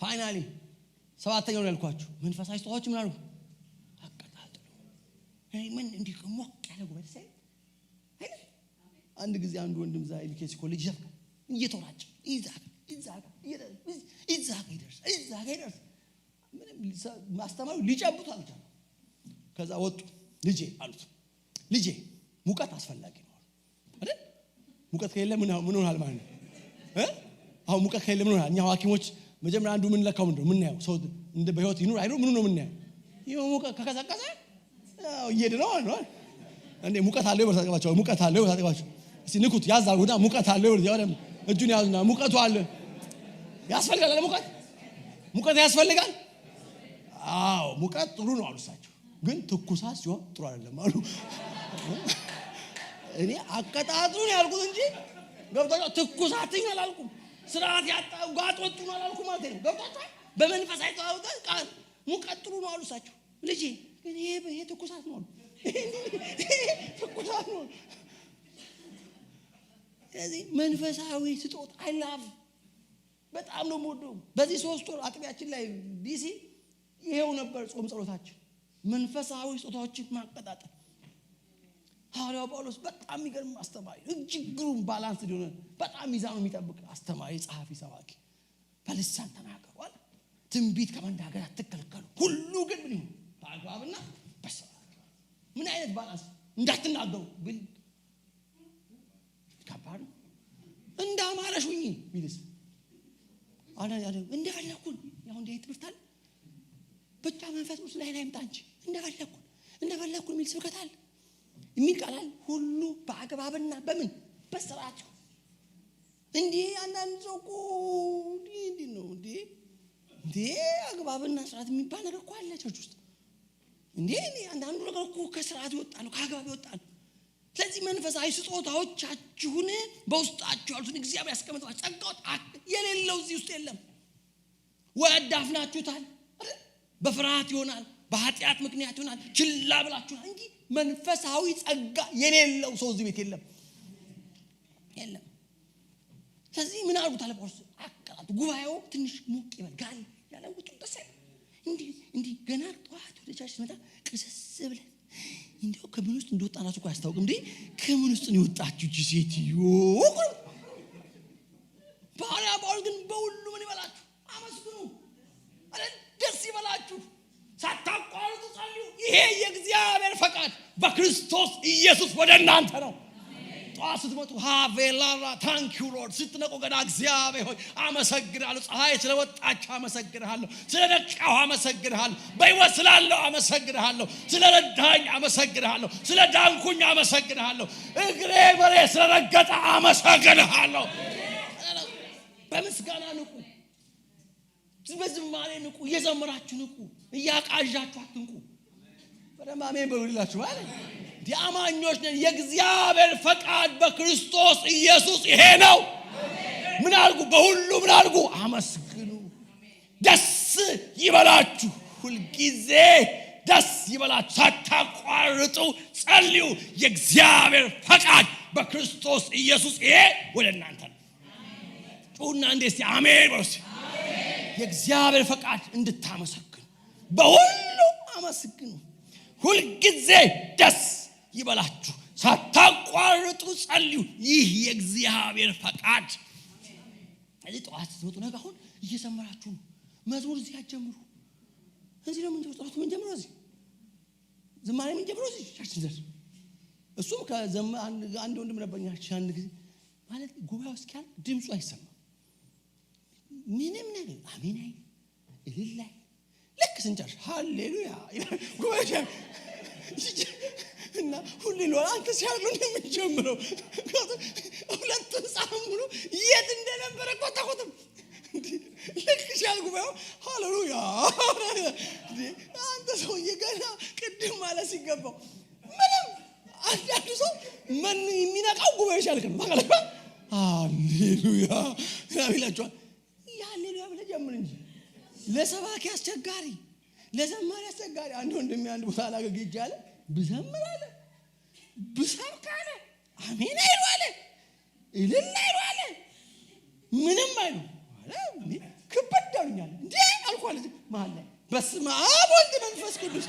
ፋይናሊ ሰባተኛው ያልኳችሁ መንፈሳዊ ስጦታዎች ምን አሉ? አቀጣጥሉ። ምን እንዲህ ሞቅ ያለ ጉባኤ ሳይ አንድ ጊዜ አንድ ወንድም ዛይ ልኬስ ኮሌጅ ይዘፍቃል እየተወራጨ ይዛጋ ይደርስ ምንም ማስተማሩ ሊጨብጡ አልቻሉ። ከዛ ወጡ። ልጄ አሉት ልጄ ሙቀት አስፈላጊ ነው አይደል? ሙቀት ከሌለ ምን ሆናል ማለት ነው? አሁን ሙቀት ከሌለ ምን ሆናል? እኛ ሐኪሞች መጀመሪያ አንዱ ምን ለካው ምንድነው? ምን ነው ሰው እንደ በህይወት ይኑር አይኑር ምን ነው ምን ነው? ይሄው ሙቀት ከቀዘቀዘ እየሄደ ነው አይደል? እንዴ ሙቀት አለው ወታቀባቸው ሙቀት አለው ወታቀባቸው እስቲ ንኩት ያዛውና ሙቀት አለው ወደ እጁን ያዙና ሙቀቱ አለ ያስፈልጋል። ሙቀት ያስፈልጋል። አዎ ሙቀት ጥሩ ነው አሉሳቸው። ግን ትኩሳት ሲሆን ጥሩ አይደለም አሉ። እኔ አቀጣጥሉን ያልኩት እንጂ ገብታችሁ ትኩሳትኝ አላልኩም። ስርዓት ያጣው ጋጦቹ ነው አላልኩም ማለት ነው። ገብታችሁ በመንፈስ አይተዋውታ ቃል ሙቀት ጥሩ ነው አሉሳቸው። ልጄ ግን ይሄ ትኩሳት ነው። ትኩሳት ነው። ስለዚህ መንፈሳዊ ስጦታ አይ ላቭ በጣም ነው የምወደው። በዚህ 3 ወር አጥቢያችን ላይ ዲሲ ይሄው ነበር ጾም ጸሎታችን፣ መንፈሳዊ ስጦታዎችን ማቀጣጠል። ሐዋርያው ጳውሎስ በጣም የሚገርም አስተማሪ፣ እጅግ ግሩም ባላንስ ሊሆነ በጣም ሚዛኑ የሚጠብቅ አስተማሪ፣ ጸሐፊ፣ ሰባኪ። በልሳን ተናገሩ አለ። ትንቢት ከመናገር አትከልከሉ፣ ሁሉ ግን ምን ይሁን በአግባብና በስርዓት። ምን አይነት ባላንስ እንዳትናገሩ ብል ከባድ እንዳማረሹኝ ቢልስ አና እንደፈለኩን ያው እንደ ትምህርታል ብቻ መንፈስ ቅዱስ ላይ መጣ እንጂ እንደፈለኩን የሚል ስብከት አለ የሚል ቃል ሁሉ በአግባብና በምን በስርዓት እንዴ አንዳንድ ሰው እኮ እንዴ ነው እንዴ አግባብና ስርዓት የሚባል ነገር እኮ አለ ቸርች ውስጥ። እንዴ አንዳንዱ ነገር እኮ ከስርዓት ይወጣል ከአግባብ ይወጣል። ስለዚህ መንፈሳዊ ስጦታዎቻችሁን በውስጣችሁ ያሉትን እግዚአብሔር ያስቀምጣችሁ ጸጋው የሌለው እዚህ ውስጥ የለም። ወይ አዳፍናችሁታል፣ በፍርሃት ይሆናል፣ በኃጢአት ምክንያት ይሆናል ችላ ብላችኋል እንጂ መንፈሳዊ ጸጋ የሌለው ሰው እዚህ ቤት የለም። ስለዚህ ምን አልኩት አለ ጳውሎስ አቀላጡ ጉባኤው ትንሽ ሞቅ ይበል ጋል ያለው ጥንተሰ እንዲ ገና ጠዋት ወደ ቸርች መጣ ቅስስ ብለን እንዲው ከምን ውስጥ እንደወጣናችሁ እኮ አያስታውቅም እንዴ ከምን ውስጥ ነው የወጣችሁ እቺ ሴትዮ ባሪያ ጳውሎስ ግን በሁሉ ምን ይበላችሁ አመስግኑ አለ ደስ ይበላችሁ ሳታቋርጡ ጸልዩ ይሄ የእግዚአብሔር ፈቃድ በክርስቶስ ኢየሱስ ወደ እናንተ ነው። ስትመጡ ሃቬላራ ታንክ ዩ ሎርድ ስትነቁ ገና እግዚአብሔር ሆይ አመሰግናለሁ ፀሐይ ስለወጣች አመሰግናለሁ ስለነቃሁ አመሰግናለሁ በሕይወት ስላለው አመሰግናለሁ ስለረዳኝ አመሰግናለሁ ስለዳንኩኝ አመሰግናለሁ እግሬ መሬት ስለረገጠ አመሰግናለሁ። በምስጋና ንቁ በዝማሬ ንቁ እየዘመራችሁ ንቁ እያቃዣችሁ አትንቁ። በደንብ አሜን በሉላችሁ ማለት ዲያማኞች ነን። የእግዚአብሔር ፈቃድ በክርስቶስ ኢየሱስ ይሄ ነው። ምን አድርጉ በሁሉ ምን አድርጉ አመስግኑ ደስ ይበላችሁ ሁልጊዜ ደስ ይበላችሁ ሳታቋርጡ ጸልዩ የእግዚአብሔር ፈቃድ በክርስቶስ ኢየሱስ ይሄ ወደ እናንተ ነው። ጩና እንዴስ አሜን በሉስ የእግዚአብሔር ፈቃድ እንድታመሰግኑ በሁሉ አመስግኑ ሁልጊዜ ደስ ይበላችሁ ሳታቋርጡ ጸልዩ ይህ የእግዚአብሔር ፈቃድ። እዚህ ጠዋት ስትመጡ ነገ አሁን እየዘመራችሁ ነው መዝሙር እዚህ አትጀምሩ እዚህ ነው ምንጀምሩ ጸሎት ምንጀምሩ እዚህ ዝማሬ ምንጀምሩ እዚህ ቸርች ዘር እሱም አንድ ወንድም ነበርኛ አንድ ጊዜ ማለት ጉባኤው እስኪያል ድምፁ አይሰማም ምንም ነገር አሜን አይ እልላይ ልክ ስንጨርስ ሃሌሉያ ጉባኤው እና ሁሉ ነው አንተ ሲያሉ ነው የምንጀምረው ሁለት ሳምኑ የት እንደነበረ ቆጣቆጥም ልክ ሲያል ጉባኤው ሃሌሉያ አንተ ሰው የገና ቅድም ማለት ሲገባው ምንም አንዳንዱ ሰው ምን የሚነቃው ጉባኤው ሲያልክ ነው ማለት ሃሌሉያ ያብላችሁ ሃሌሉያ ብለህ ጀምር እንጂ ለሰባኪ አስቸጋሪ ለዘማሪ አስቸጋሪ አንድ ወንድም አንድ ቦታ አላገኝ ይቻላል ብዘምር አለ ብሰብክ አለ አሜን አይሉ አለ እልል አይሉ አለ ምንም አይሉ አለ ከበዳኛል እንዴ አልኳለ ማለት በስመ አብ ወልድ መንፈስ ቅዱስ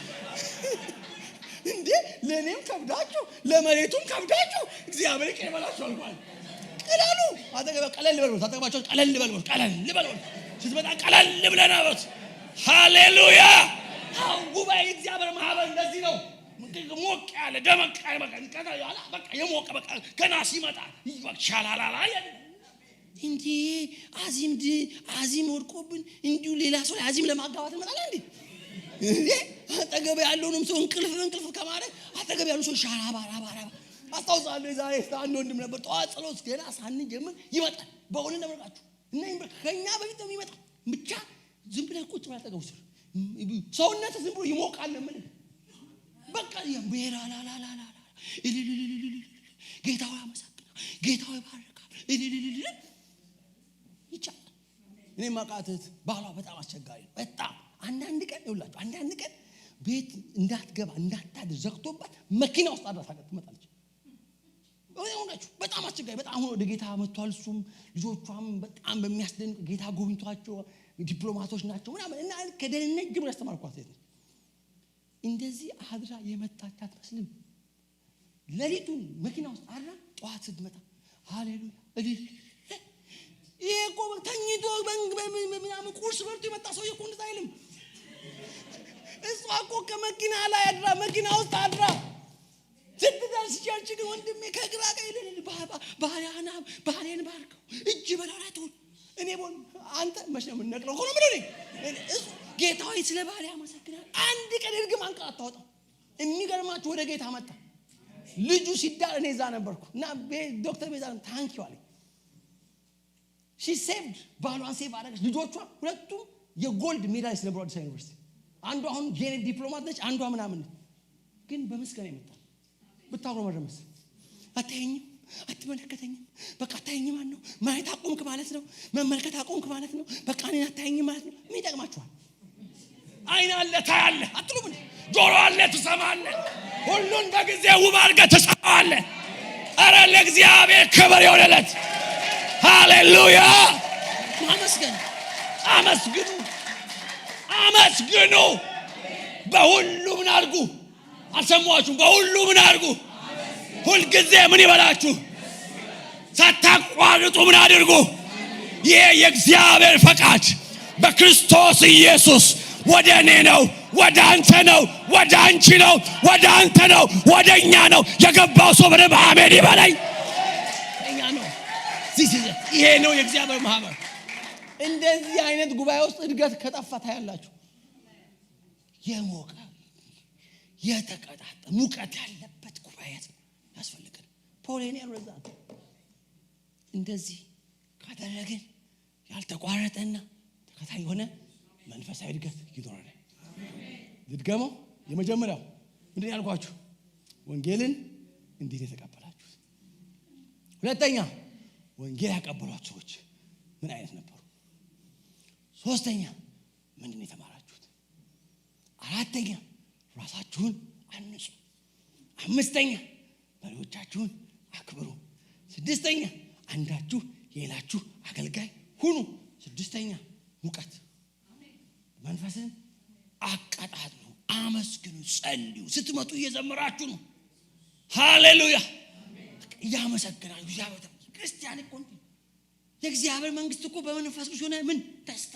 እንዴ ለኔም ከብዳችሁ ለመሬቱም ከብዳችሁ እግዚአብሔር ይቀበላችሁ አልኳለ ቀላሉ አጠገብ ቀለል በሉ ታጠገባችሁ ቀለል በሉ ስትመጣ ቀለል ብለናበት ሃሌሉያ ጉባኤ እግዚአብሔር ማህበር እንደዚህ ነው ሞቅ ያለ ደመቅ ያለ በቃ የሞቀ በቃ ገና ሲመጣ ይወክሻላላ እንዴ አዚም ወድቆብን እንዲሁ ሌላ ሰው አዚም ለማጋባት እንመጣለን እንዴ አጠገብ ያለውንም ሰው እንቅልፍ ከማድረግ አጠገብ ያለው ሰው ሻራባራባራ አስታውሳለሁ የዛሬ አንድ ወንድም ነበር ጠዋት ጸሎት ገና ሳንጀምር ይመጣል በእውነት እንደምርቃችሁ እና ከኛ በፊት ነው ይመጣል ብቻ ዝም ብለህ ቁጭ ብለህ አጠገቡ ሰውነት ዝም ብሎ ይሞቃል ምን በቃ የቤራላላላላ ጌታው ያመሰግናል ጌታው ይባርካል ይቻላል። እኔ ማቃተት ባሏ በጣም አስቸጋሪ በጣም አንዳንድ ቀን ቤት እንዳትገባ እንዳታድር ዘግቶባት መኪና ውስጥ አድራ ትመጣለች በጣም አስቸጋሪ በጣም አሁን ወደ ጌታ መጥቷል እሱም ልጆቿም በጣም በሚያስደንቅ ጌታ ጎብኝቷቸው ዲፕሎማቶች ናቸው ምናምን እና ከደህንነት ጀምሮ ያስተማርኳት ሴት እንደዚህ አድራ የመጣች አትመስልም ሌሊቱን መኪና ውስጥ አድራ ጠዋት ስትመጣ ሃሌሉያ ይሄ እኮ ተኝቶ ምናምን ቁርስ በልቶ የመጣ ሰው እኮ እንደዛ አይልም እሷ እኮ ከመኪና ላይ አድራ መኪና ውስጥ አድራ ስትደርስ ቸርች ግን ወንድሜ ከግራ ቀኝ ባህሪያን ባርከው እጅ በላራቱ እኔ ቦን አንተ መቼ ምን ነቅለው ሆኖ ምን ነው ጌታዬ ስለ ባህሪ ያመሰግናል አንድ ቀን እርግም አንቀ አታወጣው የሚገርማችሁ ወደ ጌታ መጣ ልጁ ሲዳር እኔ እዛ ነበርኩና ዶክተር ቤዛን ታንክ ዩ አለ ሺ ሴቭድ ባሏን ሴቭ አደረገች ልጆቿ ሁለቱም የጎልድ ሜዳሊስት ስለብሮ አዲስ ዩኒቨርሲቲ አንዷ አሁን ጄኔት ዲፕሎማት ነች አንዷ ምናምን ግን በመስከረ ይመጣ ብታውቁ መረመስ አታየኝም አትመለከተኝም በቃ አታየኝም ማለት ነው ማየት አቆምክ ማለት ነው መመልከት አቆምክ ማለት ነው በቃ እኔን አታየኝም ማለት ነው ምን ይጠቅማችኋል አይን አለ ታያለህ አትሉም እንዴ? ጆሮ አለ ትሰማለህ። ሁሉን በጊዜ ውብ አድርገህ ትሰማዋለህ። ኧረ ለእግዚአብሔር ክብር ይሁንለት። ሃሌሉያ። ማመስገን አመስግኑ፣ አመስግኑ። በሁሉ ምን አድርጉ? አልሰማችሁም? በሁሉ ምን አድርጉ? ሁልጊዜ ምን ይበላችሁ? ሳታቋርጡ ምን አድርጉ? ይሄ የእግዚአብሔር ፈቃድ በክርስቶስ ኢየሱስ ወደ እኔ ነው፣ ወደ አንተ ነው፣ ወደ አንቺ ነው፣ ወደ አንተ ነው፣ ወደ እኛ ነው የገባው። ሰው በደንብ አሜን ይበለኝ። እኛ ነው። ይሄ ነው የእግዚአብሔር ማህበር። እንደዚህ አይነት ጉባኤ ውስጥ እድገት ከጠፋ ታያላችሁ። የሞቀ የተቀጣጠ ሙቀት ያለበት ጉባኤ ያስፈልጋል። ፖሊኔር ረዛት እንደዚህ ካደረግን ያልተቋረጠና ተከታይ የሆነ መንፈሳዊ እድገት ይኖራል። ድገመው። የመጀመሪያው ምንድን ያልኳችሁ? ወንጌልን እንዴት የተቀበላችሁት? ሁለተኛ ወንጌል ያቀበሏችሁ ሰዎች ምን አይነት ነበሩ? ሶስተኛ ምንድን የተማራችሁት? አራተኛ ራሳችሁን አንጹ። አምስተኛ መሪዎቻችሁን አክብሩ። ስድስተኛ አንዳችሁ የሌላችሁ አገልጋይ ሁኑ። ስድስተኛ ሙቀት መንፈስን አቀጣጥሉ፣ አመስግኑ፣ ጸልዩ። ስትመጡ እየዘመራችሁ ነው። ሃሌሉያ። እያመሰግናችሁ እግዚአብሔር ክርስቲያን እኮ የእግዚአብሔር መንግስት እኮ በመንፈስ ቅዱስ ሆነ ምን ደስታ፣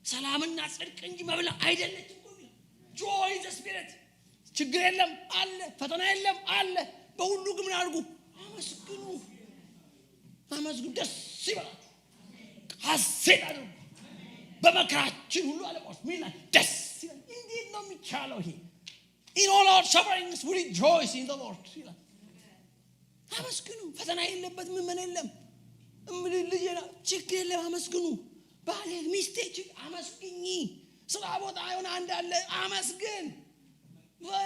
ሰላምና ጽድቅ እንጂ መብላ አይደለችም። ጆይ ዘ ስፒሪት። ችግር የለም አለ፣ ፈተና የለም አለ። በሁሉ ግን ምን አድርጉ? አመስግኑ፣ አመስግኑ፣ ደስ ይበላችሁ፣ ሐሴት አድርጉ። በመከራችን ሁሉ አለቆስ ሚላ ደስ ይላል። እንዴት ነው የሚቻለው ይሄ? in all our sufferings we rejoice in the Lord ይላል። አመስግኑ። ፈተና የለበት ምን የለም። ልጅ ችግር የለም አመስግኑ። ባሌ ሚስቴ አመስግኝ። ስራ ቦታ አይሆን አንድ አለ አመስግን።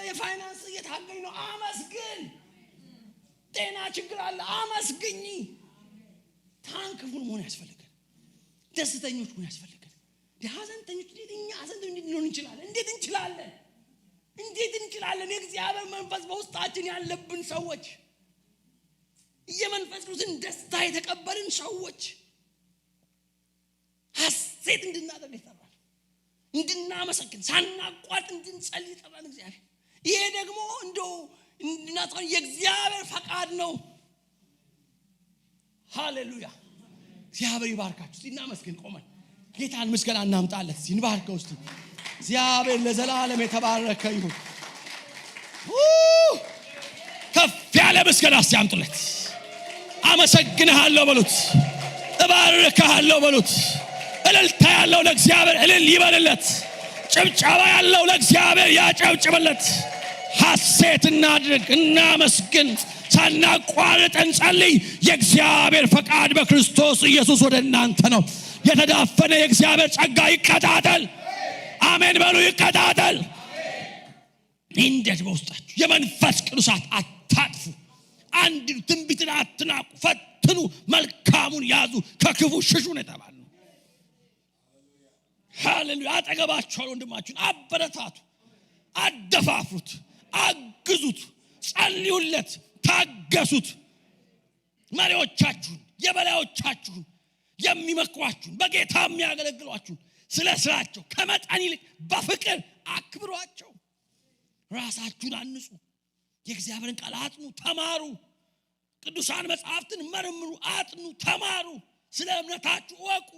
የፋይናንስ እየታገኝ ነው አመስግን። ጤና ችግር አለ አመስግኝ። ታንክፉን መሆን ያስፈልጋል። ደስተኞች መሆን ያስፈልጋል። ሐዘንተኞች እኛ ሐዘንተኞች እንዴት ልንሆን እንችላለን? እንዴት እንችላለን? እንዴት እንችላለን? የእግዚአብሔር መንፈስ በውስጣችን ያለብን ሰዎች፣ የመንፈስ ቅዱስን ደስታ የተቀበልን ሰዎች ሐሴት እንድናደርግ ይጠራል። እንድናመሰግን ሳናቋርጥ እንድንጸልይ ይጠራል እግዚአብሔር። ይሄ ደግሞ እንደው እንድናጸል የእግዚአብሔር ፈቃድ ነው። ሃሌሉያ። እግዚአብሔር ይባርካችሁ። እናመስግን። ቆመን ጌታን ምስጋና እናምጣለት። እንባርከው እስቲ። እግዚአብሔር ለዘላለም የተባረከ ይሁን። ከፍ ያለ ምስጋና ሲያምጡለት። አመሰግንሃለሁ በሉት። እባርክሃለሁ በሉት። እልልታ ያለው ለእግዚአብሔር እልል ይበልለት። ጭብጨባ ያለው ለእግዚአብሔር ያጨብጭብለት። ሐሴት እናድርግ፣ እናመስግን፣ ሳናቋርጥ እንጸልይ። የእግዚአብሔር ፈቃድ በክርስቶስ ኢየሱስ ወደ እናንተ ነው። የተዳፈነ የእግዚአብሔር ጸጋ ይቀጣጠል። አሜን በሉ። ይቀጣጠል። እንዴት በውስጣችሁ የመንፈስ ቅዱሳት አታጥፉ። አንድ ትንቢትን አትናቁ። ፈትኑ፣ መልካሙን ያዙ፣ ከክፉ ሽሹ ነው የተባለው። ሃሌሉያ። አጠገባችኋል ወንድማችሁን አበረታቱ፣ አደፋፍሩት፣ አግዙት፣ ጸልዩለት፣ ታገሱት። መሪዎቻችሁን፣ የበላዮቻችሁን፣ የሚመክሯችሁን፣ በጌታ የሚያገለግሏችሁን ስለ ስራቸው ከመጠን ይልቅ በፍቅር አክብሯቸው። ራሳችሁን አንጹ። የእግዚአብሔርን ቃል አጥኑ፣ ተማሩ። ቅዱሳን መጽሐፍትን መርምሩ፣ አጥኑ፣ ተማሩ። ስለ እምነታችሁ እወቁ።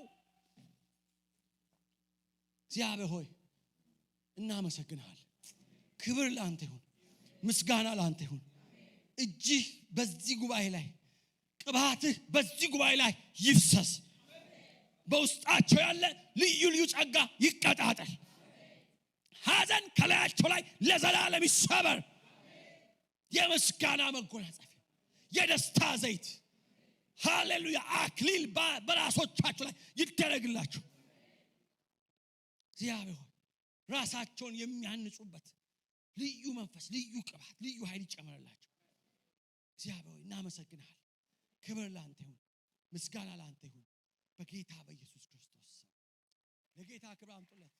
እግዚአብሔር ሆይ እናመሰግንሃለን። ክብር ለአንተ ይሁን፣ ምስጋና ለአንተ ይሁን። እጅህ በዚህ ጉባኤ ላይ፣ ቅባትህ በዚህ ጉባኤ ላይ ይፍሰስ። በውስጣቸው ያለ ልዩ ልዩ ጸጋ ይቀጣጠል። ሐዘን ከላያቸው ላይ ለዘላለም ይሰበር። የምስጋና መጎናጸፊያ፣ የደስታ ዘይት፣ ሃሌሉያ አክሊል በራሶቻቸው ላይ ይደረግላቸው። እግዚአብሔር ሆይ ራሳቸውን የሚያንጹበት ልዩ መንፈስ፣ ልዩ ቅባት፣ ልዩ ኃይል ይጨመርላቸው። እግዚአብሔር ሆይ እናመሰግናለን። ክብር ለአንተ ይሁን፣ ምስጋና ለአንተ ይሁን። በጌታ በኢየሱስ ክርስቶስ ለጌታ ክብር አምጡለት።